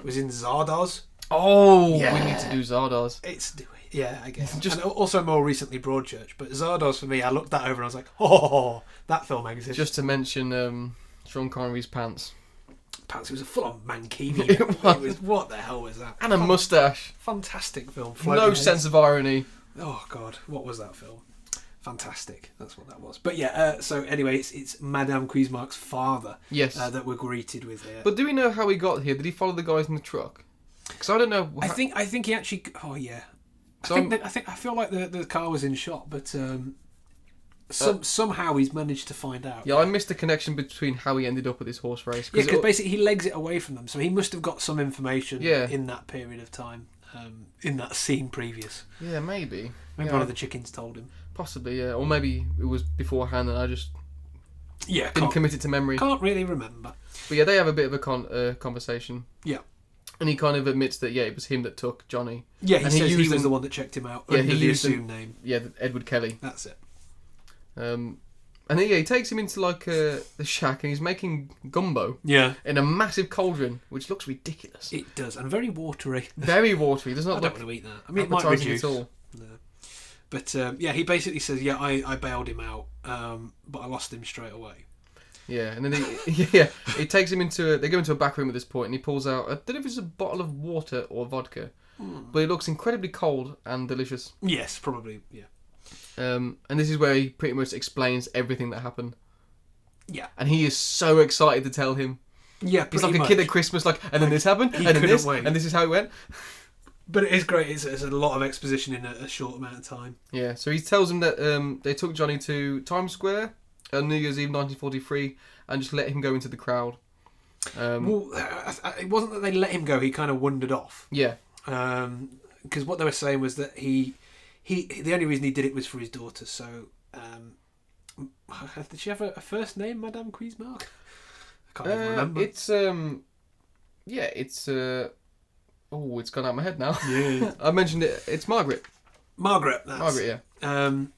was in Zardoz. Oh, yeah. We need to do Zardoz. I guess. And also more recently Broadchurch. But Zardoz, for me, I looked that over and I was like, oh, that film exists. Just to mention Sean Connery's pants. It was a full-on mankini. It was. What the hell was that? And a moustache. Fantastic film. No sense of irony. Oh, God. What was that film? Fantastic. That's what that was. But yeah, so anyway, it's Madame Kruzmark's father that we're greeted with here. But do we know how he got here? Did he follow the guys in the truck? Because I don't know. I think he actually. Oh yeah. I feel like the car was in shot, but somehow he's managed to find out. Yeah, I missed the connection between how he ended up with this horse race. Yeah, because basically he legs it away from them, so he must have got some information in that period of time, in that scene previous. Yeah, maybe. Maybe one of the chickens told him. Possibly, yeah. Or maybe it was beforehand and I just didn't commit it to memory. Can't really remember. But yeah, they have a bit of a conversation. Yeah. And he kind of admits that, it was him that took Johnny. Yeah, he says he was the one that checked him out under the assumed name. Yeah, Edward Kelly. That's it. And then, he takes him into, the shack and he's making gumbo. Yeah. In a massive cauldron, which looks ridiculous. It does, and very watery. Very watery. Does not I don't want to eat that. I mean, it might reduce. At all. No. But, he basically says, I bailed him out, but I lost him straight away. Yeah, and then he takes him they go into a back room at this point and he pulls out, I don't know if it's a bottle of water or vodka, but it looks incredibly cold and delicious. Yes, probably, yeah. And this is where he pretty much explains everything that happened. Yeah. And he is so excited to tell him. Yeah, he's like a kid at Christmas, and then this happened, and then this, and this is how it went. But it is great. It's a lot of exposition in a short amount of time. Yeah, so he tells him that they took Johnny to Times Square on New Year's Eve 1943 and just let him go into the crowd. It wasn't that they let him go, he kind of wandered off. Yeah. Because what they were saying was that he the only reason he did it was for his daughter. So, did she have a first name, Madame Kruzmark? I can't even remember. It's it's gone out of my head now. Yeah. I mentioned it. It's Margaret. Margaret, yeah.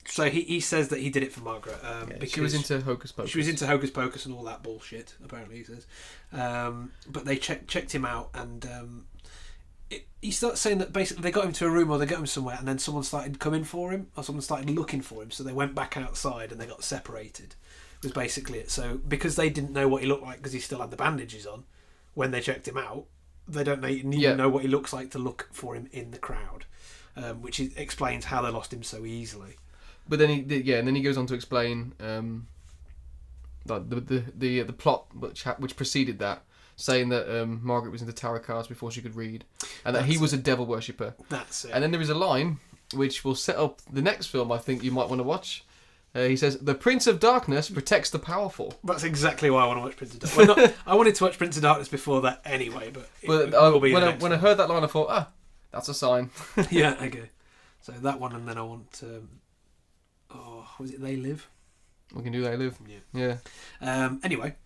So he says that he did it for Margaret. Because she was into Hocus Pocus. She was into Hocus Pocus and all that bullshit, apparently, he says. But they checked him out, and he starts saying that basically they got him to a room or they got him somewhere, and then someone started coming for him, or someone started looking for him, so they went back outside and they got separated, was basically it. So because they didn't know what he looked like because he still had the bandages on, when they checked him out, they don't even know what he looks like to look for him in the crowd. Which explains how they lost him so easily. But then he goes on to explain the plot which preceded that. saying that Margaret was into tarot cards before she could read, and that he was a devil worshipper. That's it. And then there is a line which will set up the next film I think you might want to watch. He says, "The Prince of Darkness protects the powerful." That's exactly why I want to watch Prince of Darkness. Well, I wanted to watch Prince of Darkness before that anyway, but when I heard that line, I thought, that's a sign. Yeah, okay. So that one, and then I want... was it They Live? We can do They Live. Yeah. Anyway.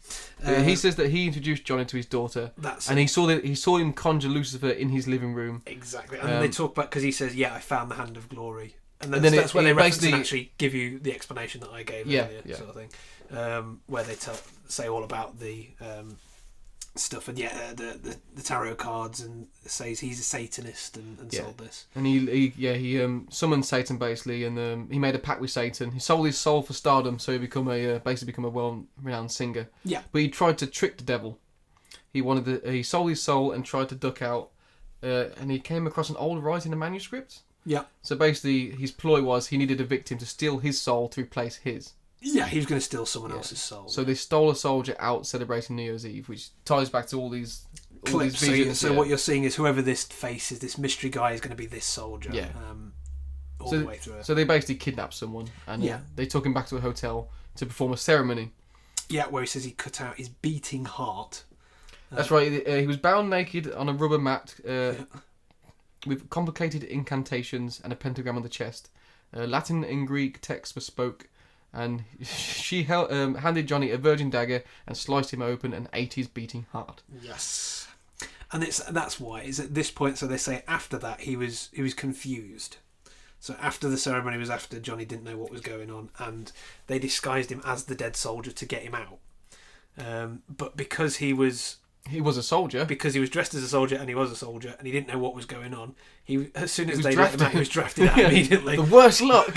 He says that he introduced Johnny to his daughter. He saw him conjure Lucifer in his living room. Exactly. And they talk about... Because he says, I found the hand of glory. And then that's where they reference and actually give you the explanation that I gave earlier, sort of thing. Where they say all about the stuff, and the tarot cards, and says he's a Satanist and sold this. And he summoned Satan basically, and he made a pact with Satan. He sold his soul for stardom, so he become a well-renowned singer. Yeah. But he tried to trick the devil. He sold his soul and tried to duck out, and he came across an old writing, a manuscript. Yeah. So basically, his ploy was he needed a victim to steal his soul to replace his. Yeah, he was going to steal someone else's soul. So they stole a soldier out celebrating New Year's Eve, which ties back to all these visions. So what you're seeing is whoever this face is, this mystery guy, is going to be this soldier. Yeah. The way through it. So they basically kidnapped someone, and they took him back to a hotel to perform a ceremony. Yeah, where he says he cut out his beating heart. That's right. He was bound naked on a rubber mat. With complicated incantations and a pentagram on the chest. Latin and Greek texts were spoke, and she handed Johnny a virgin dagger and sliced him open and ate his beating heart. Yes. And that's why. It's at this point, so they say after that he was confused. So after the ceremony was after, Johnny didn't know what was going on, and they disguised him as the dead soldier to get him out. But because he was a soldier. Because he was dressed as a soldier, and he was a soldier, and he didn't know what was going on. As soon as they let him out, he was drafted out immediately. The worst luck.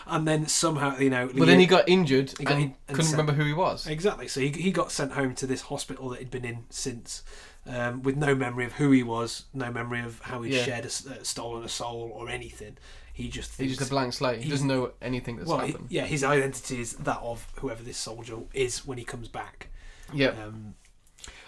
And then somehow, But then he got injured and couldn't remember who he was. Exactly. So he got sent home to this hospital that he'd been in since, with no memory of who he was, no memory of how he'd stolen a soul or anything. He's just a blank slate. He doesn't know anything that's happened. His identity is that of whoever this soldier is when he comes back. Yeah.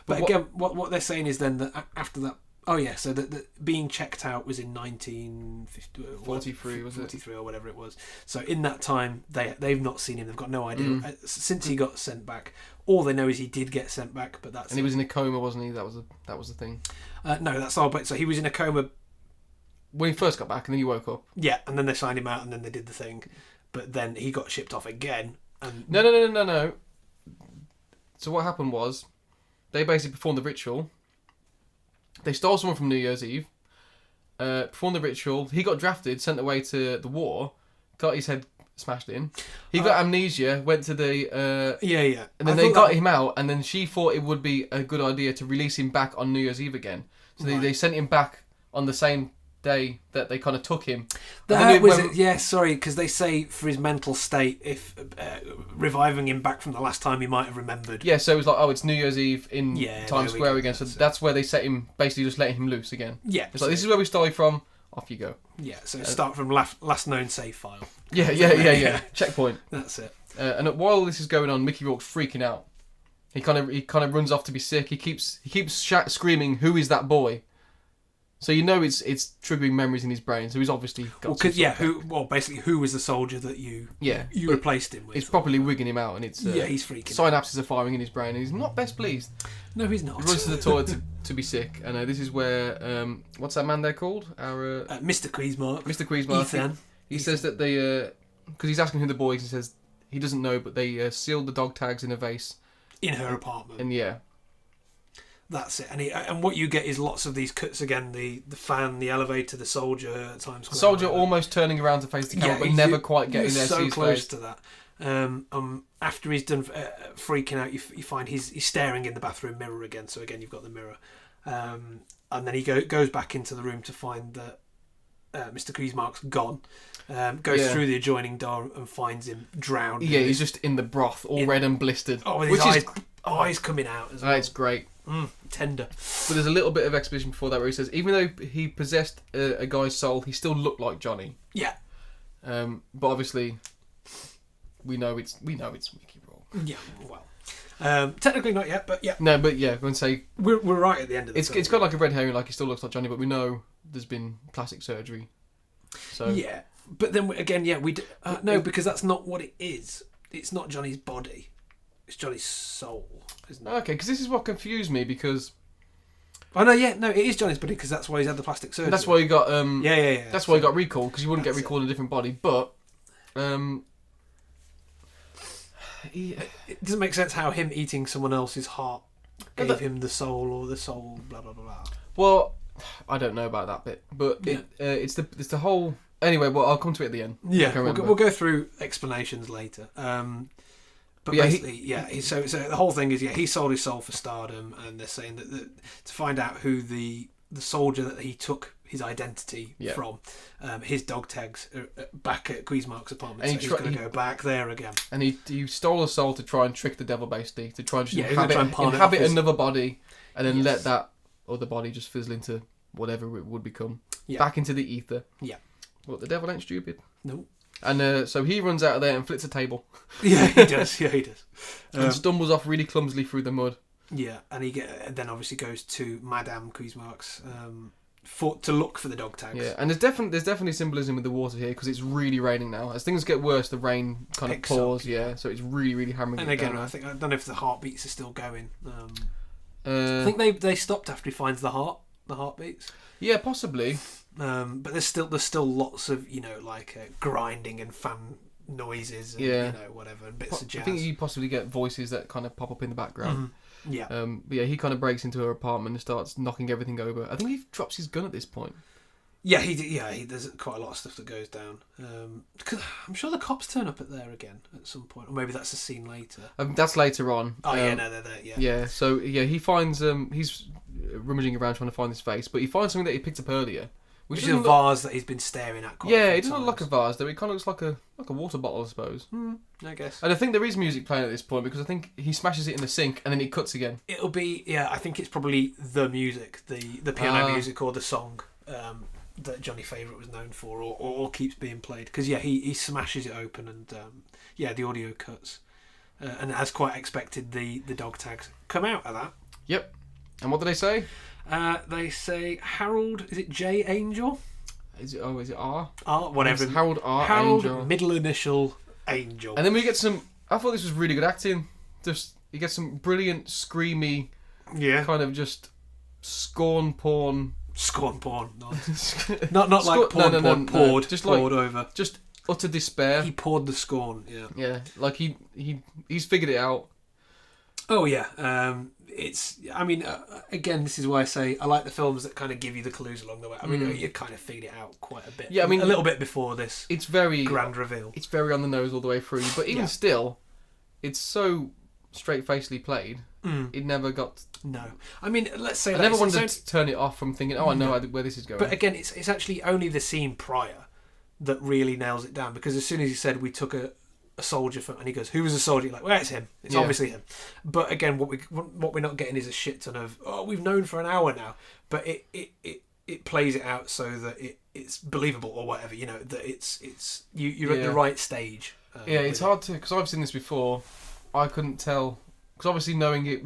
But again, what they're saying is then that after that... Oh, yeah, so that being checked out was in 1943, was it? 43 or whatever it was. So in that time, they've not seen him. They've got no idea. Since he got sent back, all they know is he did get sent back, but that's... And he was in a coma, wasn't he? That was the thing. No, that's all. But so he was in a coma... When he first got back, and then he woke up. Yeah, and then they signed him out, and then they did the thing. But then he got shipped off again. And No. So what happened was... They basically performed the ritual. They stole someone from New Year's Eve. Performed the ritual. He got drafted, sent away to the war. Got his head smashed in. He got amnesia. Went to the... And then they got him out. And then she thought it would be a good idea to release him back on New Year's Eve again. So they sent him back on the same day that they kind of took him. Because they say for his mental state, if reviving him back from the last time he might have remembered. Yeah, so it was like, it's New Year's Eve in Times Square again. So that's where they set him, basically just letting him loose again. Yeah. It's like, this is where we started from, off you go. Yeah, so start from last known save file. Yeah. Checkpoint. That's it. And while this is going on, Mickey Rourke's freaking out. He kind of runs off to be sick. He keeps screaming, "Who is that boy?" So you know it's triggering memories in his brain. So he's obviously got basically who was the soldier that you replaced him with? It's properly wigging him out, and it's he's freaking. Synapses are firing in his brain, and he's not best pleased. No, he's not. He runs to the toilet to be sick, and this is where what's that man there called? Our Mr. Queesmark. Mr. Queesmark. Ethan. He says that they because he's asking who the boy is. He says he doesn't know, but they sealed the dog tags in a vase in her apartment. And that's it. And what you get is lots of these cuts again. The fan, the elevator, the soldier at Times Square. The soldier almost turning around to face the camera, but never quite getting there. So close to that. After he's done freaking out, you find he's staring in the bathroom mirror again. So again, you've got the mirror, and then he goes back into the room to find that Mr. Queesmark's gone. Goes through the adjoining door and finds him drowned. Yeah, he's just in the broth, all red and blistered. Oh, with his eyes coming out as well. It's great. Tender. But there's a little bit of exposition before that where he says, even though he possessed a guy's soul, he still looked like Johnny. Yeah. But obviously, we know it's Mickey Rourke. Yeah. Well. Technically not yet, but yeah. No, but yeah, I'm going to say... We're right at the end of the film. It's got like a red herring, like he still looks like Johnny, but we know there's been plastic surgery. So yeah, but then again, yeah, no, because that's not what it is. It's not Johnny's body. It's Johnny's soul, isn't it? Okay, because this is what confused me, because... Oh, no, it is Johnny's body, because that's why he's had the plastic surgery. That's why he got... Yeah. That's why he got recalled, because you wouldn't get recalled in a different body, but... It doesn't make sense how him eating someone else's heart gave him the soul, or the soul, blah, blah, blah, blah. Well, I don't know about that bit, but it's the whole... Anyway, well, I'll come to it at the end. Yeah, we'll go through explanations later. But yeah, basically, so the whole thing is, he sold his soul for stardom, and they're saying that to find out who the soldier that he took his identity from, his dog tags are back at Cuisinart's apartment, and so he's going to go back there again. And he stole a soul to try and trick the devil, basically, to try and just inhabit another body, and then let that other body just fizzle into whatever it would become, back into the ether. Yeah. But the devil ain't stupid. No. And so he runs out of there and flips a table. Yeah, he does. And stumbles off really clumsily through the mud. Yeah, and then obviously goes to Madame Cuisinart's to look for the dog tags. Yeah, and there's definitely symbolism with the water here, because it's really raining now. As things get worse, the rain kind of pours. Yeah, so it's really, really hammering. And again, down. I don't know if the heartbeats are still going. I think they stopped after he finds the heartbeats. Yeah, possibly. But there's still lots of grinding and fan noises and whatever, and bits of jazz. I think you possibly get voices that kind of pop up in the background. Mm-hmm. Yeah. But yeah, he kind of breaks into her apartment and starts knocking everything over. I think he drops his gun at this point. Yeah, there's quite a lot of stuff that goes down. Cause I'm sure the cops turn up there again at some point, or maybe that's a scene later. That's later on. Oh they're there. Yeah. Yeah. So he finds he's rummaging around trying to find his face, but he finds something that he picked up earlier. Which is a vase that he's been staring at. It doesn't look like a vase though. It kind of looks like a water bottle, I suppose. I guess. And I think there is music playing at this point, because I think he smashes it in the sink and then it cuts again. It'll be I think it's probably the music, the piano music, or the song that Johnny Favourite was known for, or keeps being played. Because he smashes it open, and the audio cuts, and as quite expected, the dog tags come out of that. Yep. And what do they say? They say Harold. Is it J. Angel? Is it R? R. Whatever. Harold R. Harold Angel. Middle initial Angel. And then we get some. I thought this was really good acting. Just you get some brilliant screamy. Yeah. Kind of just scorn porn. Scorn porn. Not like porn. Poured. Just poured over. Just utter despair. He poured the scorn. Yeah. Yeah. Like he's figured it out. Oh yeah. Again, this is why I say I like the films that kind of give you the clues along the way. I mean, you kind of figured it out quite a bit. Yeah, I mean, a little bit before this. It's very grand reveal. It's very on the nose all the way through, but even still, it's so straight-facedly played. It never got. No, I mean, let's say I never wanted to turn it off from thinking, I know where this is going. But again, it's actually only the scene prior that really nails it down, because as soon as he said we took a soldier from, and he goes, who was the soldier? You're like, well, it's him. It's obviously him. But again, what we're not getting is a shit ton of we've known for an hour now. But it plays it out so that it's believable, or whatever. That it's you're at the right stage. It's hard to, because I've seen this before. I couldn't tell, because obviously knowing it,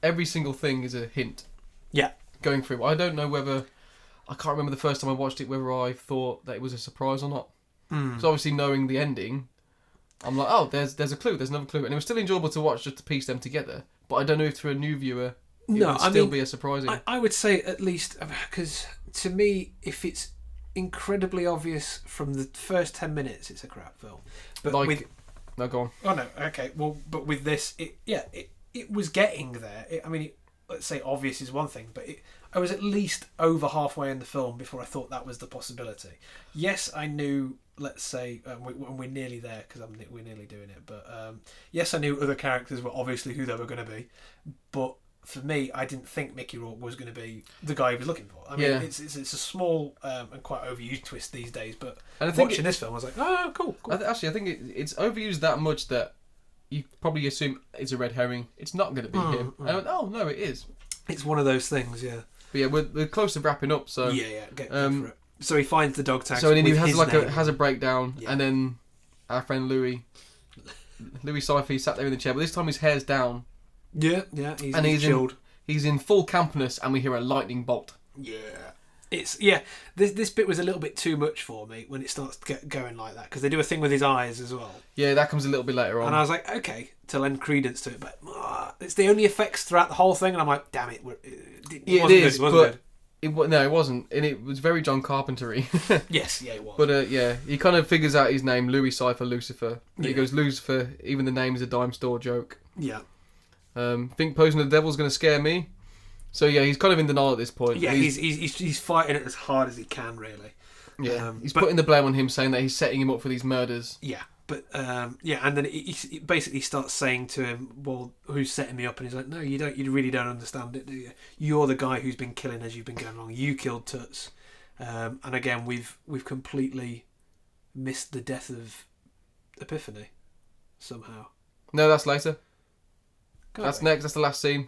every single thing is a hint. Yeah. Going through, I don't know whether, I can't remember the first time I watched it whether I thought that it was a surprise or not. Because obviously knowing the ending, I'm like, oh, there's a clue, there's another clue. And it was still enjoyable to watch, just to piece them together. But I don't know if to a new viewer, it would still be a surprising. I would say at least, because to me, if it's incredibly obvious from the first 10 minutes, it's a crap film. But no, go on. Oh, no, okay. Well, but with this, it was getting there. Let's say obvious is one thing, but I was at least over halfway in the film before I thought that was the possibility. Yes, I knew, let's say, we're nearly there, because we're nearly doing it, but yes, I knew other characters were obviously who they were going to be, but for me, I didn't think Mickey Rourke was going to be the guy he was looking for. I mean, it's a small and quite overused twist these days, but watching this film, I was like, oh, cool. Actually, I think it's overused that much that you probably assume it's a red herring. It's not going to be him. And I went, oh, no, it is. It's one of those things, yeah. But yeah, we're close to wrapping up, so... Yeah, go for it. So he finds the dog tag. So then he has a breakdown, and then our friend Louis Syfy sat there in the chair, but this time his hair's down, Yeah, he's chilled. He's in full campness, and we hear a lightning bolt. Yeah. This bit was a little bit too much for me when it starts going like that, because they do a thing with his eyes as well. Yeah, that comes a little bit later on. And I was like, okay, to lend credence to it, but it's the only effects throughout the whole thing, and I'm like, damn it, it wasn't good. It wasn't good. No, it wasn't, and it was very John Carpenter-y. Yes, yeah, it was. But he kind of figures out his name, Louis Cypher Lucifer. He goes, Lucifer, even the name is a dime store joke. Yeah. Think posing the devil's going to scare me? So yeah, he's kind of in denial at this point. Yeah, he's fighting it as hard as he can, really. Yeah, he's putting the blame on him, saying that he's setting him up for these murders. Yeah, but and then he basically starts saying to him, "Well, who's setting me up?" And he's like, "No, you don't. You really don't understand it, do you? You're the guy who's been killing as you've been going along. You killed Toots." And again, we've completely missed the death of Epiphany somehow. No, that's later. That's next. That's the last scene.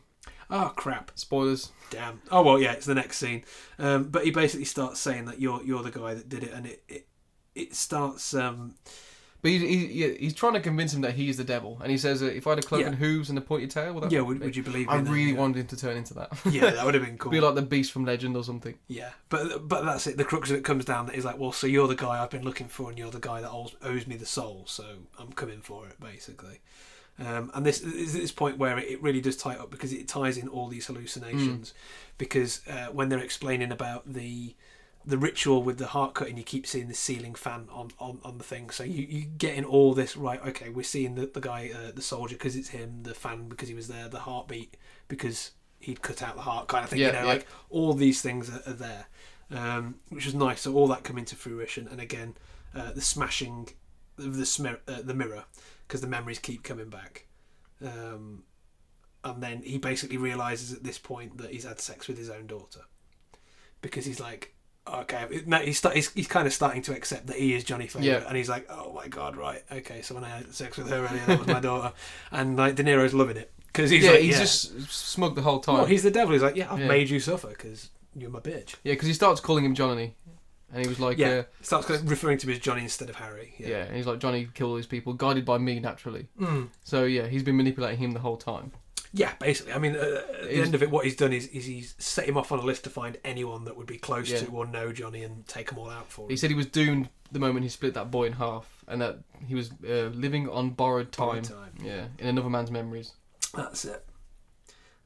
Oh crap! Spoilers. Damn. Oh well, yeah, it's the next scene. But he basically starts saying that you're the guy that did it, and it starts. But he's trying to convince him that he's the devil, and he says, "If I had a cloak and hooves and a pointed tail, would you believe? I really wanted him to turn into that. Yeah, that would have been cool. Be like the Beast from Legend or something. Yeah, but that's it. The crux of it comes down that he's like, well, so you're the guy I've been looking for, and you're the guy that owes me the soul, so I'm coming for it, basically. And this is this point where it really does tie up, because it ties in all these hallucinations. Because when they're explaining about the ritual with the heart cutting, you keep seeing the ceiling fan on the thing. So you get in all this, right, okay, we're seeing the guy, the soldier, because it's him, the fan because he was there, the heartbeat because he'd cut out the heart, kind of thing. Like all these things are there, which was nice. So all that come into fruition. And again, the smashing of the mirror, because the memories keep coming back. And then he basically realises at this point that he's had sex with his own daughter, because he's like, okay, no, he's kind of starting to accept that he is Johnny Favourite, and he's like, oh my god, right, okay, so when I had sex with her earlier, that was my daughter, and like De Niro's loving it, because he's just smug the whole time. Well, he's the devil. He's like, I've made you suffer because you're my bitch. Yeah, because he starts calling him Johnny. And he was like... starts referring to him as Johnny instead of Harry. Yeah, and he's like, Johnny killed all these people, guided by me, naturally. So, yeah, he's been manipulating him the whole time. Yeah, basically. I mean, at the end of it, what he's done is he's set him off on a list to find anyone that would be close to or know Johnny and take them all out for him. He said he was doomed the moment he split that boy in half, and that he was living on borrowed time. Yeah, in another man's memories. That's it.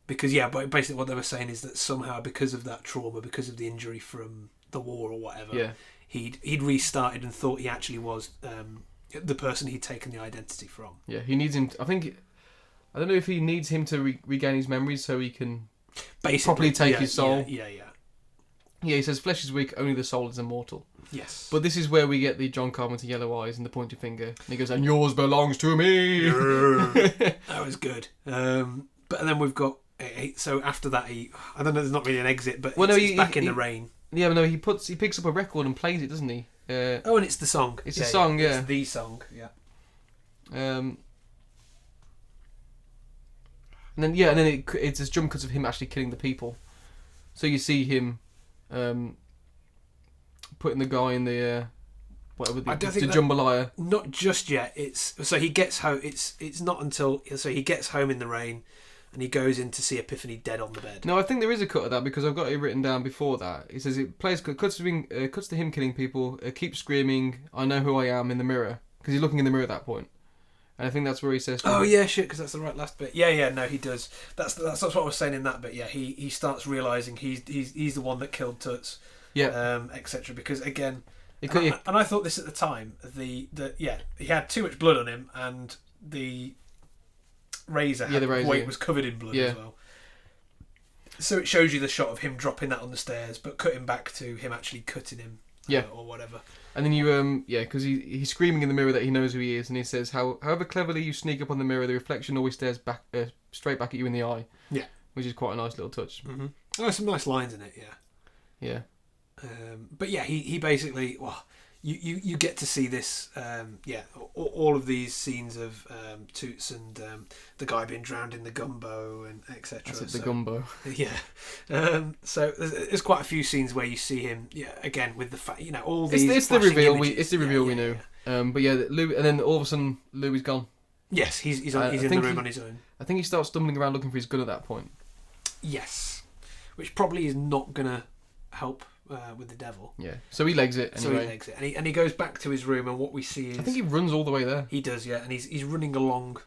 Because, but basically what they were saying is that somehow, because of that trauma, because of the injury from the war or whatever, he'd restarted and thought he actually was the person he'd taken the identity from. Yeah, he needs him. I don't know if he needs him to regain his memories so he can properly take his soul. Yeah, he says flesh is weak, only the soul is immortal. Yes. But this is where we get the John Carpenter yellow eyes and the pointed finger. And he goes, and yours belongs to me. That was good. But then we've got... So after that, I don't know, there's not really an exit, but he's back in the rain. Yeah, but no, he picks up a record and plays it, doesn't he? And it's the song. It's the song, yeah. It's the song, yeah. And then it's this jump cuts of him actually killing the people. So you see him putting the guy in the jambalaya. Not just yet. He gets home. It's not until he gets home in the rain. And he goes in to see Epiphany dead on the bed. No, I think there is a cut of that, because I've got it written down before that. It says cuts to him killing people, keeps screaming, "I know who I am" in the mirror, because he's looking in the mirror at that point. And I think that's where he says... Oh yeah, shit, because that's the right last bit. Yeah, no, he does. That's what I was saying in that bit. Yeah, he starts realising he's the one that killed Toots. Yeah. Etc. Because again, and I thought this at the time. He had too much blood on him, and the razor was covered in blood as well. So it shows you the shot of him dropping that on the stairs, but cutting back to him actually cutting him, or whatever. And then because he's screaming in the mirror that he knows who he is, and he says, however cleverly you sneak up on the mirror, the reflection always stares back straight back at you in the eye. Yeah, which is quite a nice little touch. Mm-hmm. Oh, some nice lines in it. Yeah. But yeah, he basically You get to see this, all of these scenes of Toots and the guy being drowned in the gumbo and etc. That's the gumbo. Yeah. So there's quite a few scenes where you see him, again with the all these. It's the reveal. Images. It's the reveal we knew. But Lou, and then all of a sudden Louis gone. Yes, he's in the room on his own. I think he starts stumbling around looking for his gun at that point. Yes, which probably is not gonna help with the devil. Yeah, so he legs it anyway. So he legs it, and he goes back to his room, and what we see is... I think he runs all the way there. He does, yeah, and he's running along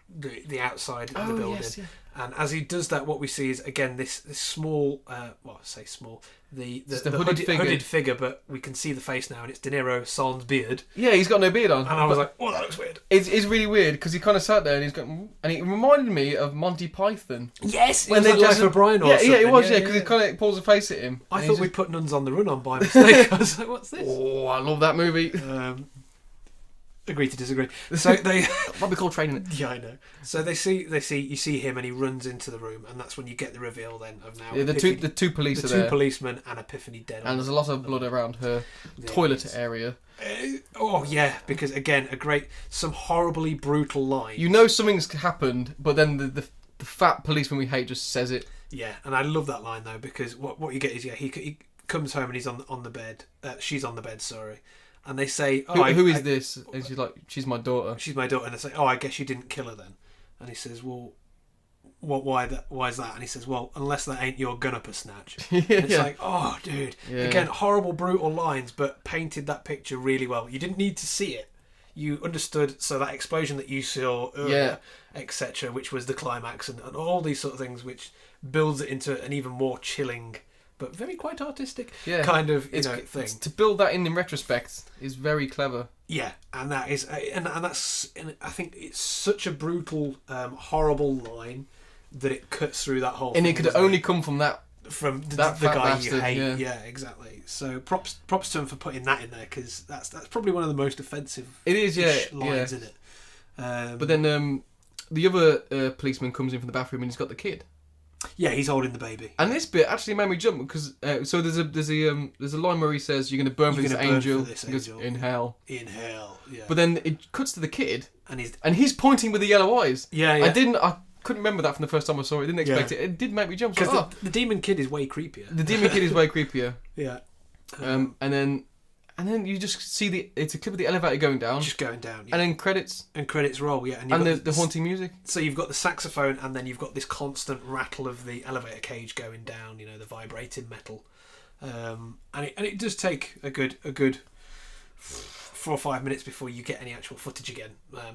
the outside of the building. Yes, yeah. And as he does that, what we see is, again, this small... well, I say small... The hooded figure, but we can see the face now, and it's De Niro sans beard. Yeah, he's got no beard on. And I was like, oh, that looks weird. It's really weird, because he kind of sat there, and he's going... And it reminded me of Monty Python. Yes! When they just... O'Brien or something. Yeah, it was, because he kind of pulls a face at him. I thought we'd put Nuns on the Run on by mistake. I was like, what's this? Oh, I love that movie. Agree to disagree. So they what we call training it. Yeah, I know. So you see him, and he runs into the room, and that's when you get the reveal then of now. Yeah, the two police are there. The two policemen and Epiphany dead. And there's a lot of blood around her toilet area. Oh yeah, because again, some horribly brutal line. You know something's happened, but then the fat policeman we hate just says it. Yeah, and I love that line though, because what you get is he comes home and he's on the bed. She's on the bed, sorry. And they say, who is this? And she's like, she's my daughter. She's my daughter. And they say, I guess you didn't kill her then. And he says, well, why is that? And he says, well, unless that ain't your gun-up-a-snatch. And it's like, oh, dude. Yeah. Again, horrible, brutal lines, but painted that picture really well. You didn't need to see it. You understood, so that explosion that you saw earlier, etc., which was the climax, and all these sort of things, which builds it into an even more chilling... but very quite artistic kind of thing. To build that in retrospect is very clever. Yeah, and that is, and that's, and I think it's such a brutal, horrible line that it cuts through that whole. And thing, it could only come from the guy bastard, you hate. Yeah, exactly. So props to him for putting that in there, because that's probably one of the most offensive. It is, lines in it. But then the other policeman comes in from the bathroom and he's got the kid. Yeah, he's holding the baby. And this bit actually made me jump because so there's a line where he says you're going to burn for this angel. In hell. In hell. Yeah. But then it cuts to the kid and he's pointing with the yellow eyes. Yeah. I couldn't remember that from the first time I saw it. I didn't expect it. It did make me jump. Because the demon kid is way creepier. The demon kid is way creepier. Yeah. And then you just see it's a clip of the elevator going down. Just going down, yeah. And then credits. And credits roll, yeah. And the haunting music. So you've got the saxophone, and then you've got this constant rattle of the elevator cage going down, the vibrating metal. And it does take a good 4 or 5 minutes before you get any actual footage again.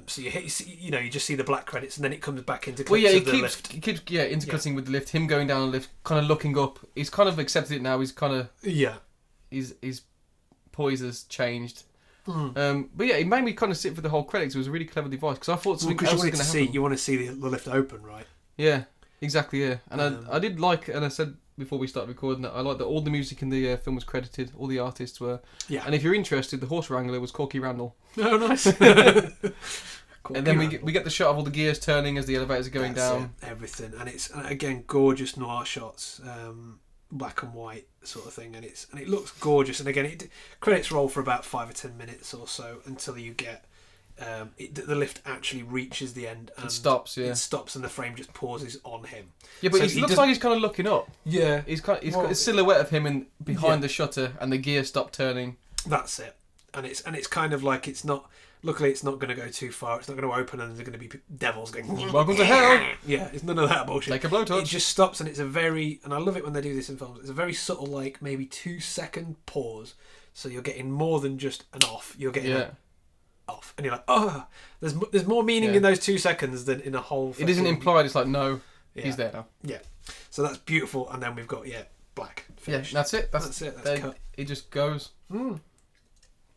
So you just see the black credits, and then it comes back into clips of the lift. It keeps intercutting with the lift, him going down the lift, kind of looking up. He's kind of accepted it now. He's kind of... Yeah. His poise has changed. But yeah, it made me kind of sit for the whole credits. It was a really clever device because I thought something else was going to happen. You want to see the lift open, right? Yeah, exactly. Yeah, and I did like, and I said before we started recording that I like that all the music in the film was credited. All the artists were. Yeah. And if you're interested, the horse wrangler was Corky Randall. Oh, nice. And then we get the shot of all the gears turning as the elevators are going down. Everything, and it's again gorgeous noir shots. Black and white sort of thing, and it looks gorgeous. And again, credits roll for about 5 or 10 minutes or so until you get the lift actually reaches the end and it stops. Yeah, it stops, and the frame just pauses on him. Yeah, but he looks like he's kind of looking up. Yeah, he's got a silhouette of him behind the shutter, and the gear stop turning. That's it, and it's kind of like it's not. Luckily, it's not going to go too far. It's not going to open and there's going to be devils going... Welcome to hell! Yeah, it's none of that bullshit. Like a blowtorch. It just stops, and it's a very... And I love it when they do this in films. It's a very subtle, like, maybe 2-second pause. So you're getting more than just an off. You're getting an off. And you're like, oh! There's more meaning in those 2 seconds than in a whole... It isn't implied. It's like, no, he's there now. Yeah. So that's beautiful. And then we've got, black. Finished. Yeah, that's it. That's it. That's cut. It just goes...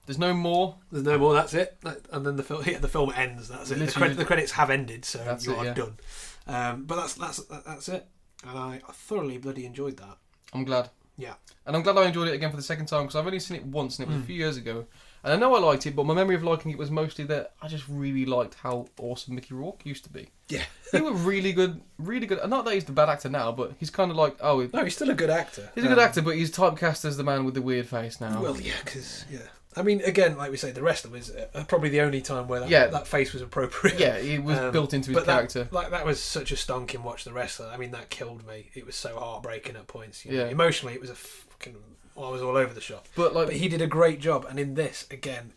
There's no more. There's no more. That's it. And then the film ends. That's it. The credits have ended, so you are done. But that's it. And I thoroughly bloody enjoyed that. I'm glad. Yeah. And I'm glad I enjoyed it again for the second time because I've only seen it once and it was a few years ago. And I know I liked it, but my memory of liking it was mostly that I just really liked how awesome Mickey Rourke used to be. Yeah. He was really good, really good. Not that he's the bad actor now, but he's kind of like, no, he's still a good actor. He's a good actor, but he's typecast as the man with the weird face now. Well, yeah, because, I mean, again, like we say, the rest of it was probably the only time where that face was appropriate. Yeah, it was built into his character. That was such a stonking watch, the rest of it. I mean, that killed me. It was so heartbreaking at points. Emotionally, it was I was all over the shop. But he did a great job. And in this, again,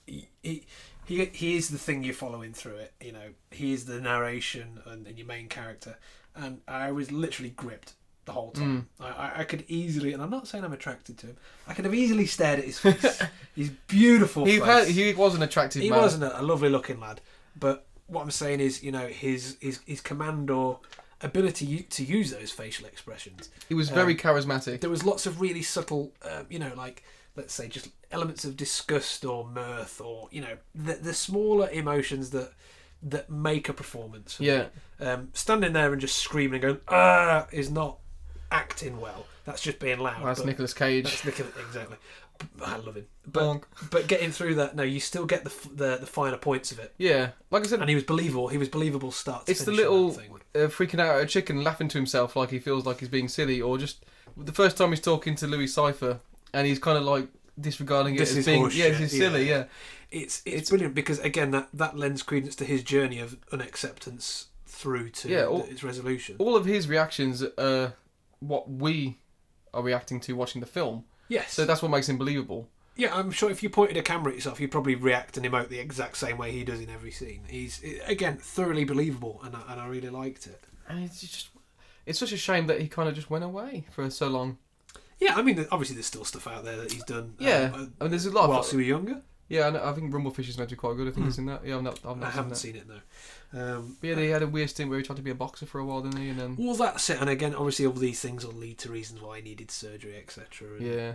he is the thing you're following through it. You know, he is the narration and your main character, and I was literally gripped the whole time. I could easily, and I'm not saying I'm attracted to him, I could have easily stared at his face. His beautiful face. He was an attractive man. He wasn't a lovely looking lad, but what I'm saying is, you know, his command or ability to use those facial expressions. He was very charismatic. There was lots of really subtle, you know, like, let's say, just elements of disgust or mirth, or, you know, the smaller emotions that make a performance for me. Standing there and just screaming and going, is not acting well. That's just being loud. That's Nicolas Cage. That's exactly. I love him. But getting through that, no, you still get the finer points of it. Yeah, like I said, and he was believable. He was believable start to it's finish. The little freaking out at a chicken, laughing to himself like he feels like he's being silly, or just the first time he's talking to Louis Cypher and he's kind of like disregarding this it as being this is silly. Yeah. It's brilliant because again that lends credence to his journey of unacceptance through to its resolution. All of his reactions are what we are reacting to watching the film. Yes. So that's what makes him believable. Yeah, I'm sure if you pointed a camera at yourself, you'd probably react and emote the exact same way he does in every scene. He's, again, thoroughly believable, and I really liked it. And it's such a shame that he kind of just went away for so long. Yeah, I mean, obviously there's still stuff out there that he's done. Yeah, I mean, there's a lot. Whilst he was younger. Yeah, I think Rumblefish is meant to be quite good. I think it's in that. Yeah, I haven't seen it, no. But yeah, he had a weird stint where he tried to be a boxer for a while, didn't he? And then... Well, that's it. And again, obviously, all these things will lead to reasons why he needed surgery, etc. Yeah.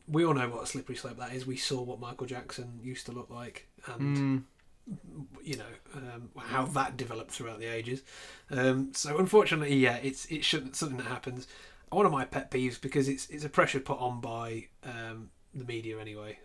We all know what a slippery slope that is. We saw what Michael Jackson used to look like, and you know how that developed throughout the ages. So unfortunately, yeah, it's something that happens. One of my pet peeves, because it's a pressure put on by the media anyway.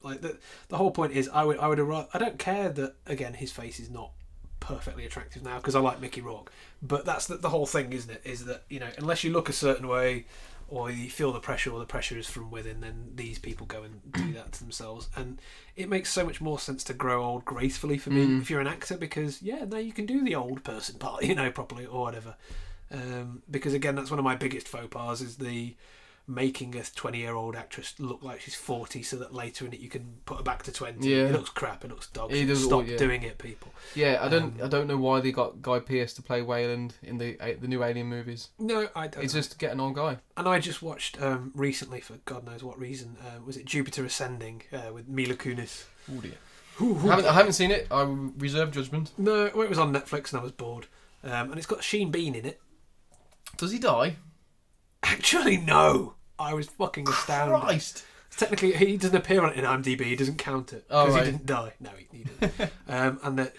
Like the whole point is, I don't care that again his face is not perfectly attractive now because I like Mickey Rourke, but that's the whole thing, isn't it? Is that, you know, unless you look a certain way or you feel the pressure or the pressure is from within, then these people go and do that to themselves, and it makes so much more sense to grow old gracefully for me if you're an actor, because now you can do the old person part, you know, properly or whatever. Because again, that's one of my biggest faux pas, is the making a 20-year-old actress look like she's 40 so that later in it you can put her back to 20. It looks crap, it looks dog shit. Stop doing it, people. I don't know why they got Guy Pearce to play Wayland in the new Alien movies. No, I don't. It's just get an old guy. And I just watched recently, for God knows what reason, was it Jupiter Ascending with Mila Kunis. Oh dear. I haven't seen it. I reserve judgment. No, it was on Netflix and I was bored. And it's got Sheen Bean in it. Does he die? Actually, no. I was fucking astounded. Christ. Technically, he doesn't appear on it in IMDb. He doesn't count it because he didn't die. No, he didn't. And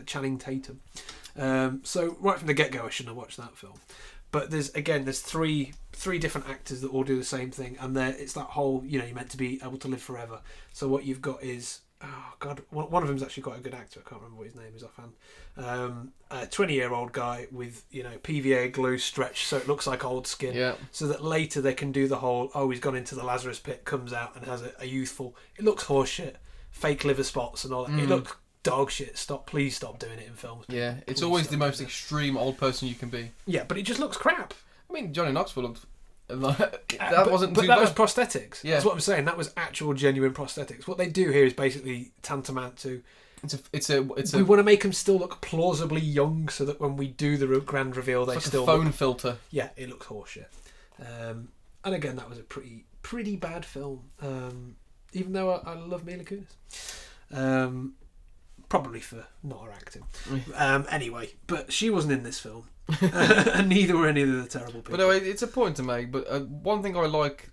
Channing Tatum. So right from the get-go, I shouldn't have watched that film. But there's three different actors that all do the same thing, and it's that whole, you know, you're meant to be able to live forever. So what you've got is, oh God, one of them's actually quite a good actor. I can't remember what his name is offhand. A 20-year-old guy with, you know, PVA glue stretched so it looks like old skin. Yeah. So that later they can do the whole, he's gone into the Lazarus pit, comes out and has a youthful. It looks horseshit, fake liver spots and all that. It looks dog shit. Please stop doing it in films. Yeah, it's always the most extreme old person you can be. Yeah, but it just looks crap. I mean, Johnny Knoxville looked. That wasn't too bad. Was prosthetics. Yeah. That's what I'm saying. That was actual genuine prosthetics. What they do here is basically tantamount to. It's a. We want to make them still look plausibly young, so that when we do the grand reveal, they still a phone filter. Yeah, it looks horseshit. And again, that was a pretty bad film. Even though I love Mila Kunis. Probably for not her acting. Anyway, but she wasn't in this film. And neither were any of the terrible people. But no, it's a point to make. But one thing I like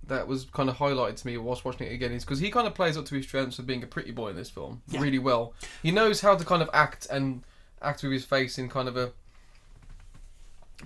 that was kind of highlighted to me whilst watching it again is because he kind of plays up to his strengths of being a pretty boy in this film really well. He knows how to kind of act with his face in kind of a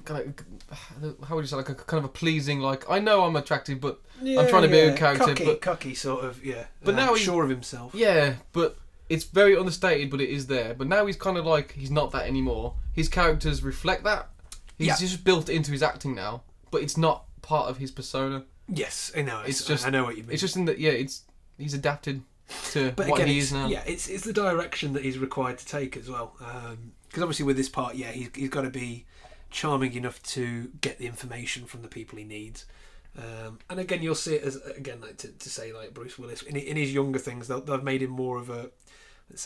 how would you say, like a kind of a pleasing, like, I know I'm attractive, but I'm trying to be a good character, cocky sort of, But now he's sure of himself. Yeah, but it's very understated, but it is there. But now he's kind of like, he's not that anymore. His characters reflect that. He's just built into his acting now, but it's not part of his persona. Yes, I know. I know what you mean. It's just in that, he's adapted to but what again, he is now. Yeah, it's the direction that he's required to take as well. Because obviously with this part, he's got to be charming enough to get the information from the people he needs. And again, you'll see it as again like to say like Bruce Willis in his younger things, they've made him more of a let's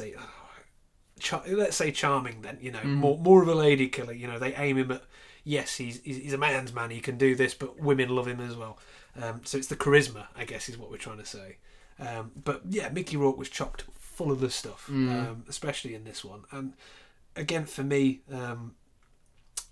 say charming. Then more of a lady killer. They aim him at he's a man's man. He can do this, but women love him as well. So it's the charisma, I guess, is what we're trying to say. But yeah, Mickey Rourke was chocked full of the stuff, especially in this one. And again, for me,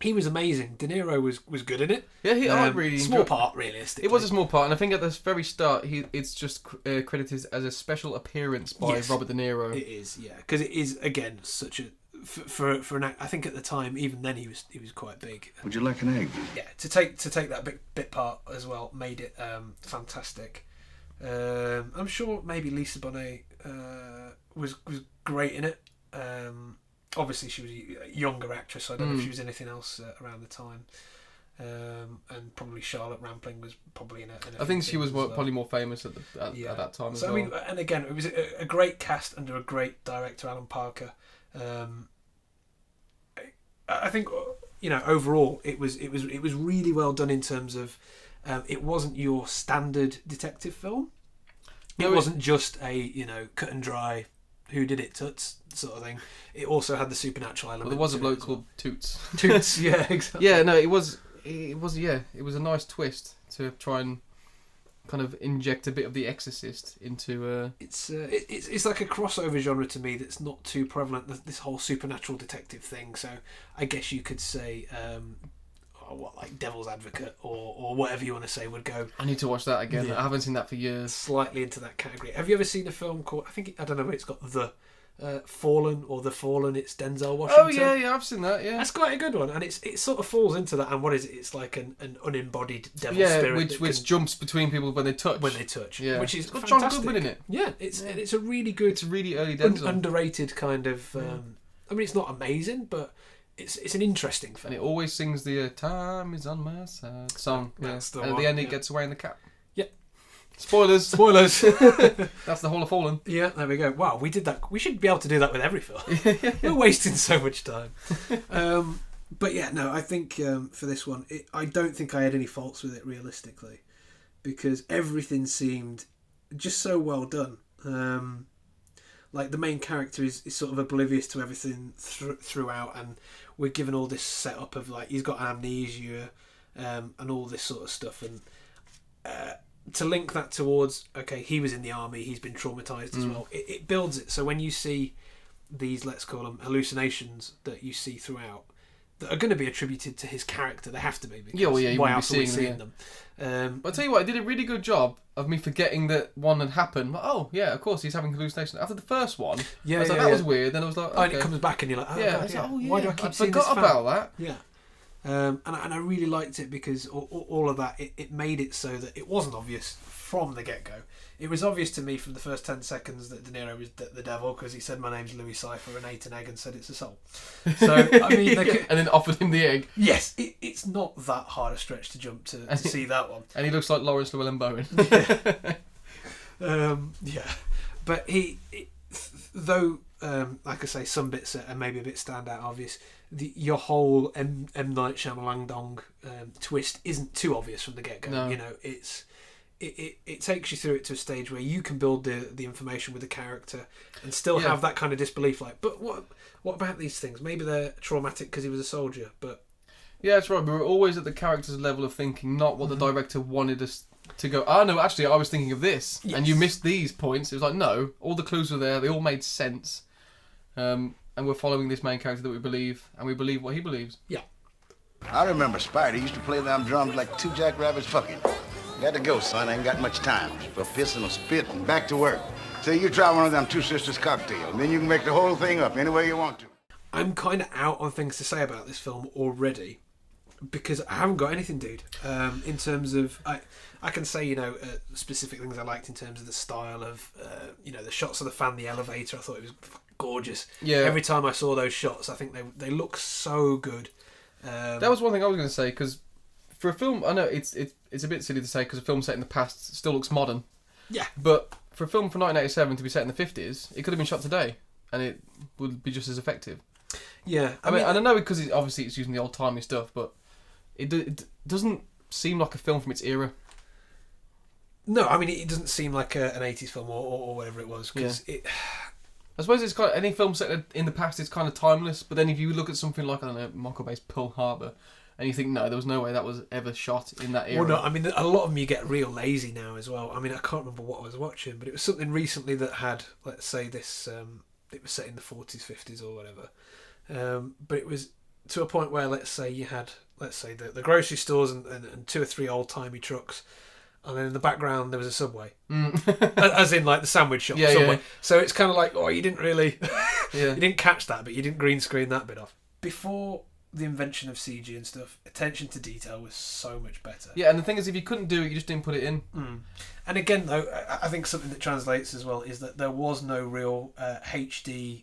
he was amazing. De Niro was good in it. Yeah, I really small part, realistically. It was a small part, and I think at the very start, it's just credited as a special appearance by Robert De Niro. It is, yeah, because it is again such a for an act. I think at the time, even then, he was quite big. Would you like an egg? Yeah, to take that bit part as well made it fantastic. I'm sure maybe Lisa Bonet was great in it. Obviously, she was a younger actress, so I don't know if she was anything else around the time. And probably Charlotte Rampling was probably in it. I think she was probably more famous at that time as well. I mean, and again, it was a great cast under a great director, Alan Parker. I think overall it was really well done in terms of it wasn't your standard detective film. It wasn't just a cut and dry who did it Toots sort of thing. It also had the supernatural element. Well, there was a bloke called Toots. Toots, yeah, exactly. Yeah, no, it was a nice twist to try and kind of inject a bit of The Exorcist into. It's like a crossover genre to me that's not too prevalent. This whole supernatural detective thing. So I guess you could say. Like Devil's Advocate or whatever you want to say would go. I need to watch that again. Yeah. I haven't seen that for years. Slightly into that category. Have you ever seen a film called? I don't know. It's got The Fallen or The Fallen. It's Denzel Washington. Oh yeah, I've seen that. Yeah, that's quite a good one, and it sort of falls into that. And what is it? It's like an unembodied devil spirit, which jumps between people when they touch. Yeah, which is got fantastic. John Goodman in it. Yeah, it's a really good. It's a really early Denzel. Underrated kind of. I mean, it's not amazing, but. It's an interesting film. And it always sings the "Time is on my side" song. That's the and one, at the end, it gets away in the cat. Yeah. Spoilers. That's the Hall of Fallen. Yeah, there we go. Wow, we did that. We should be able to do that with every film. We're wasting so much time. But yeah, no, I think for this one, I don't think I had any faults with it realistically, because everything seemed just so well done. Like the main character is sort of oblivious to everything throughout, and we're given all this setup of like he's got amnesia and all this sort of stuff, and to link that towards he was in the army, he's been traumatized as well. It builds it so when you see these, let's call them hallucinations that you see throughout, that are going to be attributed to his character. They have to be. Because why else are we seeing them? But I'll tell you what, it did a really good job of me forgetting that one had happened. Like, oh yeah, of course he's having hallucinations. After the first one, I was like, that was weird. Then I was like, and it comes back and you're like, why do I keep seeing forgot this about that? Yeah. And I really liked it because all of that, it made it so that it wasn't obvious from the get-go. It was obvious to me from the first 10 seconds that De Niro was the devil, because he said, "My name's Louis Cypher," and ate an egg and said it's a soul. So, I mean... and then offered him the egg. Yes, it's not that hard a stretch to jump to see that one. And he looks like Lawrence Llewellyn-Bowen. Yeah. But though, like I say, some bits are maybe a bit standout obvious, your whole M. Night Shyamalan Dong twist isn't too obvious from the get-go. No. It takes you through it to a stage where you can build the information with the character and still have that kind of disbelief. Like, but what about these things? Maybe they're traumatic because he was a soldier, but... Yeah, that's right. We were always at the character's level of thinking, not what the director wanted us to go, no, actually, I was thinking of this, and you missed these points. It was like, no, all the clues were there. They all made sense. And we're following this main character that we believe, and we believe what he believes. Yeah. I remember Spidey used to play them drums like two jackrabbits fucking. Got to go, son. I ain't got much time for piss and a spit and back to work. So you try one of them Two Sisters cocktails, and then you can make the whole thing up any way you want to. I'm kind of out on things to say about this film already, because I haven't got anything, dude. In terms of... I can say, specific things I liked in terms of the style of, the shots of the fan, the elevator. I thought it was gorgeous. Yeah. Every time I saw those shots, I think they look so good. That was one thing I was going to say, because for a film, I know it's a bit silly to say because a film set in the past still looks modern. Yeah. But for a film from 1987 to be set in the 50s, it could have been shot today, and it would be just as effective. Yeah. I mean, and I know because it's using the old-timey stuff, but it doesn't seem like a film from its era. No, I mean it doesn't seem like an 80s film or whatever it was because it. I suppose it's kind of, any film set in the past is kind of timeless, but then if you look at something like, I don't know, Michael Bay's Pearl Harbor, and you think, no, there was no way that was ever shot in that era. Well, no, I mean, a lot of them you get real lazy now as well. I mean, I can't remember what I was watching, but it was something recently that had, let's say, this, it was set in the 40s, 50s or whatever. But it was to a point where, let's say, you had, the grocery stores and 2 or 3 old-timey trucks, and then in the background there was a Subway. As in, like, the sandwich shop Subway. Yeah. So it's kind of like, you didn't really... you didn't catch that, but you didn't green screen that bit off. Before the invention of CG and stuff, attention to detail was so much better. Yeah, and the thing is, if you couldn't do it, you just didn't put it in. And again, though, I think something that translates as well is that there was no real HD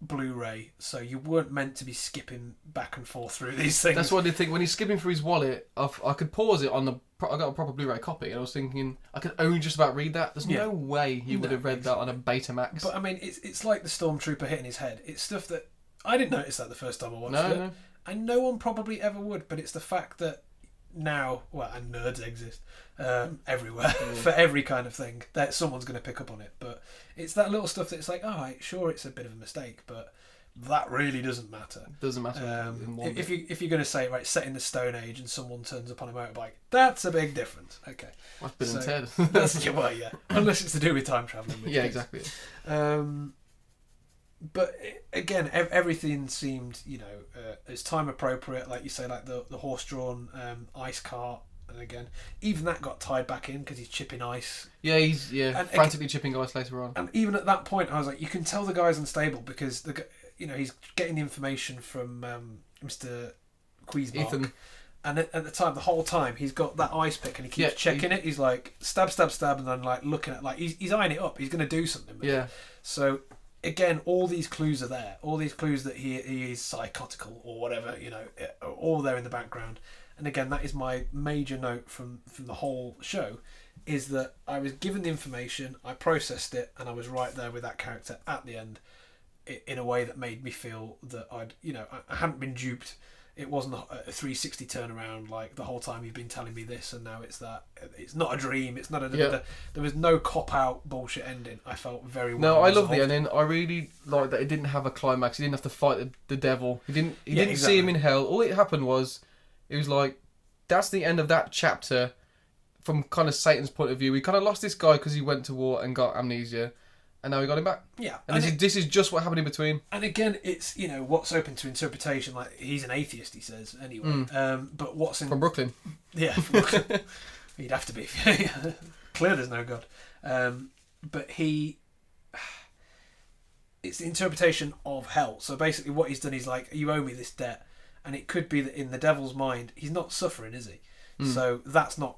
Blu-ray, so you weren't meant to be skipping back and forth through these things. That's what I did think. When he's skipping through his wallet, I could pause it on the... I got a proper Blu-ray copy, and I was thinking, I could only just about read that. There's no way he would have read that on a Betamax. But I mean, it's like the Stormtrooper hitting his head. It's stuff that... I didn't notice that the first time I watched it. No. And no one probably ever would, but it's the fact that now, and nerds exist everywhere for every kind of thing, that someone's going to pick up on it. But it's that little stuff that's like, sure, it's a bit of a mistake, but that really doesn't matter. Doesn't matter. If you're going to say, right, set in the Stone Age and someone turns up on a motorbike, that's a big difference. Okay. That's Bill and Ted. Unless it's to do with time travelling. Yeah, exactly. But again, everything seemed, as time appropriate. Like you say, like the horse-drawn ice cart, and again, even that got tied back in because he's chipping ice. Yeah, he's frantically chipping ice later on. And even at that point, I was like, you can tell the guy's unstable because he's getting the information from Mr. Queesmark. Ethan. And at the time, the whole time, he's got that ice pick and he keeps checking it. He's like stab, and then like looking at he's eyeing it up. He's going to do something with it. So. Again, all these clues are there. All these clues that he is psychotical or whatever, are all there in the background. And again, that is my major note from the whole show, is that I was given the information, I processed it, and I was right there with that character at the end in a way that made me feel that I hadn't been duped. It wasn't a 360 turnaround like the whole time you've been telling me this and now it's that. It's not a dream. It's not a... There was no cop-out bullshit ending. I felt very well. No, I love the ending. I really like that it didn't have a climax. He didn't have to fight the devil. He didn't see him in hell. All it happened was, it was like, that's the end of that chapter from kind of Satan's point of view. We kind of lost this guy because he went to war and got amnesia. And now we got him back. Yeah. And this is just what happened in between. And again, it's, what's open to interpretation. Like, he's an atheist, he says, anyway. But what's in... From Brooklyn. Yeah, from Brooklyn. He'd have to be. Clear there's no God. But it's the interpretation of hell. So basically what he's done is like, you owe me this debt. And it could be that in the devil's mind, he's not suffering, is he? So that's not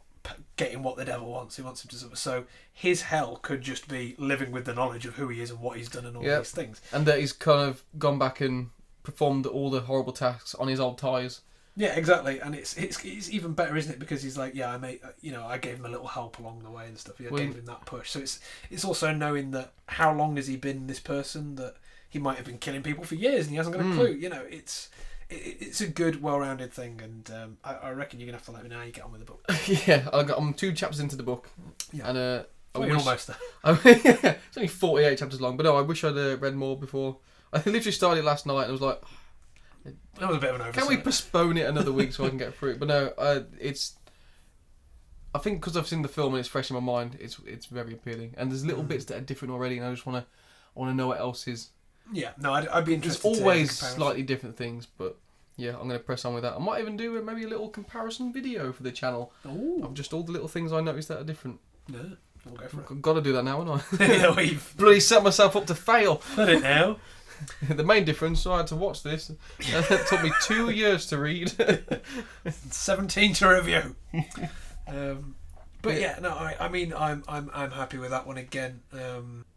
getting what the devil wants. He wants him to suffer. So his hell could just be living with the knowledge of who he is and what he's done and all these things. And that he's kind of gone back and performed all the horrible tasks on his old ties. Yeah, exactly. And it's even better, isn't it? Because he's like, I gave him a little help along the way and stuff. I gave him that push. So it's also knowing that how long has he been this person, that he might have been killing people for years and he hasn't got a clue. It's a good, well-rounded thing, and I reckon you're going to have to let me know how you get on with the book. Yeah, I'm 2 chapters into the book. Yeah. And you're almost there. It's only 48 chapters long, but no, I wish I'd read more before. I literally started it last night and I was like... That was a bit of an oversight. Can we postpone it another week so I can get through it? But no, it's... I think because I've seen the film and it's fresh in my mind, it's very appealing. And there's little bits that are different already, and I just want to know what else is... Yeah, no, I'd be interested. There's always slightly different things, but yeah, I'm going to press on with that. I might even do maybe a little comparison video for the channel of just all the little things I noticed that are different. Yeah, we'll go for it. I've got to do that now, haven't I? Yeah, we've bloody set myself up to fail. Done it now. The main difference, I had to watch this. It took me 2 years to read. 17 to review. But yeah, no, I mean, I'm happy with that one again.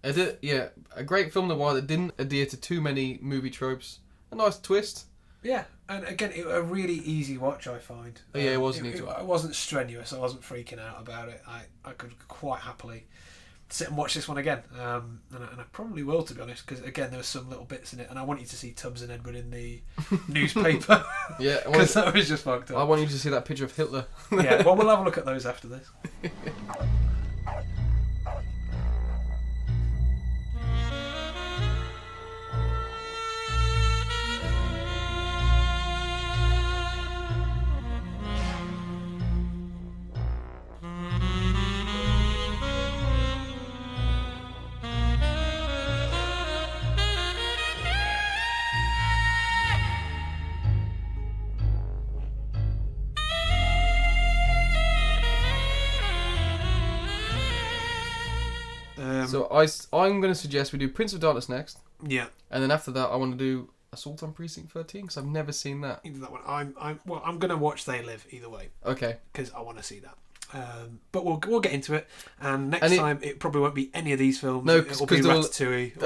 A great film noir that didn't adhere to too many movie tropes. A nice twist. Yeah, and again, a really easy watch, I find. It wasn't. It wasn't strenuous. I wasn't freaking out about it. I could quite happily sit and watch this one again, and I probably will, to be honest, because again, there were some little bits in it, and I want you to see Tubbs and Edward in the newspaper. Yeah, because that was just fucked up. I want you to see that picture of Hitler. Yeah, well, we'll have a look at those after this. So I'm going to suggest we do Prince of Darkness next. Yeah. And then after that, I want to do Assault on Precinct 13 because I've never seen that. Either that one. I'm going to watch They Live either way. Okay. Because I want to see that. But we'll get into it. And next time, it probably won't be any of these films. No, it'll be Ratatouille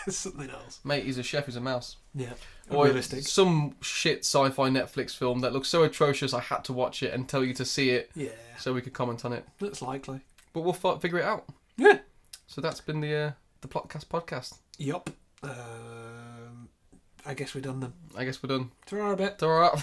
or something else. Mate, he's a chef who's a mouse. Yeah. Or realistic. some shit sci-fi Netflix film that looks so atrocious I had to watch it and tell you to see it. Yeah. So we could comment on it. That's likely. But we'll figure it out. Yeah. So that's been the Plotcast podcast. Yup. I guess we're done then. I guess we're done. Ta-ra a bit. Ta-ra.